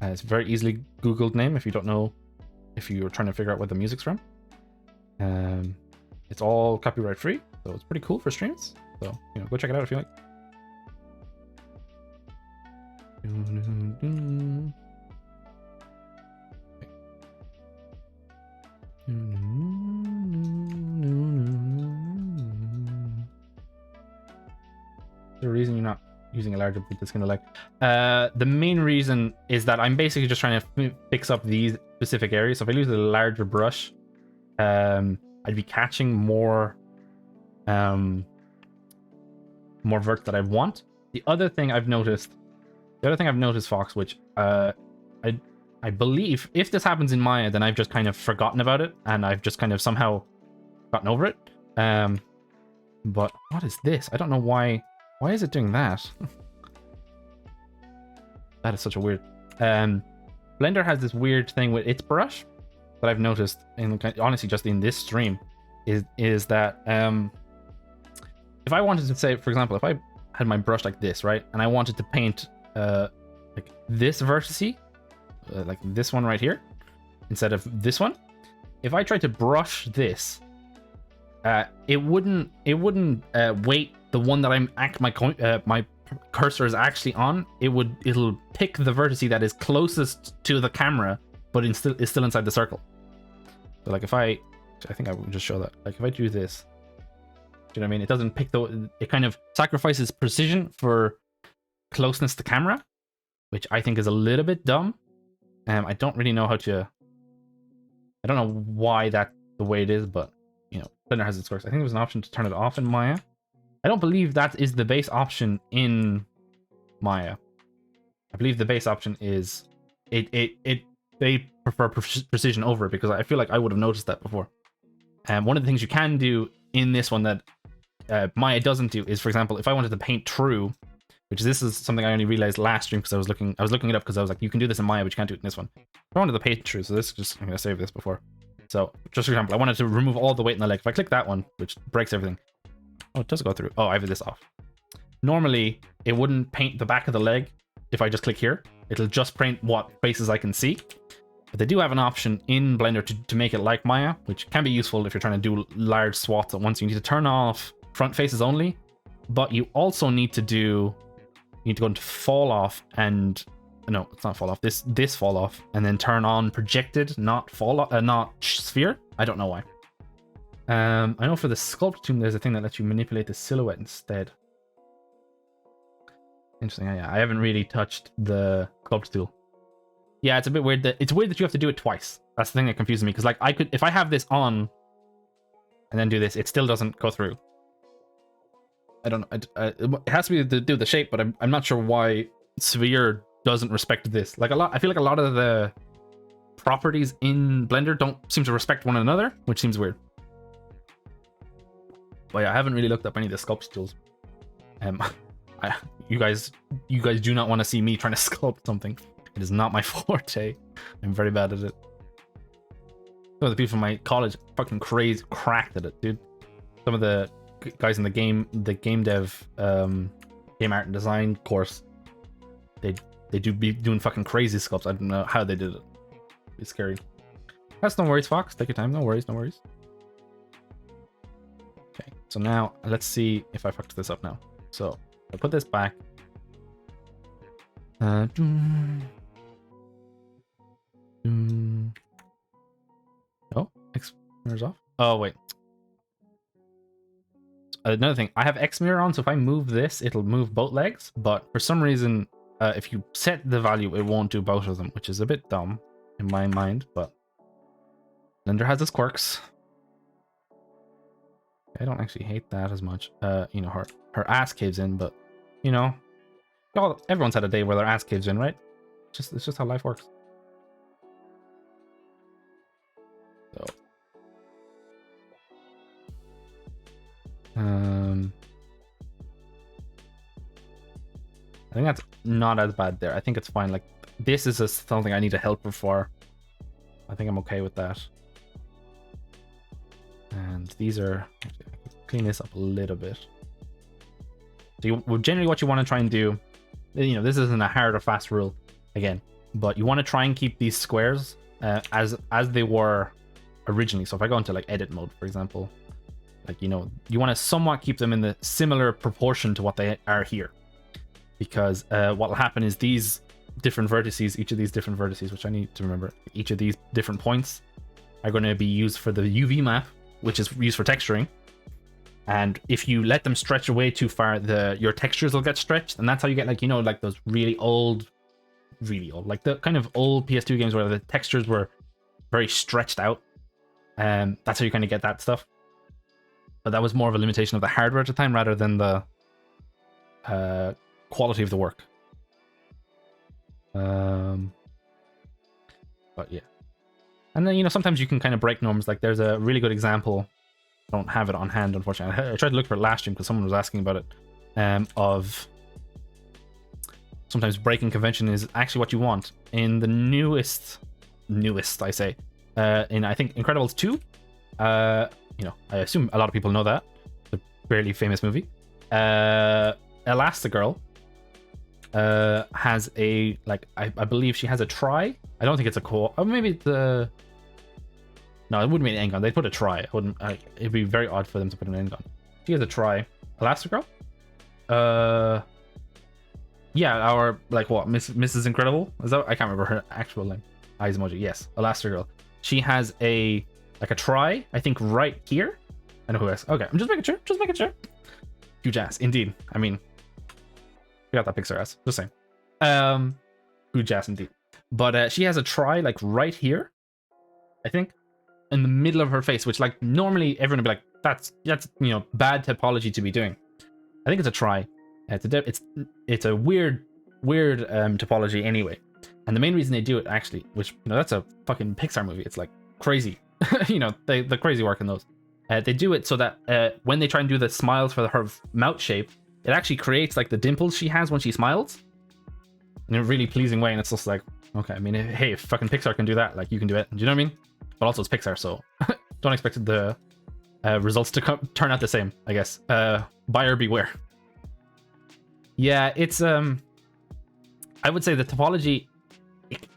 It's a very easily Googled name if you don't know, if you're trying to figure out where the music's from. It's all copyright free, so it's pretty cool for streams. So, you know, go check it out if you like. The reason you're not using a larger boot that's gonna like the main reason is that I'm basically just trying to fix up these specific areas. So if I use a larger brush, I'd be catching more verts that I want. The other thing I've noticed, Fox, which I believe if this happens in Maya, then I've just kind of forgotten about it and I've just kind of somehow gotten over it. But what is this? I don't know why. Why is it doing that? That is such a weird. Blender has this weird thing with its brush that I've noticed, and honestly, just in this stream, is that if I wanted to say, for example, if I had my brush like this, right, and I wanted to paint like this vertice, like this one right here, instead of this one, if I tried to brush this, it wouldn't weight the one that my cursor is actually on. It'll pick the vertice that is closest to the camera, but is still inside the circle. So like if I think I would just show that. Like if I do this, do you know what I mean? It doesn't pick it kind of sacrifices precision for closeness to camera, which I think is a little bit dumb. I don't really know I don't know why that's the way it is, but you know, Blender has its quirks. I think there's an option to turn it off in Maya. I don't believe that is the base option in Maya. I believe the base option is they prefer precision over it, because I feel like I would have noticed that before. And one of the things you can do in this one that Maya doesn't do is, for example, if I wanted to paint true, which this is something I only realized last stream because I was looking it up because I was like, you can do this in Maya, but you can't do it in this one. I wanted to paint true, so this just, I'm gonna save this before. So just for example, I wanted to remove all the weight in the leg. If I click that one, which breaks everything. Oh, it does go through. Oh, I have this off. Normally, it wouldn't paint the back of the leg if I just click here. It'll just paint what faces I can see. But they do have an option in Blender to make it like Maya, which can be useful if you're trying to do large swaths at once. You need to turn off front faces only, but you also need to do, you need to go into fall off and, no, it's not fall off, this fall off, and then turn on projected, not fall off, not sphere. I don't know why. I know for the sculpt tomb, there's a thing that lets you manipulate the silhouette instead. Interesting. Yeah, I haven't really touched the sculpt tool. Yeah, it's a bit weird that it's weird that you have to do it twice. That's the thing that confuses me, because like I could, if I have this on and then do this, it still doesn't go through. I don't know. It has to be to do the shape, but I'm not sure why sphere doesn't respect this. Like I feel like a lot of the properties in Blender don't seem to respect one another, which seems weird. But yeah, I haven't really looked up any of the sculpt tools. You guys do not want to see me trying to sculpt something. It is not my forte. I'm very bad at it. Some of the people from my college fucking cracked at it, dude. Some of the guys in the game dev, game art and design course, they do be doing fucking crazy sculpts. I don't know how they did it. It's scary. That's no worries, Fox. Take your time. No worries, no worries. Okay, so now let's see if I fucked this up now. So I put this back. Oh, X mirror's off. Oh wait. Another thing, I have X mirror on, so if I move this, it'll move both legs. But for some reason, if you set the value, it won't do both of them, which is a bit dumb in my mind. But Blender has its quirks. I don't actually hate that as much. You know, her ass caves in, but you know, everyone's had a day where their ass caves in, right? It's just how life works. So, I think that's not as bad there. I think it's fine. Like this is something I need a helper for. I think I'm okay with that. And these are, clean this up a little bit. So generally what you want to try and do, you know, this isn't a hard or fast rule again, but you want to try and keep these squares as they were originally. So if I go into like edit mode, for example, like, you know, you want to somewhat keep them in the similar proportion to what they are here, because what will happen is these different vertices, each of these different vertices, which I need to remember, each of these different points are going to be used for the UV map, which is used for texturing. And if you let them stretch away too far, your textures will get stretched, and that's how you get, like, you know, like those really old, like the kind of old PS2 games where the textures were very stretched out. That's how you kind of get that stuff. But that was more of a limitation of the hardware at the time rather than the quality of the work. But yeah. And then, you know, sometimes you can kind of break norms. Like there's a really good example. I don't have it on hand, unfortunately. I tried to look for it last stream because someone was asking about it. Of sometimes breaking convention is actually what you want. In the newest, I say, in I think Incredibles 2. You know, I assume a lot of people know that. The barely famous movie. Elastigirl has a, like, I believe she has a try. I don't think it's a core. Or maybe the. No, it wouldn't be an end gun. They'd put a try. It'd be very odd for them to put an end gun. She has a try. Elastigirl? Yeah, our, like, what? Mrs. Incredible? Is that? I can't remember her actual name. Eyes emoji. Yes, Elastigirl. She has a, like, a try, I think, right here. I know who else. Okay, I'm just making sure. Just making sure. Huge ass, indeed. I mean, we got that Pixar ass. Just saying. Huge ass, indeed. But she has a try, like, right here, I think, in the middle of her face, which, like, normally everyone would be like, that's you know, bad typology to be doing. I think it's a try. It's a weird topology anyway. And the main reason they do it, actually, which, you know, that's a fucking Pixar movie. It's like crazy. You know, the crazy work in those. They do it so that when they try and do the smiles for her mouth shape, it actually creates like the dimples she has when she smiles in a really pleasing way. And it's just like, okay, I mean, hey, if fucking Pixar can do that, like you can do it. Do you know what I mean? But also it's Pixar, so don't expect the results to turn out the same, I guess. Buyer beware. Yeah, it's I would say the topology,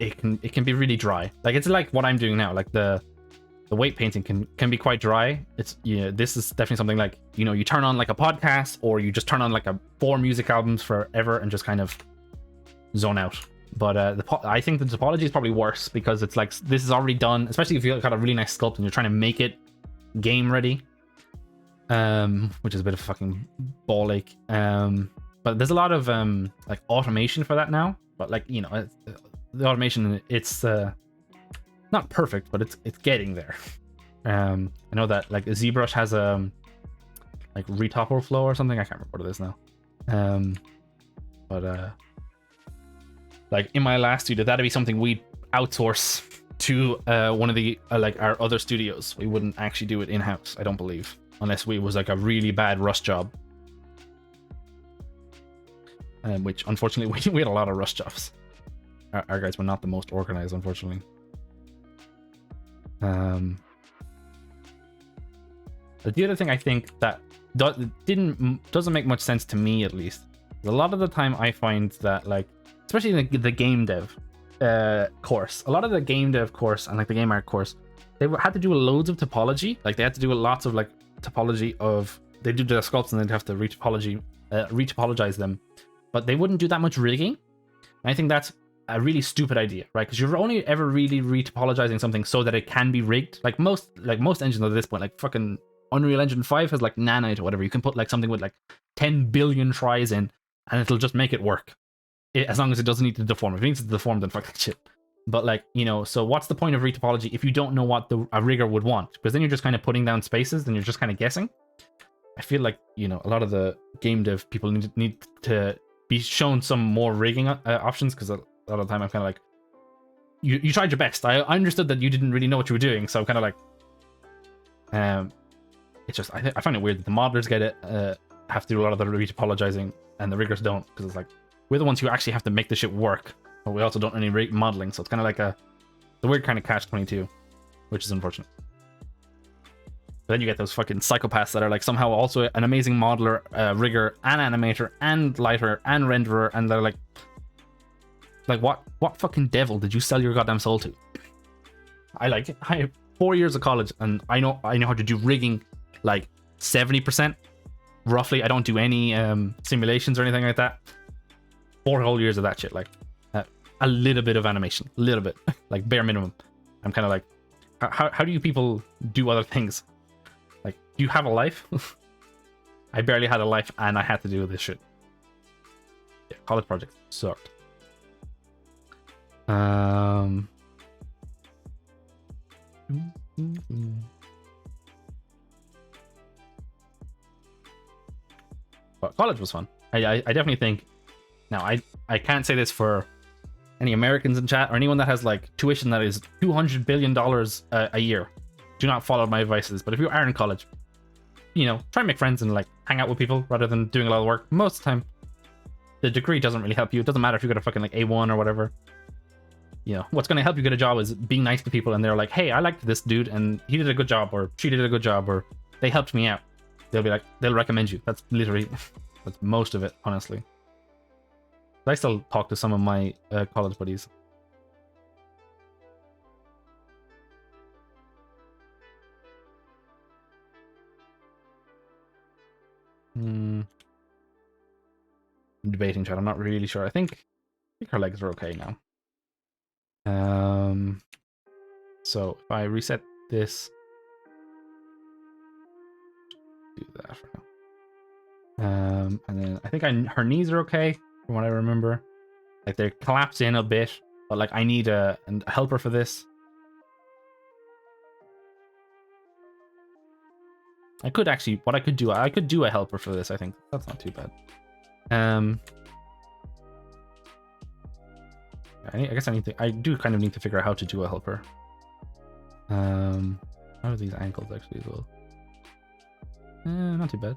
it can be really dry. Like it's like what I'm doing now. Like the weight painting can be quite dry. It's, you know, this is definitely something like, you know, you turn on like a podcast, or you just turn on like 4 music albums forever and just kind of zone out. But I think the topology is probably worse, because it's like, this is already done, especially if you've got a really nice sculpt and you're trying to make it game ready, which is a bit of fucking ball ache. But there's a lot of like automation for that now. But like, you know, the automation, it's not perfect, but it's getting there. I know that like ZBrush has a like retopper flow or something. I can't remember what it is now. But like in my last studio, that'd be something we'd outsource to one of the like our other studios. We wouldn't actually do it in-house, I don't believe, unless it was like a really bad rust job. Which unfortunately we had a lot of rust jobs. Our guys were not the most organized, unfortunately. The other thing I think that doesn't make much sense to me, at least, a lot of the time I find that, like, especially in the game dev course, a lot of the game dev course and like the game art course, they had to do loads of topology. Like they had to do lots of like topology of, they do the sculpts and they'd have to retopologize them, but they wouldn't do that much rigging. And I think that's a really stupid idea, right? Because you're only ever really retopologizing something so that it can be rigged. Like most engines at this point, like fucking Unreal Engine 5 has like nanite or whatever. You can put like something with like 10 billion tries in, and it'll just make it work. As long as it doesn't need to deform. If it needs to deform, then fuck that shit. But like, you know, so what's the point of retopology if you don't know what a rigger would want? Because then you're just kind of putting down spaces, and you're just kind of guessing. I feel like, you know, a lot of the game dev people need to be shown some more rigging options, because a lot of the time I'm kind of like, you tried your best. I understood that you didn't really know what you were doing, so I'm kind of like, it's just, I find it weird that the modelers get it, have to do a lot of the retopologizing, and the riggers don't, because it's like, we're the ones who actually have to make the shit work, but we also don't any modeling, so it's kind of like the weird kind of catch-22, which is unfortunate. But then you get those fucking psychopaths that are like somehow also an amazing modeler, rigger, and animator, and lighter, and renderer, and they're like what fucking devil did you sell your goddamn soul to? I have 4 years of college, and I know how to do rigging like 70% roughly. I don't do any simulations or anything like that. 4 whole years of that shit, like a little bit of animation, a little bit, like bare minimum. I'm kind of like, how do you people do other things? Like, do you have a life? I barely had a life, and I had to do this shit. Yeah, college projects sucked. But college was fun. I definitely think. Now, I can't say this for any Americans in chat or anyone that has like tuition that is $200 billion a year. Do not follow my advices. But if you are in college, you know, try and make friends and like hang out with people rather than doing a lot of work. Most of the time, the degree doesn't really help you. It doesn't matter if you got a fucking like A1 or whatever. You know, what's going to help you get a job is being nice to people, and they're like, hey, I liked this dude and he did a good job, or she did a good job, or they helped me out. They'll be like, they'll recommend you. That's literally, that's most of it, honestly. I still talk to some of my college buddies. Debating chat, I'm not really sure. I think her legs are okay now. So if I reset this, do that for now. And then I think her knees are okay from what I remember. Like they're collapsed in a bit, but like I need a helper for this. I could actually, what I could do a helper for this. I think that's not too bad. I guess I do kind of need to figure out how to do a helper. How are these ankles actually as well? Not too bad.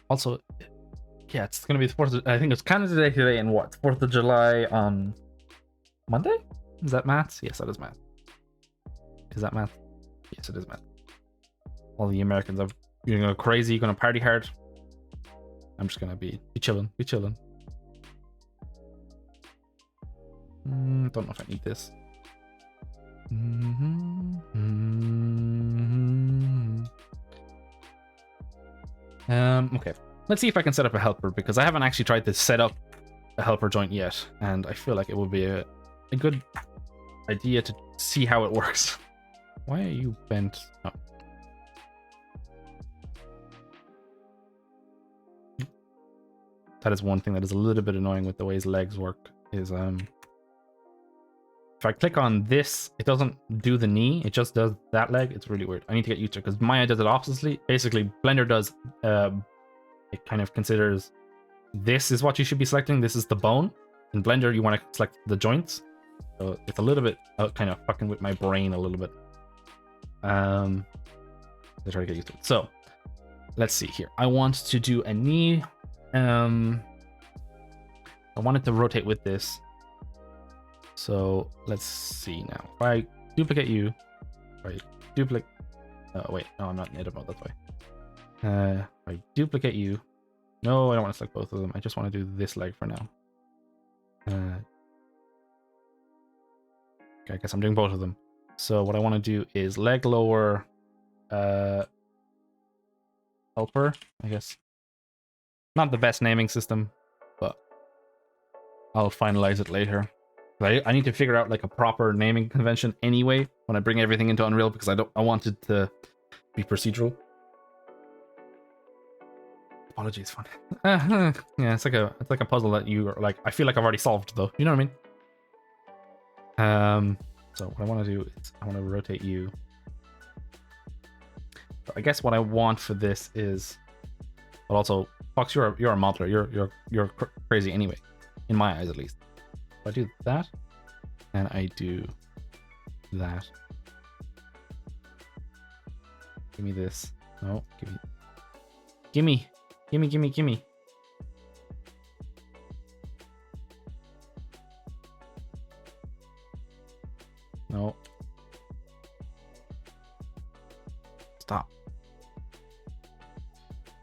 Also, yeah, it's gonna be the 4th. I think it's Canada Day today, and what 4th of July on Monday? Is that math? Yes, that is math. Is that math? Yes, it is math. All the Americans are going crazy, going to party hard. I'm just gonna be chilling, Don't know if I need this. Okay. Let's see if I can set up a helper, because I haven't actually tried to set up a helper joint yet, and I feel like it would be a good idea to see how it works. Why are you bent? Oh. That is one thing that is a little bit annoying with the way his legs work, is if I click on this, it doesn't do the knee, it just does that leg. It's really weird. I need to get used to it, because Maya does it oppositely. Basically, Blender does, it kind of considers this is what you should be selecting. This is the bone. In Blender, you want to select the joints. So it's a little bit kind of fucking with my brain a little bit. I try to get used to it. So let's see here. I want to do a knee. I wanted to rotate with this. So let's see now. If I duplicate you, if I duplicate. Oh wait, no, I'm not in edit mode. That's why. If I duplicate you. No, I don't want to select both of them. I just want to do this leg for now. Okay, I guess I'm doing both of them. So what I want to do is leg lower, helper, I guess. Not the best naming system, but I'll finalize it later. I need to figure out like a proper naming convention anyway when I bring everything into Unreal, because I want it to be procedural. Apologies, fun. Yeah, it's like a puzzle that you are like. I feel like I've already solved though. You know what I mean? So what I want to do is I want to rotate you. So I guess what I want for this is, but also, Fox, you're a modeler. You're crazy anyway, in my eyes at least. If I do that, and I do that. Give me this. No, gimme. No. Stop.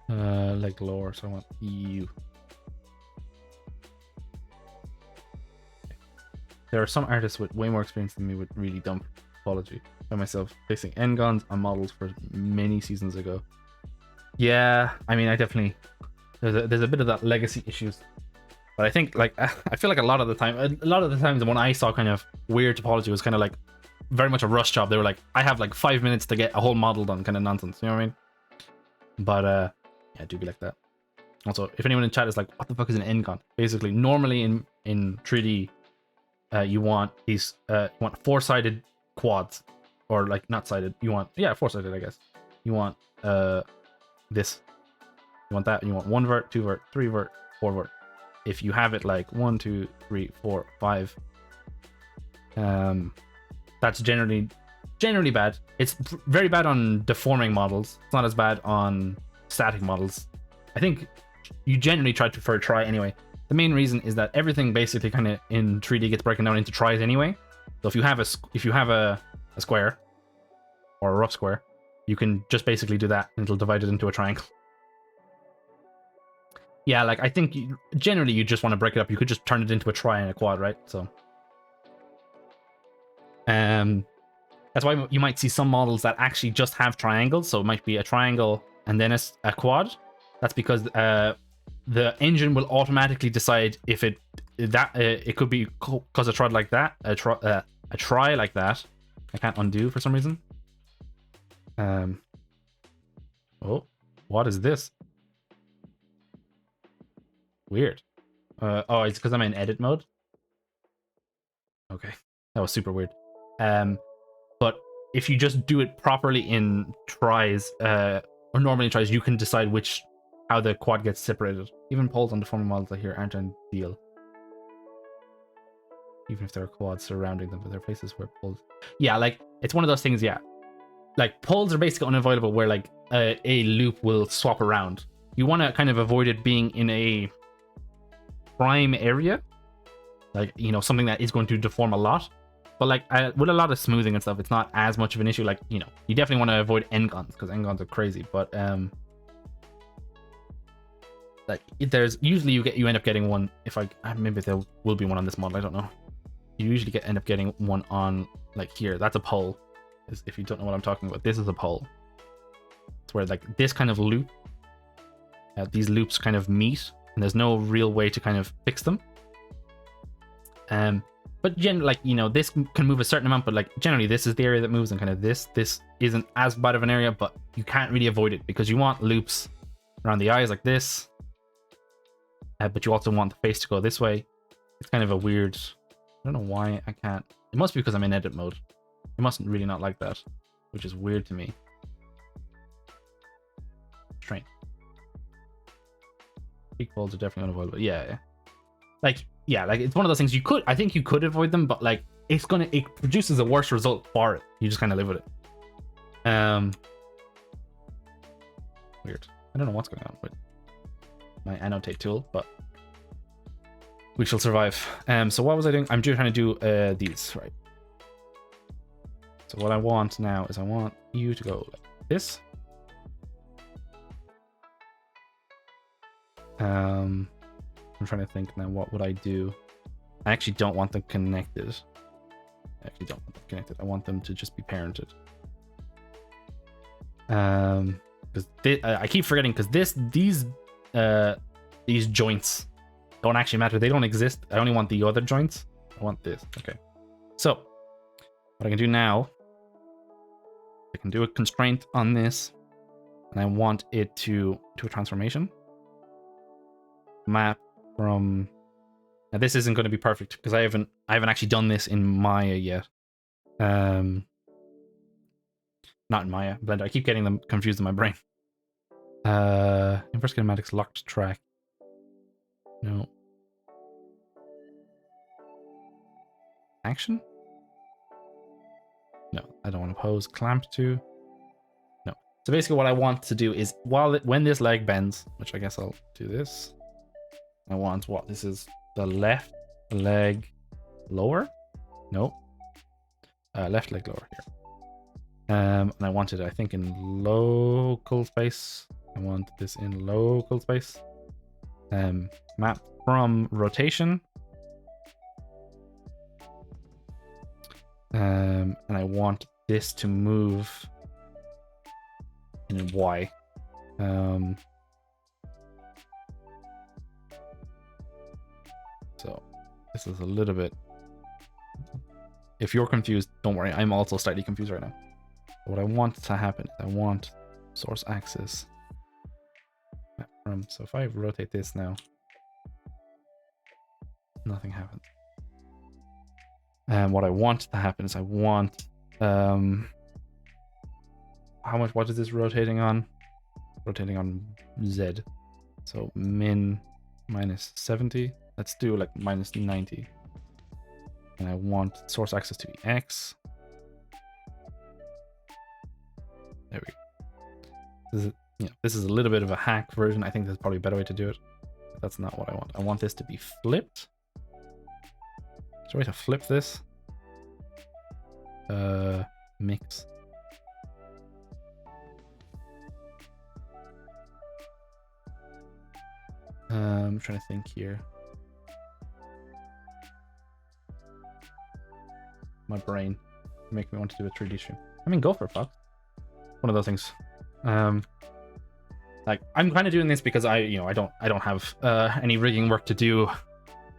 Leg lower, so I want you. There are some artists with way more experience than me with really dumb topology. By myself, fixing n-gons on models for many seasons ago. Yeah, I mean, I definitely there's a bit of that legacy issues, but I think like I feel like a lot of the times when I saw kind of weird topology was kind of like very much a rush job. They were like, I have like 5 minutes to get a whole model done, kind of nonsense. You know what I mean? But yeah, I do be like that. Also, if anyone in chat is like, what the fuck is an n-gon? Basically, normally in 3D, you want these you want 4-sided quads, or like not sided. You want 4-sided, I guess. You want this. You want that, and you want 1 vert, 2 vert, 3 vert, 4 vert. If you have it like 1, 2, 3, 4, 5, that's generally bad. It's very bad on deforming models. It's not as bad on static models. I think you generally try to for a try anyway. The main reason is that everything basically kind of in 3D gets broken down into tries anyway. So if you have a square or a rough square, you can just basically do that and it'll divide it into a triangle. Yeah, like I think generally you just want to break it up. You could just turn it into a tri and a quad, right? So that's why you might see some models that actually just have triangles. So it might be a triangle and then a quad. That's because the engine will automatically decide if it could be because a tri like that, a tri like that. I can't undo for some reason. Oh, what is this? Weird. Oh, it's because I'm in edit mode. Okay, that was super weird. But if you just do it properly in tries, or normally tries, you can decide how the quad gets separated. Even polls on deforming models I hear aren't ideal. even if there are quads surrounding them, but there are places where pulls. Yeah, like it's one of those things. Yeah, like pulls are basically unavoidable, where like a loop will swap around. You want to kind of avoid it being in a prime area, like something that is going to deform a lot. But like with a lot of smoothing and stuff, it's not as much of an issue. Like you definitely want to avoid n-gons because n-gons are crazy. But like there's usually you end up getting one. If maybe there will be one on this model, I don't know. You usually end up getting one on like here. That's a pole. If you don't know what I'm talking about, this is a pole. It's where like this kind of loop, these loops kind of meet, and there's no real way to kind of fix them. But generally, like this can move a certain amount, but like generally this is the area that moves, and kind of this isn't as bad of an area, but you can't really avoid it because you want loops around the eyes like this, but you also want the face to go this way. It's kind of a weird. I don't know why I can't. It must be because I'm in edit mode. It mustn't really not like that, which is weird to me. Strange. Peak folds are definitely unavoidable. Yeah. Like it's one of those things I think you could avoid them, but like it produces a worse result for it. You just kind of live with it. Weird. I don't know what's going on with my annotate tool, but we shall survive. So what was I doing? I'm just trying to do these, right? So what I want now is I want you to go like this. I'm trying to think now, what would I do? I actually don't want them connected. I want them to just be parented. Because I keep forgetting, because these joints don't actually matter. They don't exist. I only want the other joints. I want this. Okay. So what I can do now, I can do a constraint on this, and I want it to a transformation map from. Now this isn't going to be perfect because I haven't actually done this in Maya yet. Not in Maya, Blender. I keep getting them confused in my brain. Inverse kinematics locked track. No. Action? No, I don't want to pose. Clamp to. No. So basically what I want to do is when this leg bends, which I guess I'll do this. I want what? This is the left leg lower? No. Left leg lower here. And I want it, I think, in local space. I want this in local space. Map from rotation. And I want this to move in Y. So this is a little bit. If you're confused, don't worry. I'm also slightly confused right now. What I want to happen is I want source axis. So if I rotate this now, nothing happens. And what I want to happen is I want what is this rotating on? Rotating on Z. So min minus 70. Let's do like minus 90. And I want source axis to be X. There we go. This is a little bit of a hack version. I think there's probably a better way to do it. That's not what I want. I want this to be flipped. Is there a way to flip this? Mix. I'm trying to think here. My brain make me want to do a 3D stream. I mean, go for it, Fox. One of those things. Like I'm kind of doing this because I don't have any rigging work to do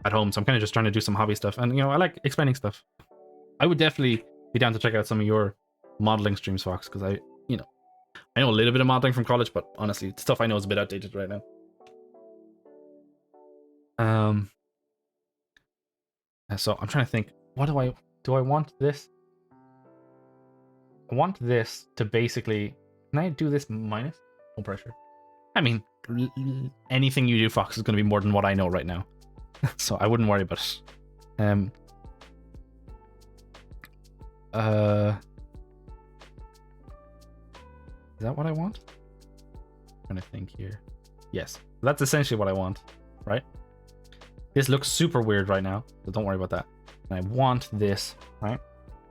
at home, so I'm kind of just trying to do some hobby stuff, and I like explaining stuff. I would definitely be down to check out some of your modeling streams, Fox, because I know a little bit of modeling from college, but honestly, stuff I know is a bit outdated right now. So I'm trying to think. What do I want this? I want this to basically. Can I do this minus? No pressure. I mean, anything you do, Fox, is going to be more than what I know right now. So I wouldn't worry about it. Is that what I want? I'm trying to think here. Yes, that's essentially what I want, right? This looks super weird right now, so don't worry about that. And I want this, right?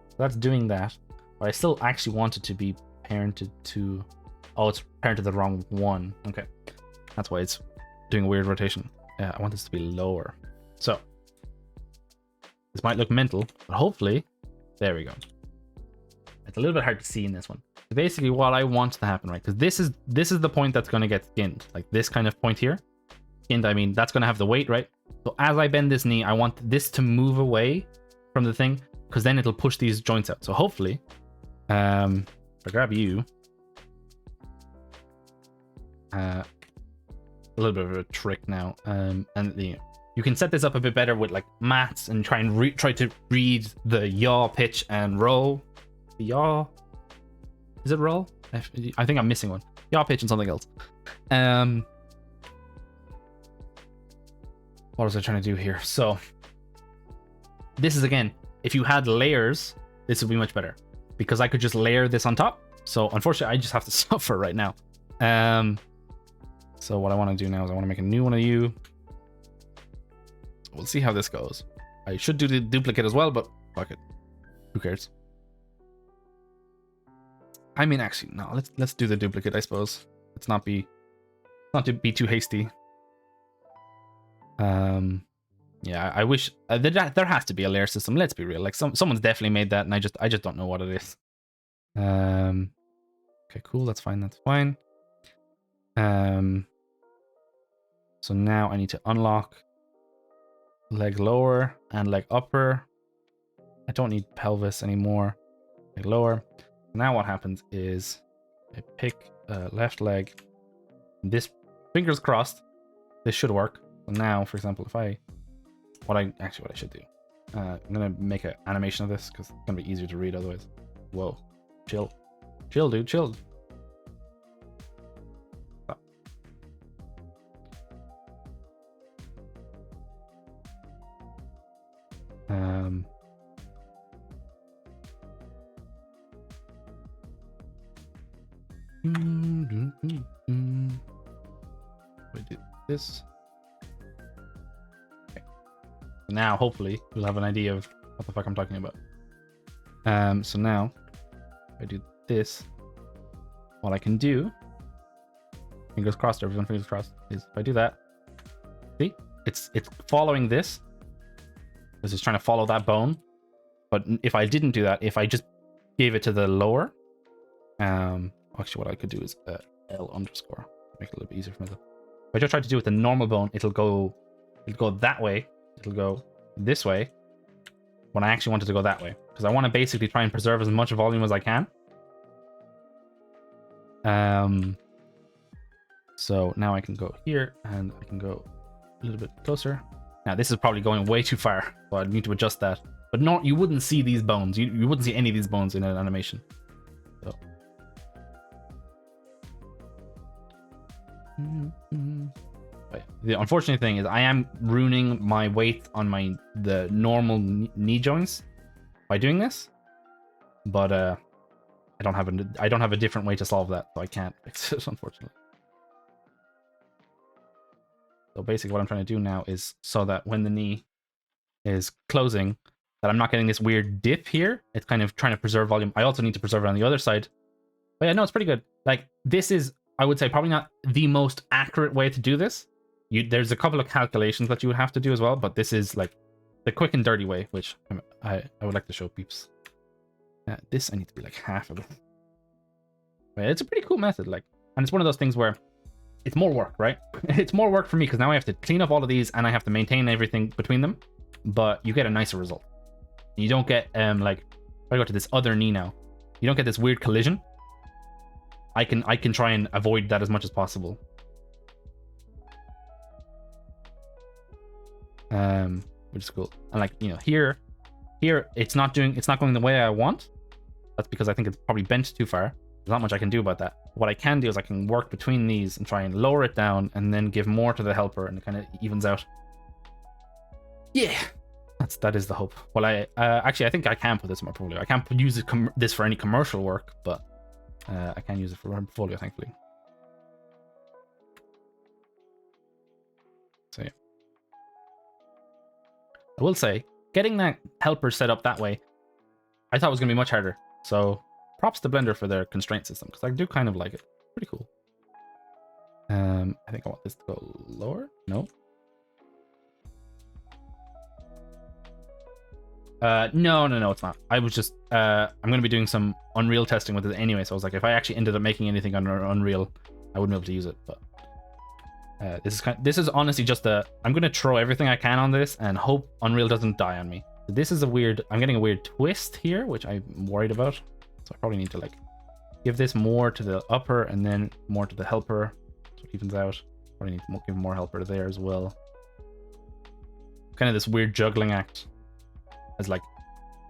So that's doing that, but I still actually want it to be parented to... Oh, it's parented the wrong one. Okay, that's why it's doing a weird rotation. Yeah, I want this to be lower. So this might look mental, but hopefully, there we go. It's a little bit hard to see in this one. So basically, what I want to happen, right? Because this is the point that's going to get skinned, like this kind of point here. Skinned, I mean, that's going to have the weight, right? So as I bend this knee, I want this to move away from the thing, because then it'll push these joints out. So hopefully, if I grab you, a little bit of a trick now, and you can set this up a bit better with like mats and try to read the yaw, pitch, and roll. The yaw, is it roll? I think I'm missing one. Yaw, pitch, and something else. What was I trying to do here? So this is, again, if you had layers, this would be much better because I could just layer this on top. So unfortunately, I just have to suffer right now. So what I want to do now is I want to make a new one of you. We'll see how this goes. I should do the duplicate as well, but fuck it. Who cares? I mean, actually, no. Let's do the duplicate. I suppose. Let's not be too hasty. Yeah, I wish there has to be a layer system. Let's be real. Like someone's definitely made that, and I just don't know what it is. Okay, cool. That's fine. That's fine. So now I need to unlock leg lower and leg upper. I don't need pelvis anymore. Leg lower. Now what happens is I pick left leg. This, fingers crossed, this should work. So now, for example, what I should do, I'm gonna make an animation of this because it's gonna be easier to read otherwise. Whoa, chill, dude, chill. Stop. We do this. Okay. So now, hopefully, you'll have an idea of what the fuck I'm talking about. So now, if I do this, what I can do, fingers crossed, everyone, fingers crossed, is if I do that, see, it's following this. This is trying to follow that bone. But if I didn't do that, if I just gave it to the lower, actually, what I could do is L underscore, make it a little bit easier for myself. If I just try to do it with the normal bone, it'll go that way. It'll go this way. When I actually wanted to go that way, because I want to basically try and preserve as much volume as I can. So now I can go here and I can go a little bit closer. Now this is probably going way too far, so I need to adjust that. But no, you wouldn't see these bones. You wouldn't see any of these bones in an animation. So. But the unfortunate thing is I am ruining my weight on the normal knee joints by doing this. But I don't have a different way to solve that, so I can't fix it, unfortunately. So basically what I'm trying to do now is so that when the knee is closing, that I'm not getting this weird dip here. It's kind of trying to preserve volume. I also need to preserve it on the other side. But yeah, no, it's pretty good. Like, this is, I would say, probably not the most accurate way to do this. There's a couple of calculations that you would have to do as well, but this is like the quick and dirty way, which I would like to show peeps. This I need to be like half of it. But it's a pretty cool method, like, and it's one of those things where it's more work, right? It's more work for me because now I have to clean up all of these and I have to maintain everything between them, but you get a nicer result. You don't get like, if I go to this other knee now, you don't get this weird collision. I can try and avoid that as much as possible. Which is cool. And like, you know, here it's not going the way I want. That's because I think it's probably bent too far. There's not much I can do about that. What I can do is I can work between these and try and lower it down and then give more to the helper, and it kind of evens out. Yeah, That is the hope. Well, actually I think I can put this in my portfolio. I can't use this for any commercial work, but I can use it for my portfolio, thankfully. So yeah, I will say getting that helper set up that way, I thought was gonna be much harder. So props to Blender for their constraint system, because I do kind of like it. Pretty cool. I think I want this to go lower. No. No, it's not. I was just, I'm going to be doing some Unreal testing with it anyway, so I was like, if I actually ended up making anything under Unreal, I wouldn't be able to use it, but this is honestly just I'm going to throw everything I can on this and hope Unreal doesn't die on me. This is I'm getting a weird twist here, which I'm worried about, so I probably need to like give this more to the upper and then more to the helper, so it evens out. Probably need to give more helper there as well. Kind of this weird juggling act. As like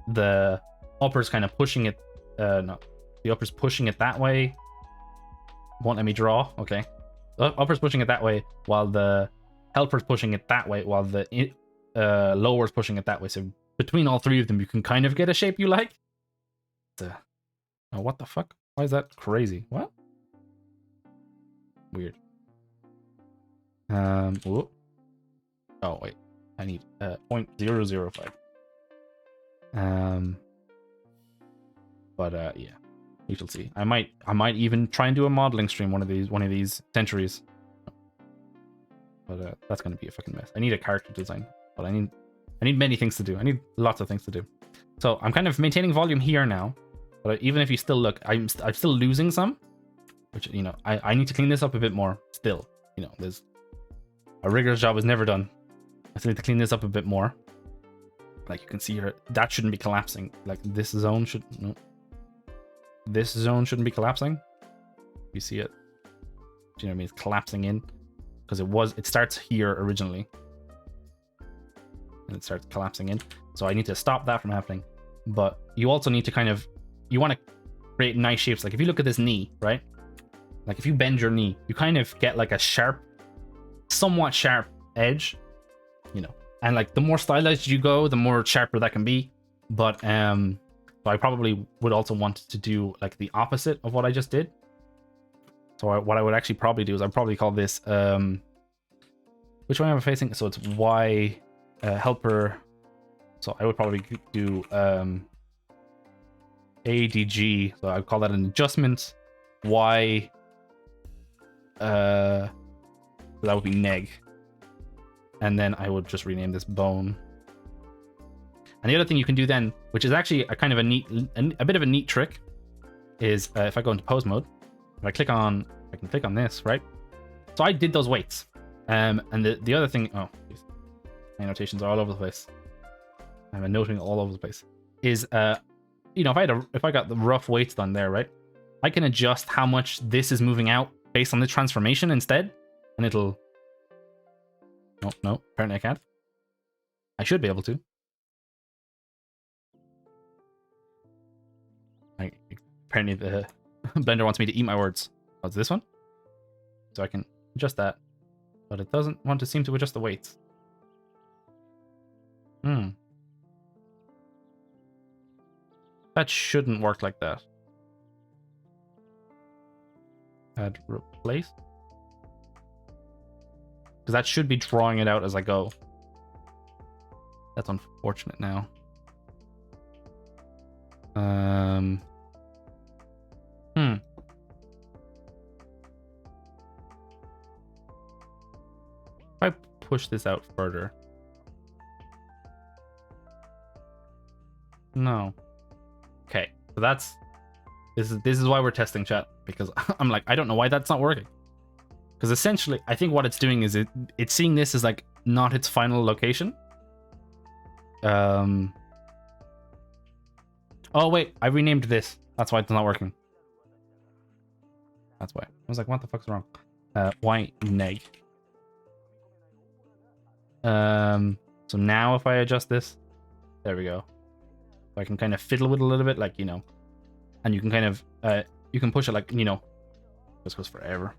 the upper's kind of pushing it, no, the upper's pushing it that way. Won't let me draw. Okay, the upper's pushing it that way while the helper's pushing it that way, while the lower's pushing it that way. So between all three of them, you can kind of get a shape you like. Oh, what the fuck? Why is that crazy? What? Weird. Whoop. Oh wait, I need 0.005. But yeah, we shall see. I might even try and do a modeling stream one of these centuries. But that's gonna be a fucking mess. I need a character design, but I need many things to do. I need lots of things to do. So I'm kind of maintaining volume here now, but even if you still look, I'm still losing some, which, you know, I need to clean this up a bit more still. You know, there's a rigorous job is never done. I still need to clean this up a bit more. Like you can see here, that shouldn't be collapsing. Like this zone should, no. This zone shouldn't be collapsing. You see it? Do you know what I mean? It's collapsing in because it starts here originally. And it starts collapsing in. So I need to stop that from happening. But you also need to you want to create nice shapes. Like if you look at this knee, right? Like if you bend your knee, you kind of get like a somewhat sharp edge, you know. And like the more stylized you go, the more sharper that can be. But so I probably would also want to do like the opposite of what I just did. So what I would actually probably do is I'd probably call this which one am I facing? So it's Y helper. So I would probably do ADG. So I'd call that an adjustment. Y that would be neg. And then I would just rename this bone. And the other thing you can do then, which is actually a kind of a bit of a neat trick, is if I go into pose mode, if I can click on this, right? So I did those weights. And the other thing, oh, geez, my annotations are all over the place. I'm noting all over the place. Is you know, if I got the rough weights done there, right? I can adjust how much this is moving out based on the transformation instead, and it'll. No, apparently I can't. I should be able to. Apparently the Blender wants me to eat my words. Oh, it's this one? So I can adjust that. But it doesn't want to seem to adjust the weights. That shouldn't work like that. Add replace. Because that should be drawing it out as I go. That's unfortunate now. If I push this out further. No. Okay, so this is why we're testing, chat, because I'm like, I don't know why that's not working. Because essentially, I think what it's doing is it's seeing this as like not its final location. Oh wait, I renamed this. That's why it's not working. That's why. I was like, what the fuck's wrong? Y neg. So now if I adjust this, there we go. So I can kind of fiddle with it a little bit, like, you know, and you can kind of you can push it like, you know, this goes forever.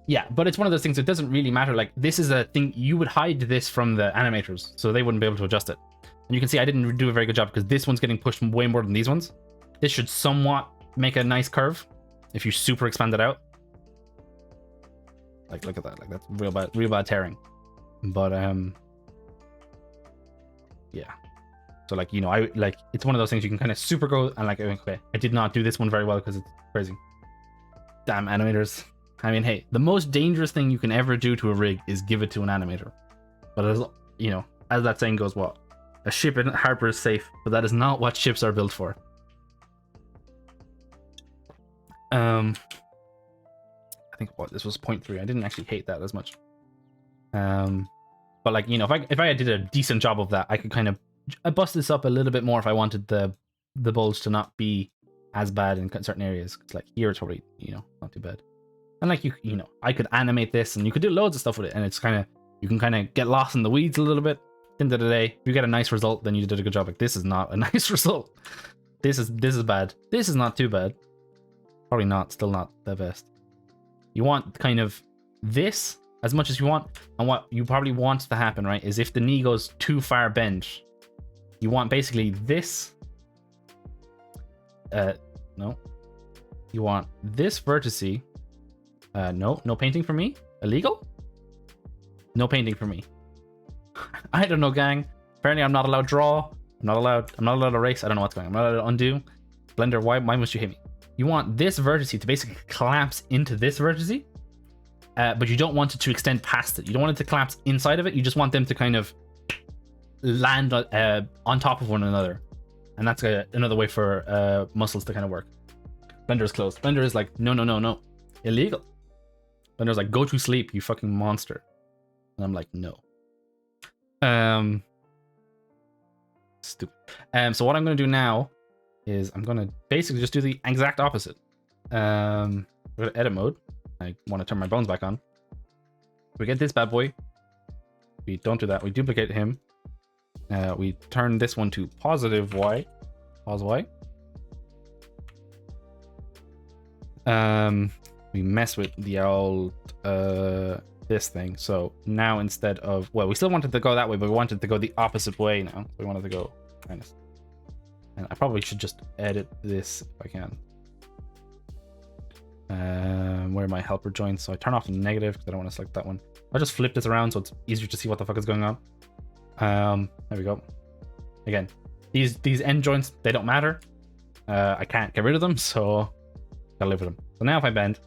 Yeah, but it's one of those things that doesn't really matter. Like, this is a thing, you would hide this from the animators, so they wouldn't be able to adjust it. And you can see I didn't do a very good job because this one's getting pushed way more than these ones. This should somewhat make a nice curve if you super expand it out. Like, look at that. Like, that's real bad tearing. But, yeah. So, like, you know, it's one of those things you can kind of super go and, like, okay, I did not do this one very well because it's crazy. Damn animators. I mean, hey, the most dangerous thing you can ever do to a rig is give it to an animator. But as you know, as that saying goes, what? A ship in harbor is safe, but that is not what ships are built for. I think what this was 0.3. I didn't actually hate that as much. But like, you know, if I did a decent job of that, I could kind of bust this up a little bit more if I wanted the bulge to not be as bad in certain areas. It's like here it's probably, you know, not too bad. And like you know, I could animate this and you could do loads of stuff with it, and it's kind of, you can kind of get lost in the weeds a little bit. At the end of the day, if you get a nice result, then you did a good job. Like, this is not a nice result. This is bad. This is not too bad. Probably not, still not the best. You want kind of this as much as you want, and what you probably want to happen, right, is if the knee goes too far bent, you want basically this. No. You want this vertice. No painting for me. Illegal? No painting for me. I don't know, gang. Apparently, I'm not allowed to draw. I'm not allowed to erase. I don't know what's going on. I'm not allowed to undo. Blender, why must you hit me? You want this vertice to basically collapse into this vertice, but you don't want it to extend past it. You don't want it to collapse inside of it. You just want them to kind of land on top of one another. And that's another way for muscles to kind of work. Blender is closed. Blender is like, no. Illegal. Blender's like, go to sleep, you fucking monster. And I'm like, no. Stupid. So what I'm going to do now is I'm going to basically just do the exact opposite. Go to edit mode. I want to turn my bones back on. We get this bad boy. We don't do that. We duplicate him. We turn this one to positive Y. Pause Y. We mess with the old this thing. So now instead of, well, we still wanted to go that way, but we wanted to go the opposite way now. We wanted to go minus. And I probably should just edit this if I can. Where are my helper joints? So I turn off the negative because I don't want to select that one. I'll just flip this around so it's easier to see what the fuck is going on. There we go. Again, these end joints, they don't matter. I can't get rid of them, so gotta live with them. So now if I bend,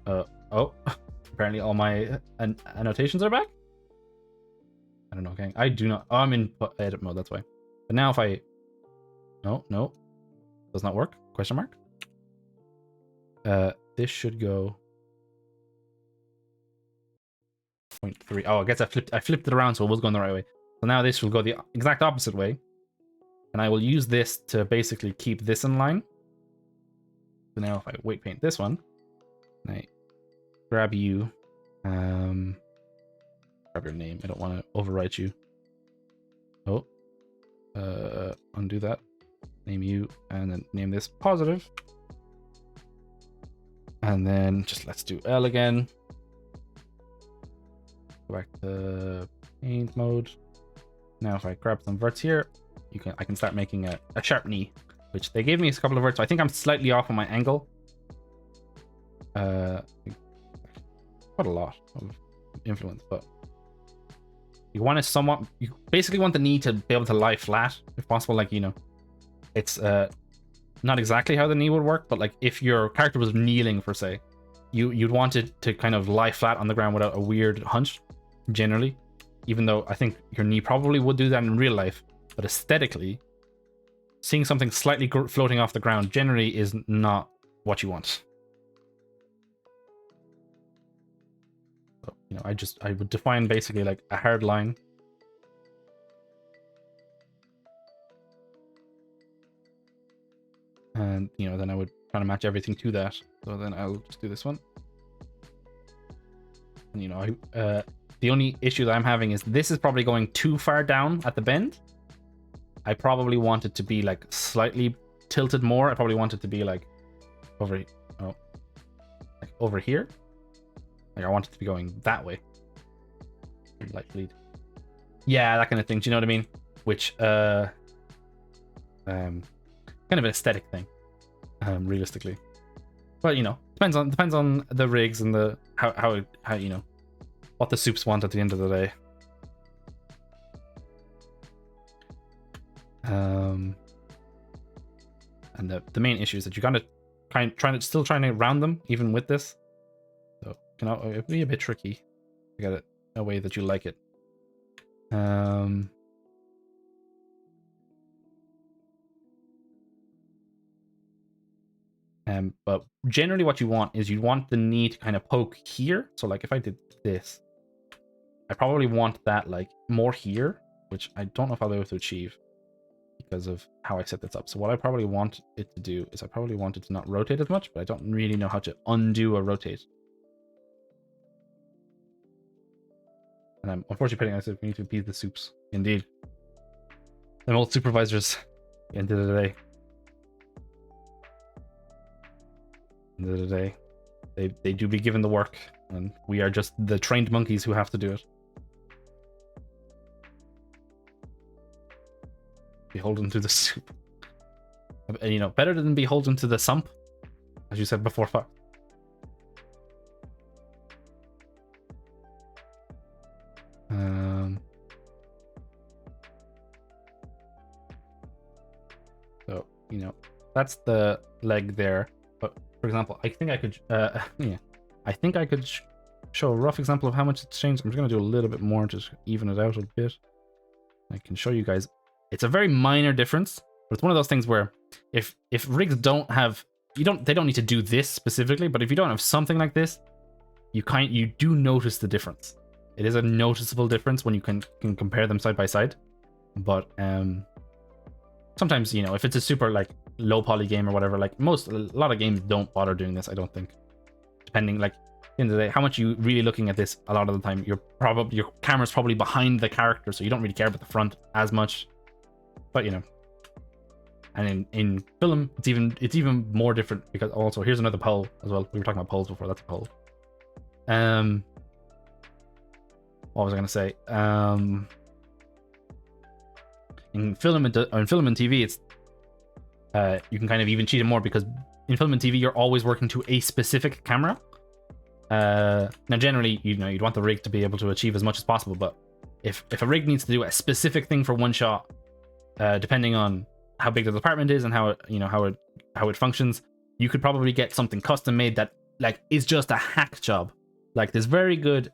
oh, apparently all my annotations are back. I don't know, gang. I do not. Oh, I'm in edit mode. That's why. But now if I, no, does not work? Question mark. This should go 0.3. Oh, I guess I flipped it around, so it was going the right way. So now this will go the exact opposite way, and I will use this to basically keep this in line. So now if I weight paint this one, and I grab you, grab your name. I don't want to overwrite you. Oh, undo that. Name you, and then name this positive. And then just let's do L again. Go back to paint mode. Now if I grab some verts here, I can start making a sharp knee, which they gave me a couple of verts. So I think I'm slightly off on my angle. Quite a lot of influence, but you want to you basically want the knee to be able to lie flat if possible. Like, you know, it's not exactly how the knee would work, but like if your character was kneeling per se, you'd want it to kind of lie flat on the ground without a weird hunch generally, even though I think your knee probably would do that in real life. But aesthetically, seeing something slightly floating off the ground generally is not what you want. So, you know, I would define basically like a hard line. And, you know, then I would try to match everything to that. So then I'll just do this one. And, you know, the only issue that I'm having is this is probably going too far down at the bend. I probably want it to be like slightly tilted more. I probably want it to be like over, oh, like over here. Like I want it to be going that way. Light bleed. Yeah, that kind of thing. Do you know what I mean? Which kind of an aesthetic thing, realistically. But you know, depends on the rigs and the how you know what the soups want at the end of the day. And the main issue is that you gotta still trying to round them even with this. So you know it'd be a bit tricky to get it a way that you like it. But generally what you want is you want the knee to kind of poke here. So like if I did this, I probably want that like more here, which I don't know if I'll be able to achieve because of how I set this up. So what I probably want it to do is I probably want it to not rotate as much, but I don't really know how to undo a rotate. And I'm unfortunately putting myself, we need to appease the soups. Indeed. Them old supervisors at the end of the day. End of the day, they do be given the work, and we are just the trained monkeys who have to do it. Beholden to the soup. And, you know, better than beholden to the sump, as you said before. Fuck. So you know, that's the leg there. But for example, I think I could, yeah, I think I could show a rough example of how much it's changed. I'm just gonna do a little bit more to even it out a bit. I can show you guys. It's a very minor difference, but it's one of those things where if rigs don't have, they don't need to do this specifically, but if you don't have something like this, you do notice the difference. It is a noticeable difference when you can compare them side by side. But sometimes, you know, if it's a super like low poly game or whatever, like a lot of games don't bother doing this, I don't think. Depending, like, at the end of the day, how much you really looking at this a lot of the time, your camera's probably behind the character, so you don't really care about the front as much. But you know, and in film, it's even more different because also here's another pole as well. We were talking about poles before. That's a pole. What was I gonna say? In film and TV, it's you can kind of even cheat it more because in film and TV, you're always working to a specific camera. Now, generally, you know, you'd want the rig to be able to achieve as much as possible, but if a rig needs to do a specific thing for one shot, depending on how big the department is and how it functions, you could probably get something custom made that like is just a hack job. Like there's very good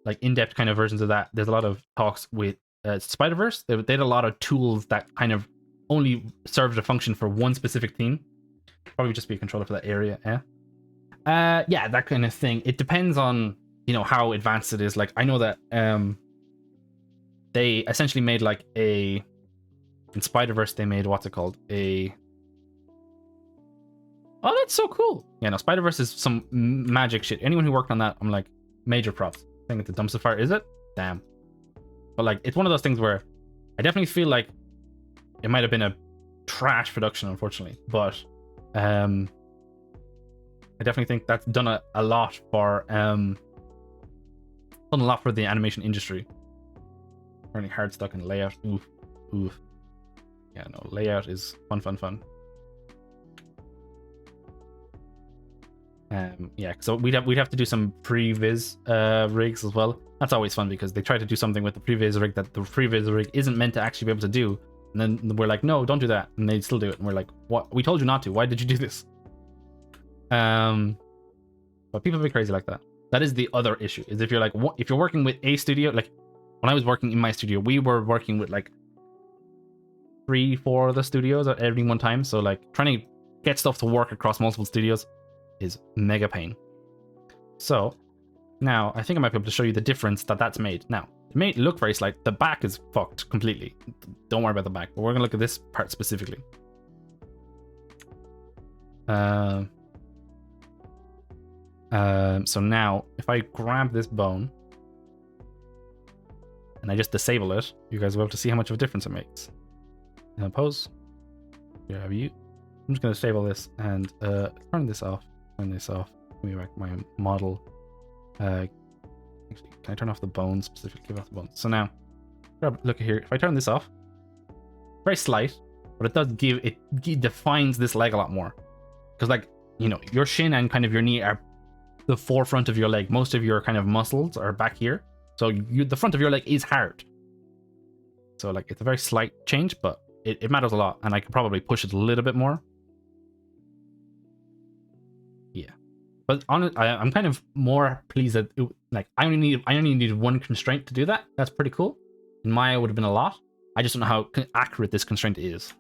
like in-depth kind of versions of that. There's a lot of talks with Spider-Verse. They had a lot of tools that kind of only served a function for one specific theme. Probably just be a controller for that area. Yeah, that kind of thing. It depends on, you know, how advanced it is. Like I know that they essentially made like in Spider-Verse they made what's it called? Oh, that's so cool. Yeah, no, Spider-Verse is some magic shit. Anyone who worked on that, I'm like, major props. I think it's a dumpster fire, is it? Damn. But like, it's one of those things where I definitely feel like it might have been a trash production, unfortunately. But I definitely think that's done a lot for the animation industry. Currently hard stuck in layout. Oof. Yeah, no, layout is fun. Yeah, so we'd have to do some previs rigs as well. That's always fun because they try to do something with the previs rig that the previs rig isn't meant to actually be able to do, and then we're like, no, don't do that, and they still do it, and we're like, what? We told you not to. Why did you do this? But people be crazy like that. That is the other issue. Is if you're like, if you're working with a studio, like when I was working in my studio, we were working with like 3-4 other studios at any one time. So like trying to get stuff to work across multiple studios is mega pain. So now I think I might be able to show you the difference that's made. Now it may look very slight. The back is fucked completely. Don't worry about the back, but we're gonna look at this part specifically. So now if I grab this bone and I just disable it, you guys will be able to see how much of a difference it makes. Pose. Here have you. I'm just gonna save all this and turn this off. Turn this off. Give me back my model. Actually, can I turn off the bones specifically? Give off the bones. So now, look here. If I turn this off, very slight, but it does give it defines this leg a lot more. Because like, you know, your shin and kind of your knee are the forefront of your leg. Most of your kind of muscles are back here. So the front of your leg is hard. So like, it's a very slight change, but it matters a lot. And I could probably push it a little bit more. Yeah. But I'm kind of more pleased that I only needed one constraint to do that. That's pretty cool. In Maya would have been a lot. I just don't know how accurate this constraint is.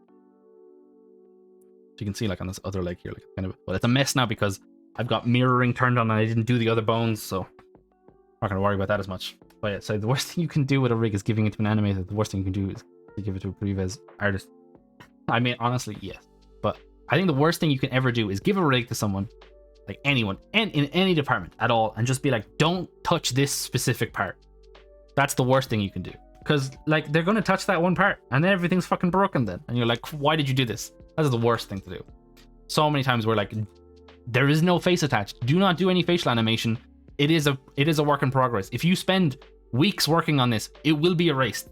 So you can see like on this other leg here, like kind of, well, it's a mess now because I've got mirroring turned on and I didn't do the other bones, so I'm not gonna worry about that as much. But yeah, so the worst thing you can do with a rig is giving it to an animator. The worst thing you can do is to give it to a previs artist. I mean, honestly, yes. But I think the worst thing you can ever do is give a rig to someone, like anyone, and in any department at all, and just be like, don't touch this specific part. That's the worst thing you can do. Because like they're gonna touch that one part and then everything's fucking broken then. And you're like, why did you do this? That's the worst thing to do. So many times we're like, there is no face attached. Do not do any facial animation. It is a work in progress. If you spend weeks working on this, it will be erased.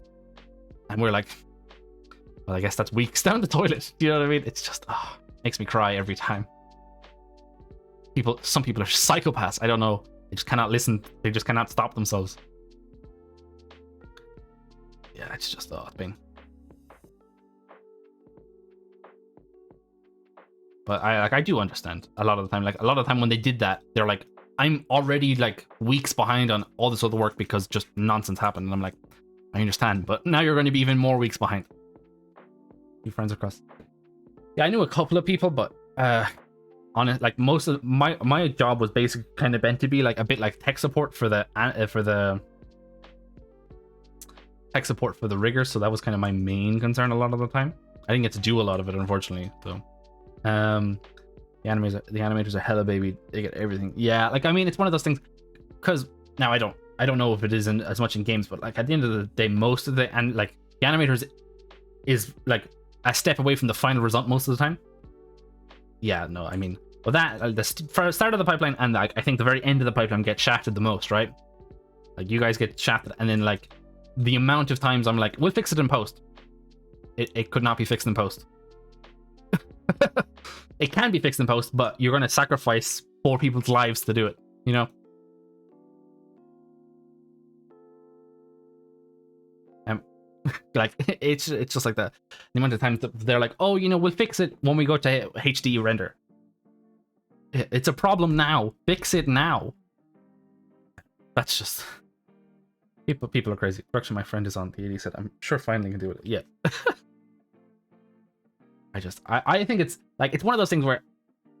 And we're like, well, I guess that's weeks down the toilet. Do you know what I mean? It's just, makes me cry every time. Some people are psychopaths. I don't know. They just cannot listen. They just cannot stop themselves. Yeah, it's just, it's been. But I do understand a lot of the time. Like a lot of the time when they did that, they're like, I'm already like weeks behind on all this other work because just nonsense happened. And I'm like, I understand, but now you're going to be even more weeks behind. New friends across. Yeah, I knew a couple of people, but on it, like most of my job was basically kind of meant to be like a bit like tech support for the tech support for the riggers. So that was kind of my main concern a lot of the time. I didn't get to do a lot of it, unfortunately. So, the animators are hella baby. They get everything. Yeah, like I mean, it's one of those things. Because now I don't know if it isn't as much in games, but like at the end of the day, most of the the animators is like a step away from the final result most of the time. Yeah, no, I mean, well that the start of the pipeline and like I think the very end of the pipeline get shafted the most, right? Like you guys get shafted, and then like the amount of times I'm like, we'll fix it in post. It could not be fixed in post. It can be fixed in post, but you're going to sacrifice 4 people's lives to do it, you know? Like, it's just like that. The amount of times that they're like, oh, you know, we'll fix it when we go to HD render. It's a problem now. Fix it now. That's just... People are crazy. Actually, my friend is on the 80 said, I'm sure finally can do it. Yeah. I think it's like, it's one of those things where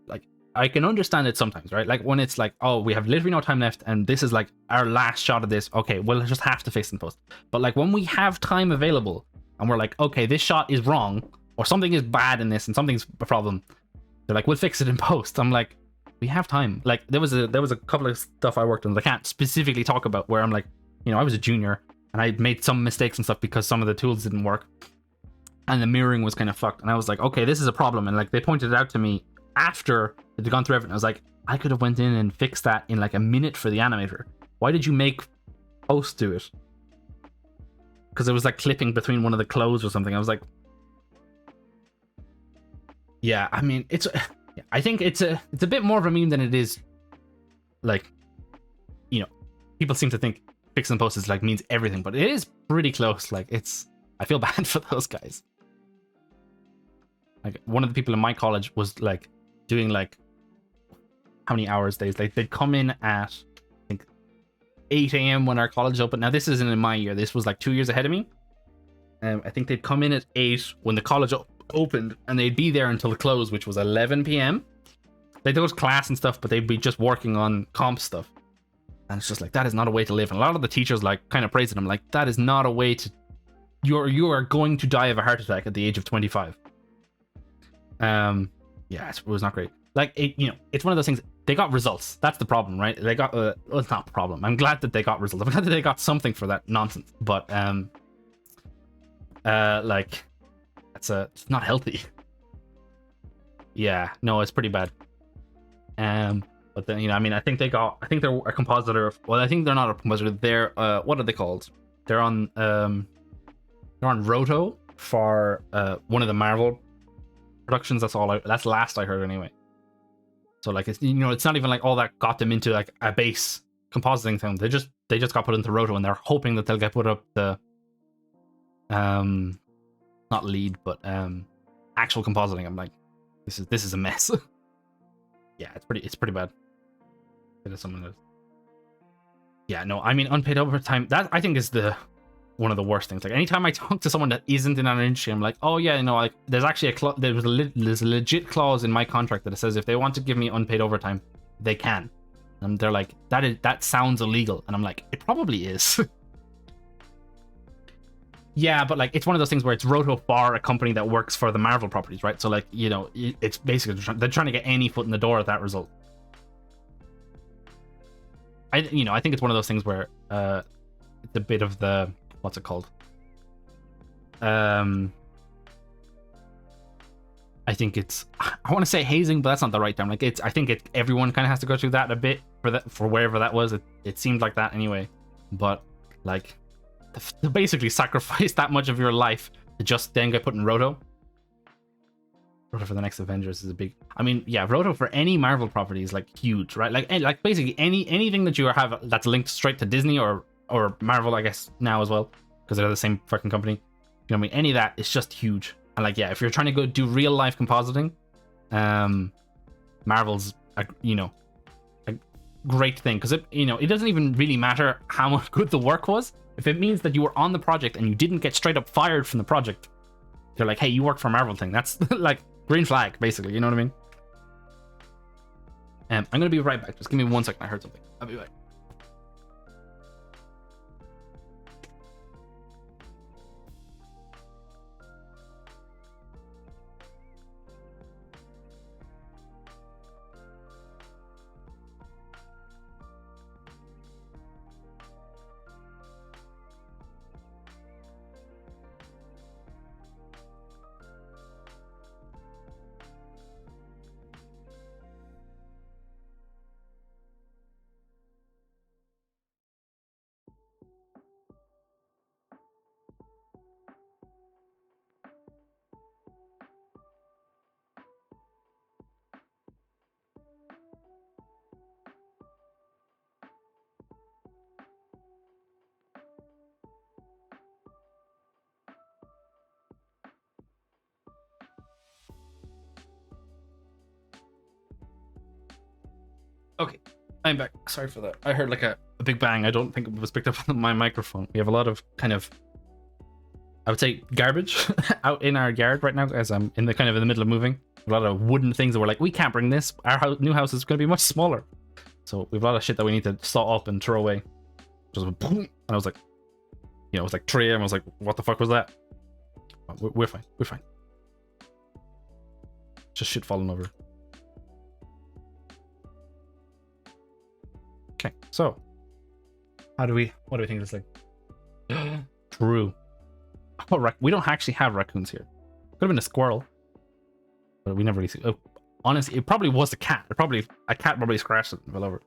like I can understand it sometimes, right? Like when it's like, oh, we have literally no time left and this is like our last shot of this. Okay, we'll just have to fix it in post. But like when we have time available and we're like, okay, this shot is wrong or something is bad in this and something's a problem, they're like, we'll fix it in post. I'm like, we have time. Like there was a couple of stuff I worked on that I can't specifically talk about where I'm like, you know, I was a junior and I made some mistakes and stuff because some of the tools didn't work. And the mirroring was kind of fucked. And I was like, okay, this is a problem. And like they pointed it out to me after they'd gone through everything. I was like, I could have went in and fixed that in like a minute for the animator. Why did you make post do it? Because it was like clipping between one of the clothes or something. I was like, yeah, I mean, I think it's a bit more of a meme than it is like, you know, people seem to think fixing post is like means everything, but it is pretty close. Like I feel bad for those guys. Like one of the people in my college was like doing like how many hours days? Like they'd come in at I think 8 a.m. when our college opened. Now this isn't in my year. This was like 2 years ahead of me. I think they'd come in at 8 when the college opened, and they'd be there until the close, which was 11 p.m. They'd go to class and stuff, but they'd be just working on comp stuff. And it's just like, that is not a way to live. And a lot of the teachers like kind of praising them, like that is not a way to. You are going to die of a heart attack at the age of 25. Yeah, it was not great. Like you know, it's one of those things. They got results. That's the problem, right? They got well, it's not a problem. I'm glad that they got results. I'm glad that they got something for that nonsense. But like it's not healthy. Yeah, no, it's pretty bad. But then, you know, I mean, I think they're a compositor. Well, I think they're not a compositor. They're what are they called? They're on Roto for one of the Marvel productions. That's last I heard anyway. So like, it's, you know, it's not even like all that got them into like a base compositing thing. They just got put into Roto, and they're hoping that they'll get put up the not lead, but actual compositing. I'm like, this is a mess. Yeah, it's pretty bad. It is something that. Yeah, no, I mean, unpaid overtime. That I think is one of the worst things. Like, anytime I talk to someone that isn't in an industry, I'm like, oh yeah, you know, like there's actually there's a legit clause in my contract that it says if they want to give me unpaid overtime, they can. And they're like, that sounds illegal, and I'm like, it probably is. Yeah, but like, it's one of those things where it's Roto for a company that works for the Marvel properties, right? So like, you know, it's basically they're trying to get any foot in the door at that result. I think it's one of those things where it's a bit of the, what's it called? I think it's, I want to say hazing, but that's not the right term. Like, I think everyone kind of has to go through that a bit for wherever that was. It seemed like that anyway. But like, to basically sacrifice that much of your life to just then get put in Roto. Roto for the next Avengers is a big. I mean, yeah, Roto for any Marvel property is like huge, right? Like basically anything that you have that's linked straight to Disney or Marvel, I guess now as well, because they're the same fucking company. You know what I mean? Any of that is just huge. And like, yeah, if you're trying to go do real life compositing, Marvel's a great thing, because it doesn't even really matter how much good the work was. If it means that you were on the project and you didn't get straight up fired from the project, they're like, hey, you work for Marvel thing. That's like green flag, basically. You know what I mean? I'm gonna be right back. Just give me 1 second. I heard something. I'll be back. Okay, I'm back. Sorry for that. I heard like a big bang. I don't think it was picked up on my microphone. We have a lot of kind of, I would say, garbage out in our yard right now, as I'm in the middle of moving. A lot of wooden things that we're like, we can't bring this. Our new house is going to be much smaller. So we have a lot of shit that we need to saw up and throw away. Just boom, and I was like, it was like 3 a.m. I was like, what the fuck was that? We're fine. We're fine. Just shit falling over. Okay, so what do we think of this thing? True. Oh, we don't actually have raccoons here. Could have been a squirrel, but we never really see. Oh, honestly, it probably was a cat. A cat probably scratched it and fell over.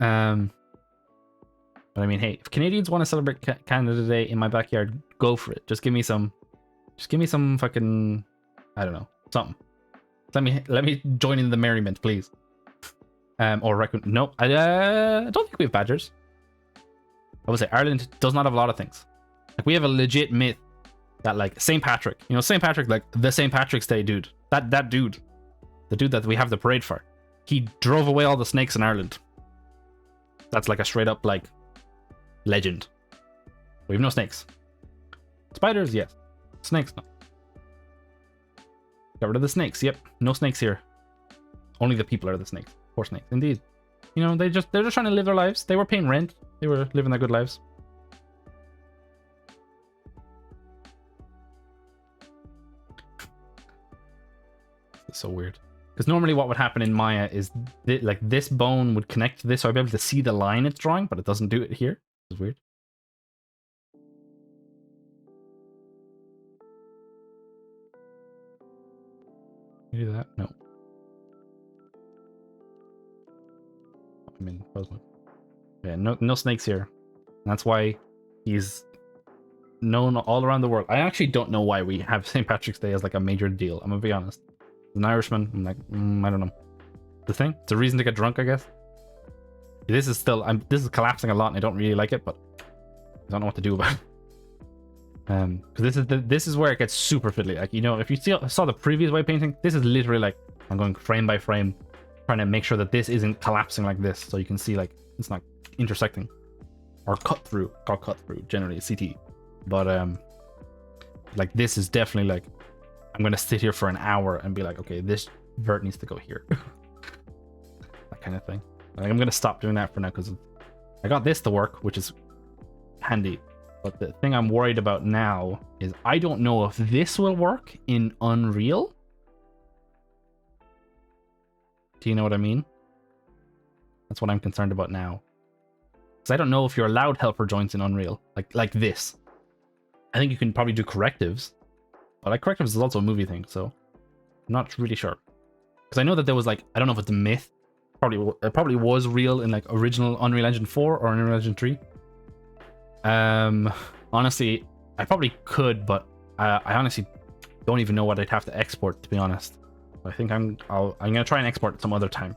But I mean, hey, if Canadians want to celebrate Canada Day in my backyard, go for it. Just give me some fucking, I don't know, something. Let me join in the merriment, please. Or raccoon. No, I don't think we have badgers. I would say Ireland does not have a lot of things. Like, we have a legit myth that, like, St. Patrick, St. Patrick, like the St. Patrick's Day dude, that dude, the dude that we have the parade for, he drove away all the snakes in Ireland. That's like a straight up like legend. We have no snakes. Spiders, yes. Snakes, no. Got rid of the snakes. Yep, no snakes here. Only the people are the snakes. Poor snakes, indeed. They're just trying to live their lives. They were paying rent. They were living their good lives. It's so weird. Because normally what would happen in Maya is like this bone would connect to this, so I'd be able to see the line it's drawing, but it doesn't do it here. It's weird. Can you do that? No. mean, yeah, no snakes here. That's why he's known all around the world. I actually don't know why we have St. Patrick's Day as like a major deal. I'm gonna be honest. As an Irishman, I'm like, I don't know. The thing, it's a reason to get drunk, I guess. This is still, this is collapsing a lot, and I don't really like it, but I don't know what to do about it. Because this is where it gets super fiddly. Like, you know, if you saw the previous white painting, this is literally like I'm going frame by frame, trying to make sure that this isn't collapsing like this, so you can see like it's not intersecting or cut through generally CT. But like this is definitely like I'm gonna sit here for an hour and be like, okay, this vert needs to go here. That kind of thing. Like, I'm gonna stop doing that for now because I got this to work, which is handy. But the thing I'm worried about now is I don't know if this will work in Unreal. Do you know what I mean? That's what I'm concerned about now. Because I don't know if you're allowed helper joints in Unreal, like this. I think you can probably do correctives, but like correctives is also a movie thing, so I'm not really sure. Because I know that there was like, I don't know if it's a myth. It probably was real in like original Unreal Engine 4 or Unreal Engine 3. Honestly, I probably could, but I honestly don't even know what I'd have to export, to be honest. I think I'm gonna try and export it some other time.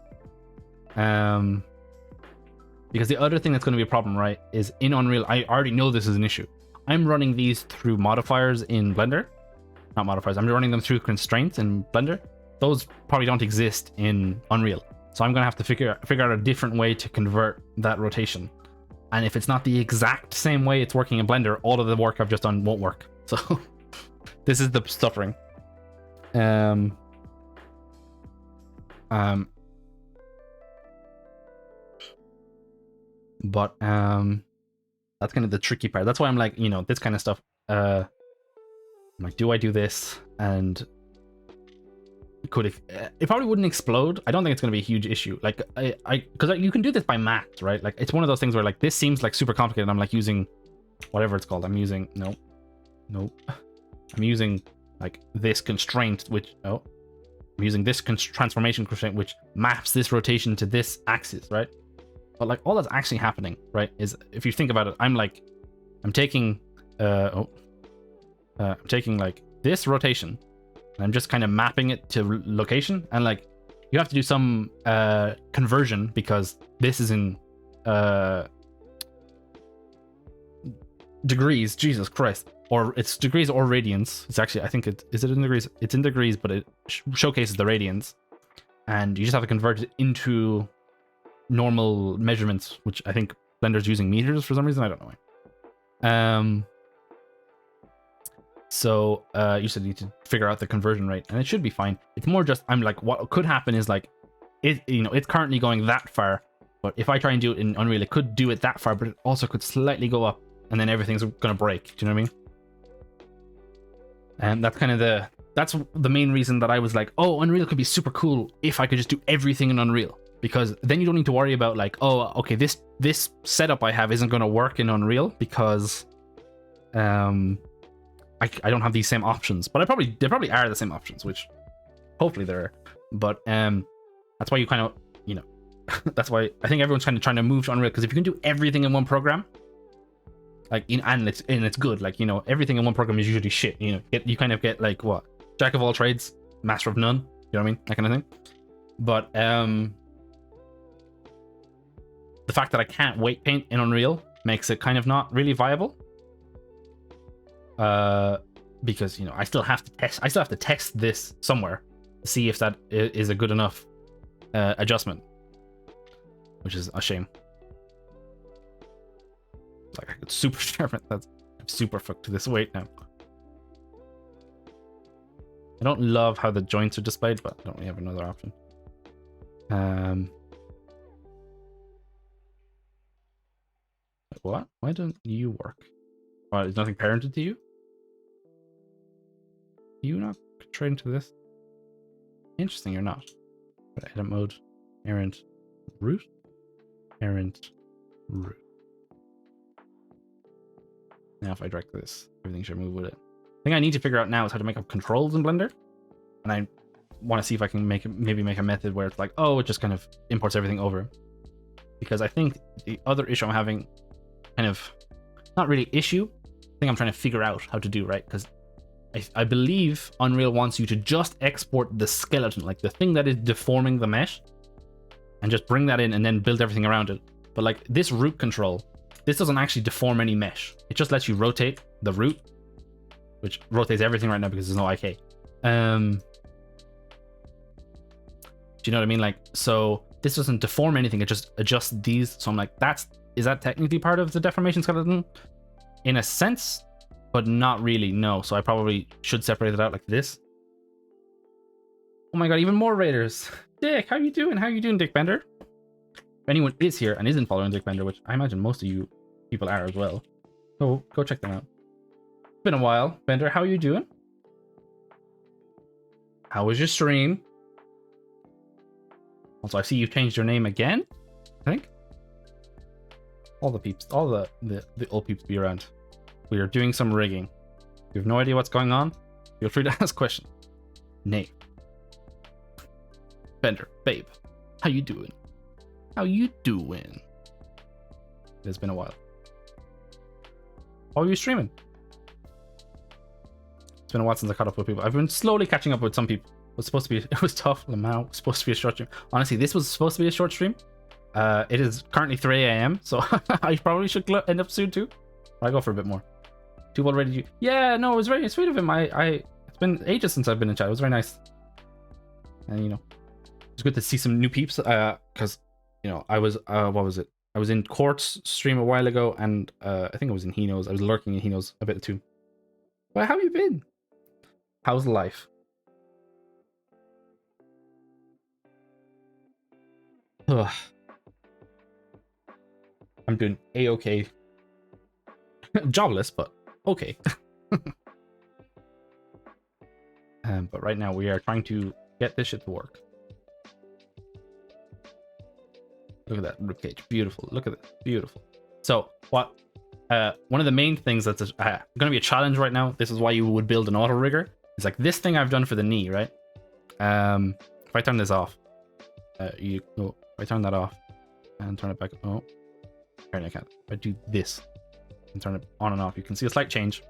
Because the other thing that's going to be a problem, right, is in Unreal, I already know this is an issue. I'm running these through modifiers in Blender. Not modifiers, I'm running them through constraints in Blender. Those probably don't exist in Unreal. So I'm going to have to figure out a different way to convert that rotation. And if it's not the exact same way it's working in Blender, all of the work I've just done won't work. So this is the suffering. But that's kind of the tricky part. That's why I'm like, you know, this kind of stuff. I'm like, do I do this? And could it probably wouldn't explode. I don't think it's going to be a huge issue. Like because you can do this by math, right? Like it's one of those things where like this seems like super complicated. I'm like using whatever it's called. I'm using nope. I'm using like this constraint, which I'm using this transformation constraint, which maps this rotation to this axis, right? But like all that's actually happening, right, is if you think about it, I'm taking like this rotation. I'm just kind of mapping it to location, and like you have to do some conversion because this is in degrees. Jesus Christ, or it's degrees or radians. It's actually, I think is it in degrees? It's in degrees, but it showcases the radians, and you just have to convert it into normal measurements, which I think Blender's using meters for some reason. I don't know why. So you said you need to figure out the conversion rate, and it should be fine. It's more just I'm like, what could happen is like it's currently going that far, but if I try and do it in Unreal, it could do it that far, but it also could slightly go up, and then everything's gonna break. Do you know what I mean? And that's kind of the main reason that I was like, oh, Unreal could be super cool if I could just do everything in Unreal, because then you don't need to worry about like, oh, okay, this setup I have isn't gonna work in Unreal because I don't have these same options, but they probably are the same options, which hopefully they're. But that's why you kind of, you know, that's why I think everyone's kind of trying to move to Unreal, because if you can do everything in one program, like and it's good, like, you know, everything in one program is usually shit. You know, you kind of get like what, jack of all trades, master of none. You know what I mean? That kind of thing. But the fact that I can't weight paint in Unreal makes it kind of not really viable. Because, you know, I still have to test this somewhere to see if that is a good enough adjustment, which is a shame. Like I could super sharpen that. I'm super fucked to this weight now. I don't love how the joints are displayed, but I don't really have another option. What? Why don't you work? Oh, is nothing parented to you? You not trained to this? Interesting, you're not. But edit mode, errant root, errant root. Now if I direct this, everything should move with it. The thing I need to figure out now is how to make up controls in Blender, and I want to see if I can maybe make a method where it's like, oh, it just kind of imports everything over. because I think the other issue I'm having, kind of, not really issue, I think I'm trying to figure out how to do, right? Because I believe Unreal wants you to just export the skeleton, like the thing that is deforming the mesh, and just bring that in and then build everything around it. But like this root control, this doesn't actually deform any mesh. It just lets you rotate the root, which rotates everything right now because there's no IK. Do you know what I mean? Like, so this doesn't deform anything, it just adjusts these. So I'm like, is that technically part of the deformation skeleton? In a sense, but not really, no. So I probably should separate it out like this. Oh my god, even more raiders. Dick, how you doing? How you doing, Dick Bender? If anyone is here and isn't following Dick Bender, which I imagine most of you people are as well, go check them out. It's been a while. Bender, how are you doing? How was your stream? Also, I see you've changed your name again, I think. All the peeps, all the old peeps be around. We are doing some rigging. If you have no idea what's going on, feel free to ask questions. Nate. Bender, babe, how you doing? How you doing? It's been a while. How are you streaming? It's been a while since I caught up with people. I've been slowly catching up with some people. It was supposed to be, it was tough. Lamau was supposed to be a short stream. Honestly, this was supposed to be a short stream. It is currently 3 a.m. so I probably should end up soon too. I'll go for a bit more. Two already. Yeah, no, it was very sweet of him. It's been ages since I've been in chat. It was very nice. And you know, it's good to see some new peeps. Because you know, I was what was it? I was in Court's stream a while ago, and I think I was in Hino's. I was lurking in Hino's a bit too. But how have you been? How's life? Ugh. I'm doing a-okay. Jobless, but okay. But right now we are trying to get this shit to work. Look at that ribcage, beautiful. Look at it, beautiful. So what? One of the main things that's going to be a challenge right now. This is why you would build an auto rigger. It's like this thing I've done for the knee, right? If I turn this off, if I turn that off and turn it back. Oh, apparently I can't. If I do this and turn it on and off, you can see a slight change.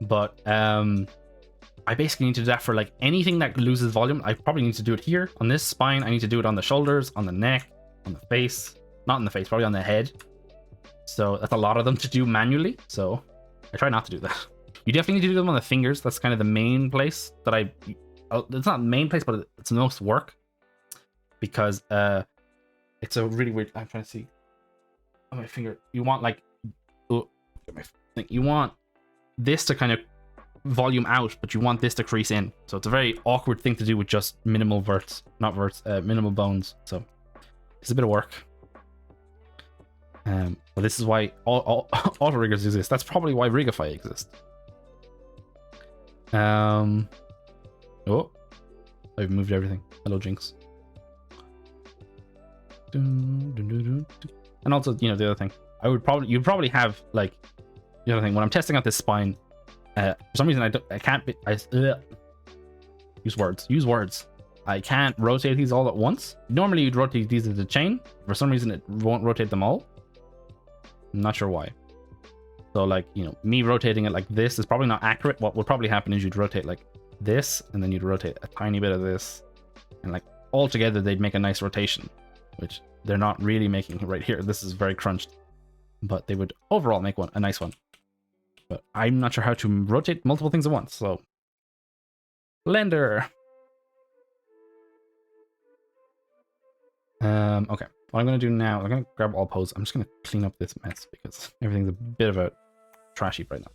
But I basically need to do that for like anything that loses volume. I probably need to do it here on this spine. I need to do it on the shoulders, on the neck, on the face. Not on the face, probably on the head. So that's a lot of them to do manually. So I try not to do that. You definitely need to do them on the fingers. That's kind of the main place that it's not the main place, but it's the most work. Because it's a really weird, I'm trying to see on my finger. You want like, you want this to kind of volume out, but you want this to crease in. So it's a very awkward thing to do with just minimal minimal bones. So it's a bit of work. But this is why all auto riggers exist. That's probably why Rigify exists. Oh, I've moved everything. Hello, Jinx. And also, you know, the other thing, you'd probably have like the other thing when I'm testing out this spine. For some reason, I can't use words. I can't rotate these all at once. Normally, you'd rotate these as a chain. For some reason, it won't rotate them all. I'm not sure why. So like, you know, me rotating it like this is probably not accurate. What would probably happen is you'd rotate like this, and then you'd rotate a tiny bit of this, and like all together they'd make a nice rotation, which they're not really making right here. This is very crunched, but they would overall make a nice one. But I'm not sure how to rotate multiple things at once. So Blender. Okay. What I'm going to do now, I'm going to grab all pose. I'm just going to clean up this mess because everything's a bit of a trash heap right now.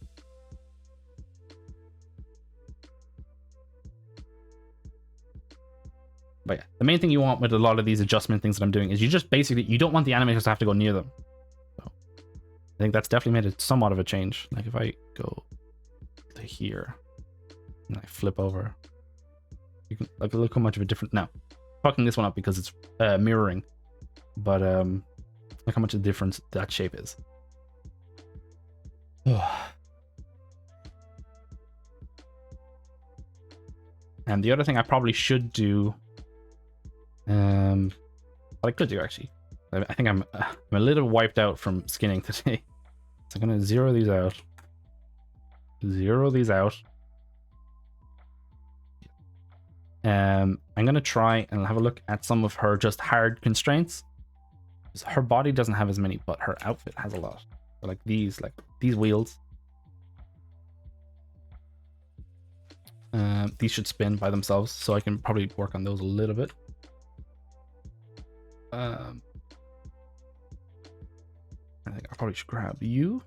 But yeah, the main thing you want with a lot of these adjustment things that I'm doing is you just basically, you don't want the animators to have to go near them. So I think that's definitely made it somewhat of a change. Like if I go to here and I flip over, you can like look how much of a different, now fucking this one up because it's mirroring. But look how much of a difference that shape is. And the other thing I probably should do, what I could do actually, I think I'm a little wiped out from skinning today. So I'm gonna zero these out. Zero these out. I'm gonna try and have a look at some of her just hard constraints. Her body doesn't have as many, but her outfit has a lot. So like these wheels. These should spin by themselves, so I can probably work on those a little bit. I think I probably should grab you.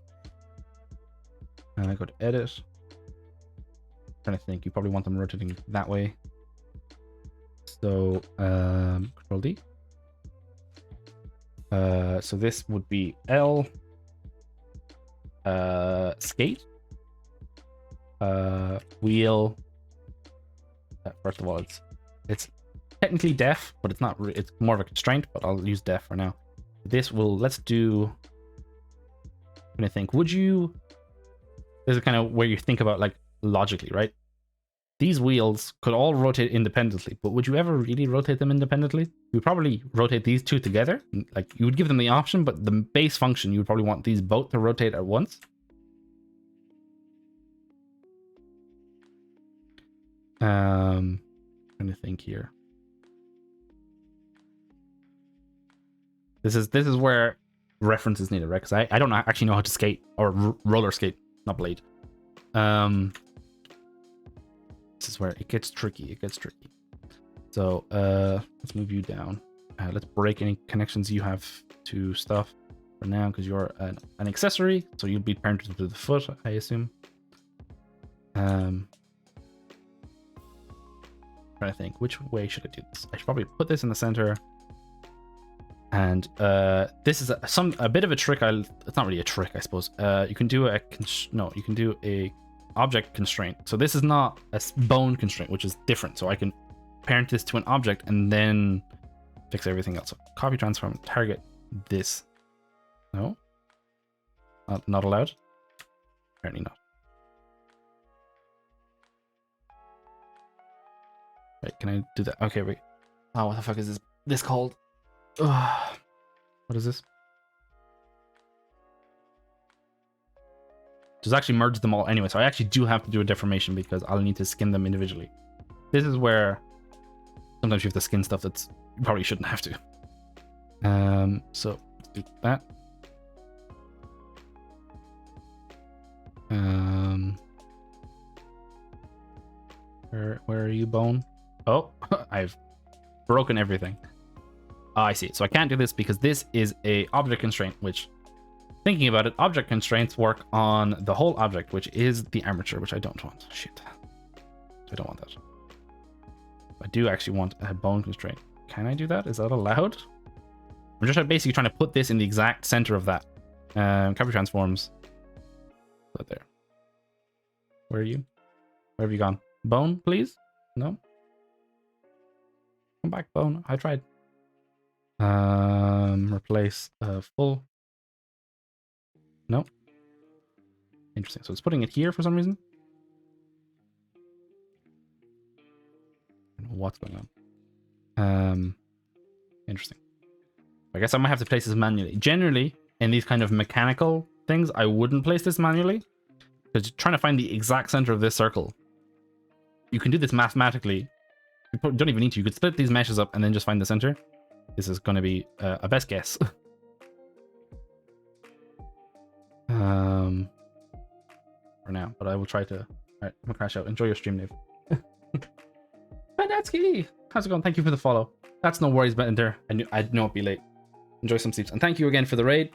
And I go to edit. Trying to think, you probably want them rotating that way. So Control D. So this would be L. Sk8e. Wheel. First of all, it's technically def, but it's not. It's more of a constraint, but I'll use def for now. This will. Let's do. I'm gonna think. Would you? This is kind of where you think about like logically, right? These wheels could all rotate independently, but would you ever really rotate them independently? You would probably rotate these two together. Like you would give them the option, but the base function, you would probably want these both to rotate at once. Trying to think here. This is where reference is needed, right? Because I don't actually know how to skate or roller skate, not blade. This is where it gets tricky. So let's move you down. Let's break any connections you have to stuff for now, because you're an accessory, so you'll be parented to the foot, I assume. Trying to think, which way should I do this? I should probably put this in the center. And this is a bit of a trick. It's not really a trick, I suppose. You can do you can do a object constraint. So this is not a bone constraint, which is different. So I can parent this to an object and then fix everything else. So copy, transform, target this. No, not allowed. Apparently not. Wait, can I do that? Okay, wait. Oh, what the fuck is this called? Ugh. What is this? Just actually merge them all anyway, so I actually do have to do a deformation because I'll need to skin them individually. This is where sometimes you have to skin stuff that's you probably shouldn't have to. So let's do that. Where are you, bone? Oh, I've broken everything. Oh, I see. So I can't do this because this is a object constraint, which, thinking about it, object constraints work on the whole object, which is the armature, which I don't want. Shit. I don't want that. I do actually want a bone constraint. Can I do that? Is that allowed? I'm just basically trying to put this in the exact center of that. Copy transforms. Right there. Where are you? Where have you gone? Bone, please? No? Come back, bone. I tried. Replace full. No. Interesting. So it's putting it here for some reason. I don't know what's going on. Interesting. I guess I might have to place this manually. Generally, in these kind of mechanical things, I wouldn't place this manually. Because trying to find the exact center of this circle, you can do this mathematically. You don't even need to. You could split these meshes up and then just find the center. This is going to be a best guess. For now, but I will try to. All right, I'm gonna crash out. Enjoy your stream, Dave. Sk8e, how's it going? Thank you for the follow. That's no worries, Bender. I'd know it'd be late. Enjoy some sleeps, and thank you again for the raid.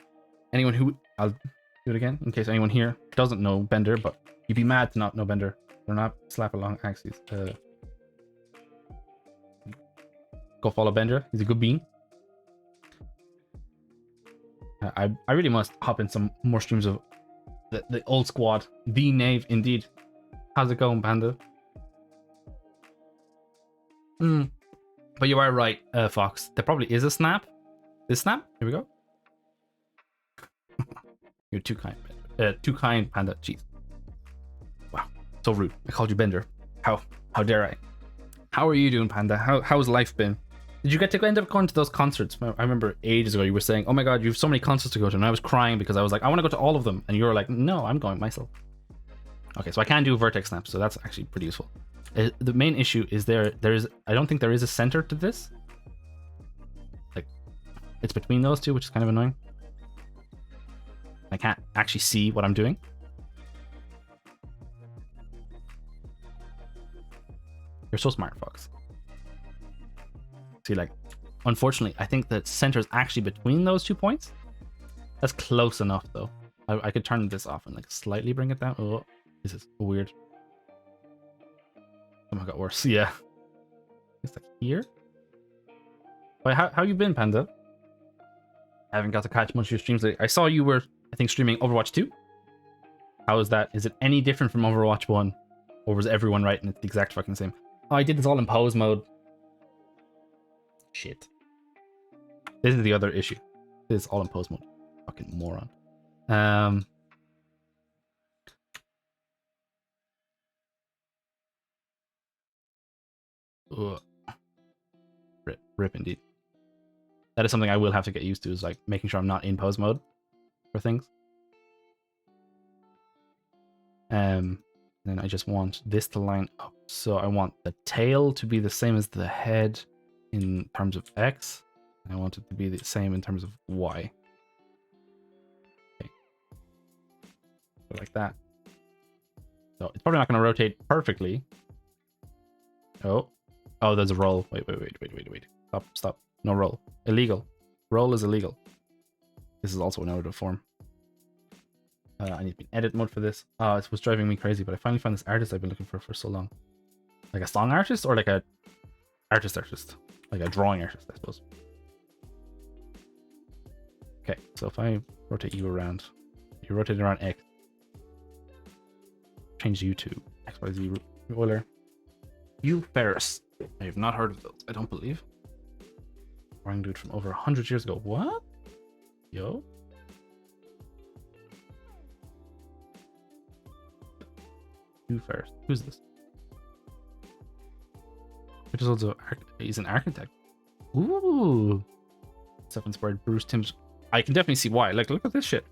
Anyone who I'll do it again in case anyone here doesn't know Bender, but you'd be mad to not know Bender. They're not slap along axes. Go follow Bender. He's a good bean. I really must hop in some more streams of the old squad. The Knave, indeed. How's it going, Panda? But you are right, Fox. There probably is a snap. This snap? Here we go. You're too kind, Panda. Jeez. Wow, so rude. I called you Bender. How dare I? How are you doing, Panda? How's life been? Did you get to end up going to those concerts? I remember ages ago you were saying, "Oh my god, you have so many concerts to go to," and I was crying because I was like, "I want to go to all of them," and you were like, "No, I'm going myself." Okay, so I can do vertex snaps, so that's actually pretty useful. The main issue is there's I don't think there is a center to this. Like, it's between those two, which is kind of annoying. I can't actually see what I'm doing. You're so smart, Fox. See, like, unfortunately, I think the center is actually between those 2 points. That's close enough, though. I could turn this off and like slightly bring it down. Oh, this is weird. Oh my god, worse. Yeah. It's like here. Wait, how you been, Panda? I haven't got to catch much of your streams lately. I saw you were, I think, streaming Overwatch 2. How is that? Is it any different from Overwatch 1? Or was everyone right and it's the exact fucking same? Oh, I did this all in pause mode. Shit. This is the other issue. This is all in pause mode. Fucking moron. Ugh. Rip indeed. That is something I will have to get used to, is like making sure I'm not in pause mode for things. Then I just want this to line up. So I want the tail to be the same as the head in terms of X. I want it to be the same in terms of Y. Okay. So like that. So it's probably not going to rotate perfectly. Oh, there's a roll. Wait. Stop. No roll. Illegal. Roll is illegal. This is also an out of form. I need to be in edit mode for this. It was driving me crazy, but I finally found this artist I've been looking for so long. Like a song artist or like a artist? Like a drawing artist, I suppose. Okay, so if I rotate you around, you rotate around X. Change you to XYZ roller. You Ferris. I have not heard of those, I don't believe. Drawing dude from over 100 years ago. What? Yo. You first. Who's this? Which is also he's an architect. Ooh. Self-inspired Bruce Timm's. I can definitely see why. Like, look at this shit.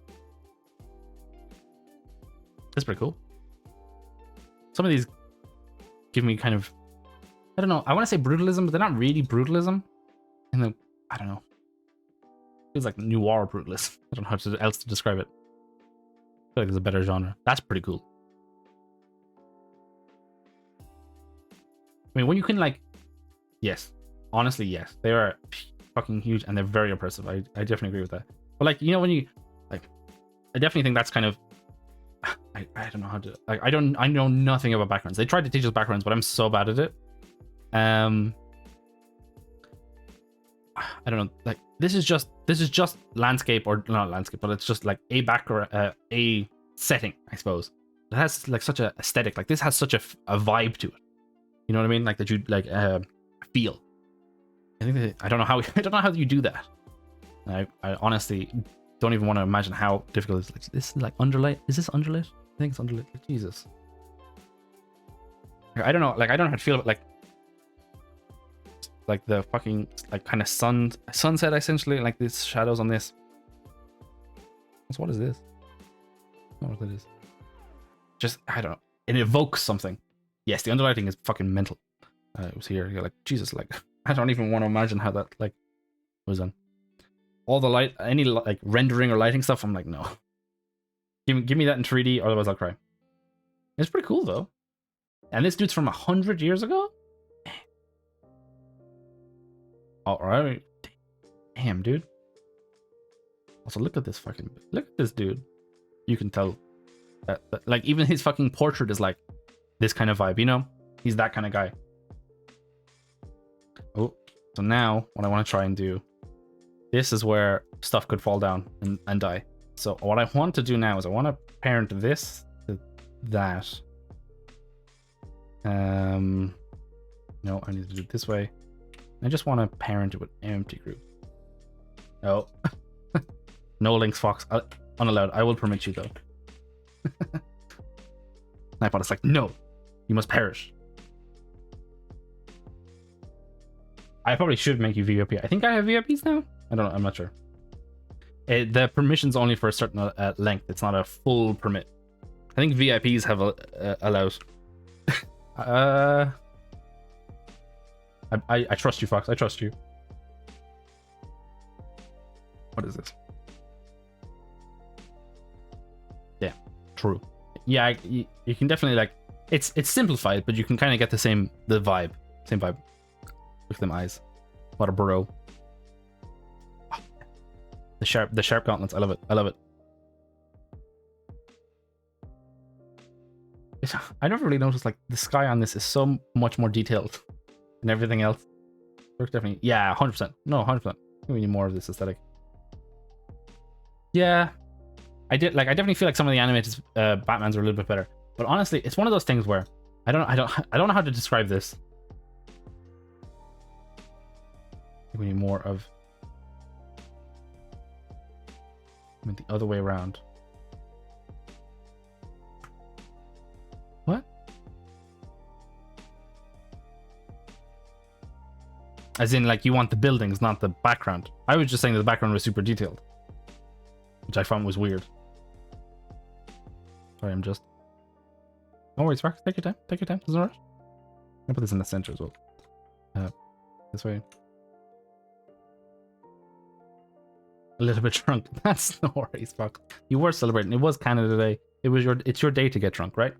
That's pretty cool. Some of these give me kind of, I don't know. I want to say brutalism, but they're not really brutalism. And then I don't know. Feels like noir brutalism. I don't know how else to describe it. I feel like there's a better genre. That's pretty cool. I mean, when you can like, yes, honestly, yes, they are fucking huge and they're very oppressive. I definitely agree with that. But like, you know, when you like, I definitely think that's kind of, I don't know how to, like, I know nothing about backgrounds. They tried to teach us backgrounds, but I'm so bad at it. I don't know, like this is just landscape, or not landscape, but it's just like a background, a setting, I suppose. It has like such a aesthetic, like this has such a vibe to it. You know what I mean? Like that you like feel. I think I don't know how you do that. I honestly don't even want to imagine how difficult it is. Like, this is like underlight. Is this underlit? I think it's underlit. Jesus. I don't know. Like I don't know how to feel about like the fucking like kind of sunset essentially. Like these shadows on this. So what is this? I don't know what that is. Just I don't know. It evokes something. Yes, the underlighting is fucking mental. It was here. You're like, Jesus, like I don't even want to imagine how that like was done. All the light, any like rendering or lighting stuff, I'm like, no. Give me that in 3D, otherwise I'll cry. It's pretty cool though. And this dude's from 100 years ago? Alright. Damn, dude. Also, look at this dude. You can tell that like even his fucking portrait is like this kind of vibe, you know? He's that kind of guy. Oh, so now what I want to try and do, this is where stuff could fall down and die. So what I want to do now is I want to parent this to that. No, I need to do it this way. I just want to parent it with empty group. Oh, no links, Fox. Unallowed. I will permit you though. Nightbot is like, no, you must perish. I probably should make you VIP. I think I have VIPs now. I don't know. I'm not sure. The permission's only for a certain length. It's not a full permit. I think VIPs have allowed. I trust you, Fox. I trust you. What is this? Yeah, true. Yeah, you can definitely like it's simplified, but you can kind of get the same vibe. Same vibe. Look at them eyes. What a bro. The sharp gauntlets. I love it. I love it. I never really noticed like the sky on this is so much more detailed than everything else. Looks definitely, yeah, 100%. No, 100%. We need more of this aesthetic. Yeah, I definitely feel like some of the animated Batmans are a little bit better. But honestly, it's one of those things where I don't know how to describe this. We need more of. I mean, the other way around. What? As in, like, you want the buildings, not the background. I was just saying that the background was super detailed, which I found was weird. Sorry, I'm just. No worries, Sparks. Take your time. Take your time. There's no rush. I'll put this in the center as well. This way. A little bit drunk. That's no worries, Fox. You were celebrating. It was Canada Day. It's your day to get drunk, right?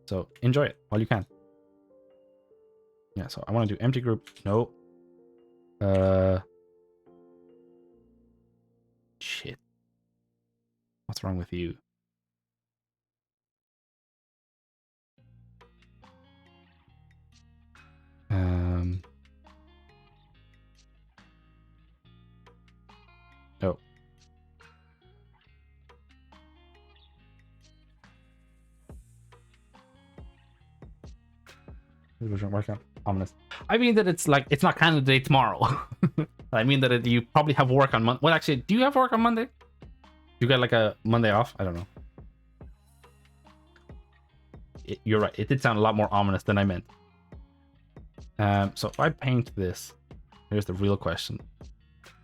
So enjoy it while you can. Yeah, so I want to do empty group. No. Shit. What's wrong with you? Oh. Ominous. I mean that it's like it's not Canada Day tomorrow. I mean that you probably have work on Monday. Well, actually, do you have work on Monday? You got like a Monday off? I don't know. You're right. It did sound a lot more ominous than I meant. So if I paint this, here's the real question.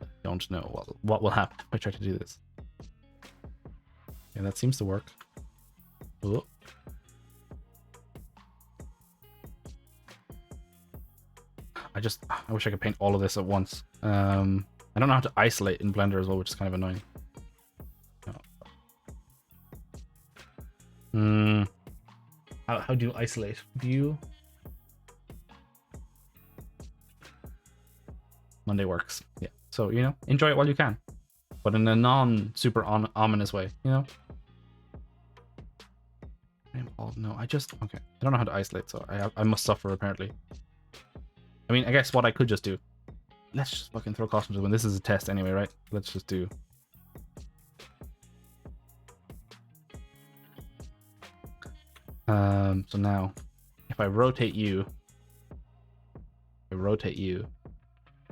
I don't know what will happen if I try to do this. Yeah, that seems to work. Oh. I wish I could paint all of this at once. I don't know how to isolate in Blender as well, which is kind of annoying. No. How do you isolate? Monday works. Yeah. So, you know, enjoy it while you can. But in a non-super ominous way, you know? No, okay. I don't know how to isolate, so I must suffer, apparently. I mean, I guess what I could just do. Let's just fucking throw costumes when this is a test anyway, right? Let's just do. So now, if I rotate you,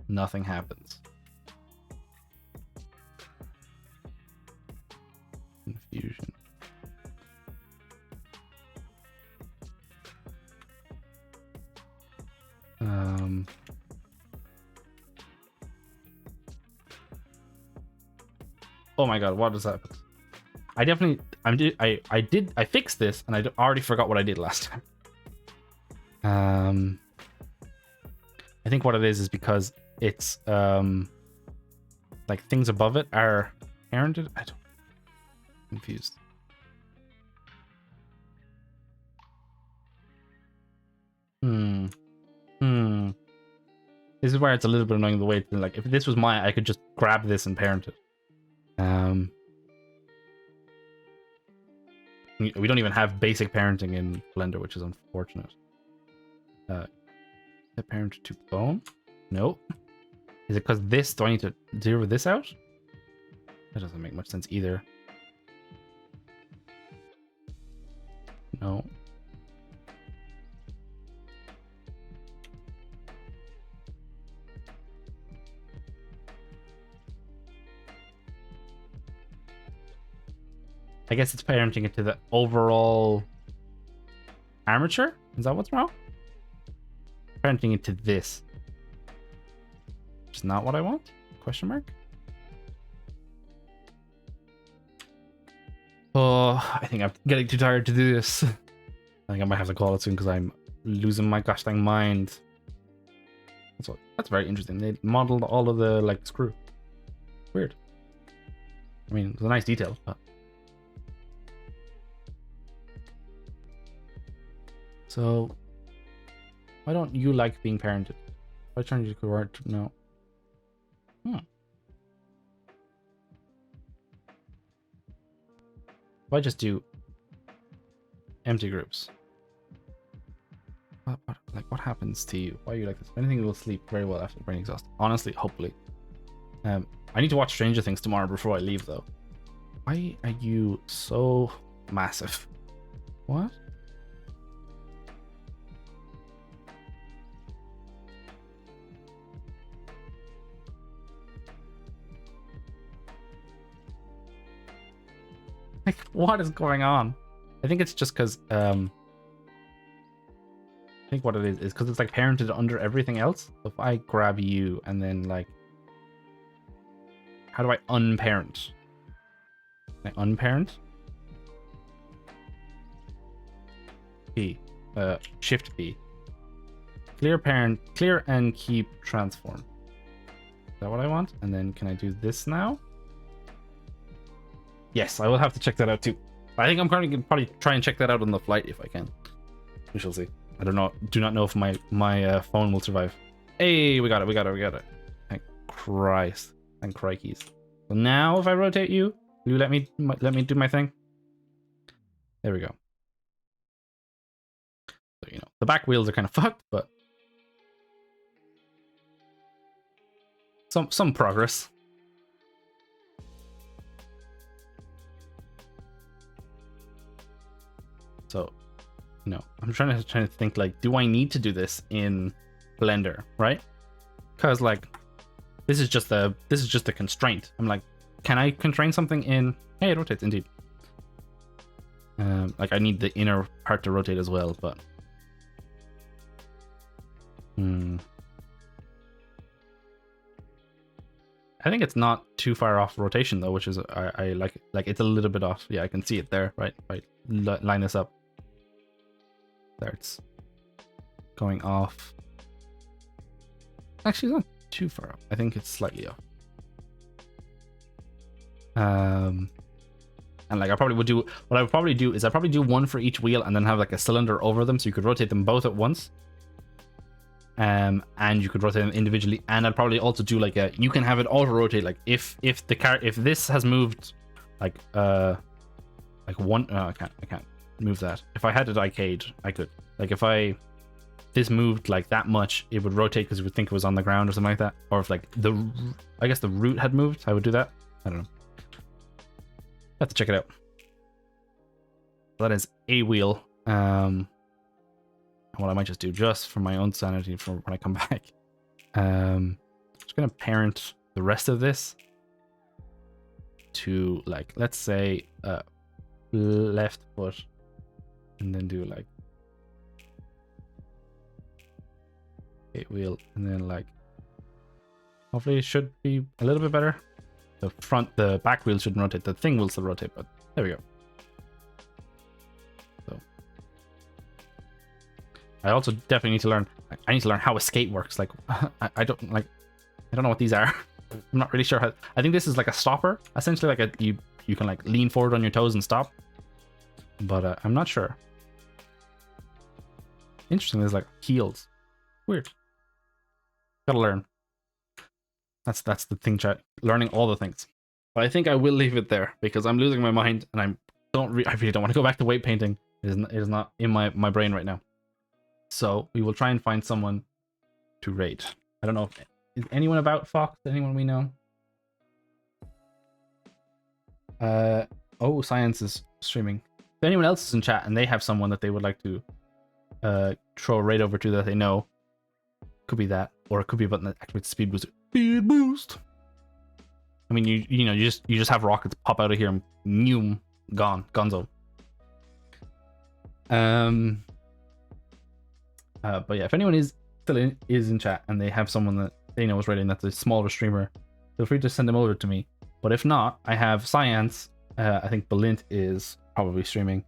nothing happens. Confusion. Oh my god, what does that? I fixed this and I already forgot what I did last time. I think what it is because it's like things above it are parented. I'm confused. This is where it's a little bit annoying the way like if this was mine, I could just grab this and parent it. We don't even have basic parenting in Blender, which is unfortunate. The parent to bone? No. Is it because this? Do I need to zero this out? That doesn't make much sense either. No. I guess it's parenting it to the overall armature. Is that what's wrong? Parenting it to this. is not what I want? Question mark? Oh, I think I'm getting too tired to do this. I think I might have to call it soon because I'm losing my gosh dang mind. That's very interesting. They modeled all of the like screw. Weird. I mean, it's a nice detail, but so why don't you like being parented? Why don't you cohort? No. If I just do empty groups, what happens to you? Why are you like this? If anything, you will sleep very well after brain exhaust. Honestly, hopefully. I need to watch Stranger Things tomorrow before I leave, though. Why are you so massive? What? Like, what is going on? I think it's just because, I think what it is because it's like parented under everything else. So if I grab you and then like, how do I unparent? Can I unparent? P. Shift P. Clear parent, clear and keep transform. Is that what I want? And then can I do this now? Yes, I will have to check that out too. I think I'm currently gonna probably try and check that out on the flight if I can. We shall see. I don't know. Do not know if my phone will survive. Hey, we got it. Thank Christ. Thank crikeys. So now if I rotate you, will you let me do my thing? There we go. So, you know, the back wheels are kind of fucked, but some progress. So, you know, I'm trying to think like, do I need to do this in Blender, right? Because like, this is just a constraint. I'm like, can I constrain something in? Hey, it rotates indeed. Like I need the inner part to rotate as well, but I think it's not too far off rotation though, which is I like it's a little bit off. Yeah, I can see it there, right? Right, line this up. There, it's going off. Actually, it's not too far off. I think it's slightly off. And like I probably would do, what I would probably do is I probably do one for each wheel and then have like a cylinder over them so you could rotate them both at once. And you could rotate them individually, and I'd probably also do like a, you can have it auto rotate, like if this has moved like one, I can't move that. If I had it arcade, I could, like if this moved like that much, it would rotate because it would think it was on the ground or something like that. Or if like I guess the root had moved, I would do that. I don't know. Have to check it out. That is a wheel. What I might just do, just for my own sanity, for when I come back, just gonna parent the rest of this to like, let's say left foot, and then do like eight wheel, and then like hopefully it should be a little bit better. The back wheel shouldn't rotate, the thing will still rotate, but there we go. I also definitely need to learn. I need to learn how a Sk8e works. Like, I don't know what these are. I'm not really sure how. I think this is like a stopper, essentially. Like you can like lean forward on your toes and stop. But I'm not sure. Interesting. There's like heels. Weird. Gotta learn. That's the thing, chat. Learning all the things. But I think I will leave it there because I'm losing my mind and I really don't want to go back to weight painting. It is not in my brain right now. So we will try and find someone to raid. I don't know if is anyone about Fox? Anyone we know? Oh, Science is streaming. If anyone else is in chat and they have someone that they would like to throw a raid over to that they know, could be that, or it could be about the activate speed boost. Speed boost. I mean, you know, you just have rockets pop out of here and noom, gone, gonzo. But yeah, if anyone is still is in chat and they have someone that they know is rating that's a smaller streamer, feel free to send them over to me. But if not, I have Science. I think Balint is probably streaming,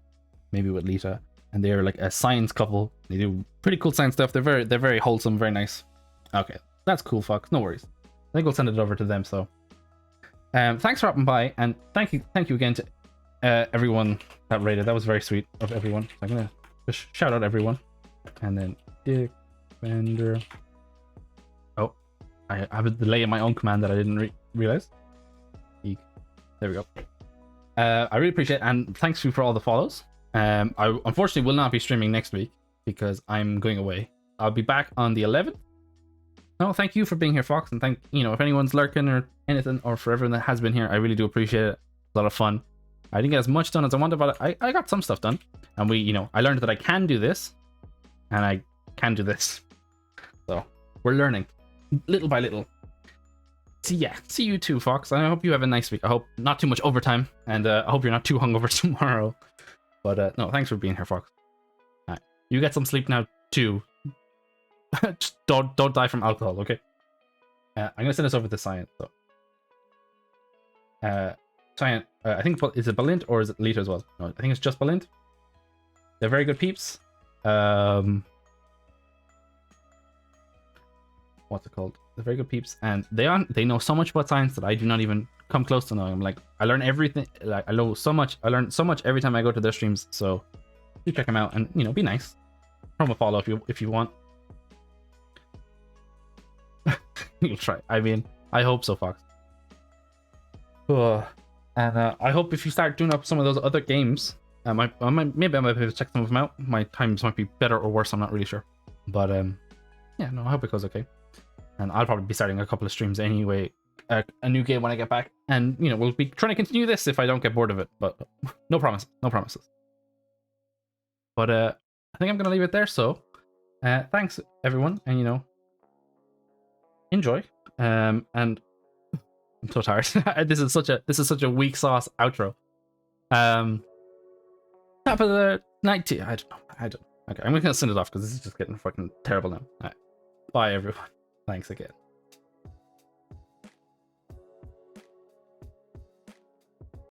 maybe with Lita, and they're like a science couple. They do pretty cool science stuff. They're very wholesome, very nice. Okay, that's cool, Fox. No worries. I think we'll send it over to them. So, thanks for dropping by, and thank you again to everyone that rated. That was very sweet of everyone. So I'm gonna just shout out everyone, and then Dick Bender. Oh, I have a delay in my own command that I didn't realize. There we go. I really appreciate it, and thanks you for all the follows. I unfortunately will not be streaming next week because I'm going away. I'll be back on the 11th. No, thank you for being here, Fox, and thank if anyone's lurking or anything, or for everyone that has been here, I really do appreciate it. A lot of fun. I didn't get as much done as I wanted, but I got some stuff done, and I learned that I can do this, and I can do this. So we're learning little by little. So yeah, see you too, Fox. I hope you have a nice week. I hope not too much overtime, and I hope you're not too hungover tomorrow. But no, thanks for being here, Fox. All right. You get some sleep now too. Just don't die from alcohol, okay? I'm gonna send this over to Science. So, Science, I think is it Balint or is it Lita as well? No, I think it's just Balint. They're very good peeps. What's it called? They're very good peeps, and they know so much about science that I do not even come close to knowing. I'm like, I learn everything. Like, I know so much. I learn so much every time I go to their streams. So do check them out, and be nice. From a follow if you want. You'll try. I mean, I hope so, Fox. And I hope if you start doing up some of those other games, maybe I might be able to check some of them out. My times might be better or worse. I'm not really sure, but yeah, no, I hope it goes okay. And I'll probably be starting a couple of streams anyway, a new game when I get back. And, we'll be trying to continue this if I don't get bored of it. But no promises. But I think I'm going to leave it there. So thanks, everyone. And, enjoy. And I'm so tired. This is such a weak sauce outro. Top of the night to you. I don't know. Okay, I'm going to send it off because this is just getting fucking terrible now. All right. Bye, everyone. Thanks again.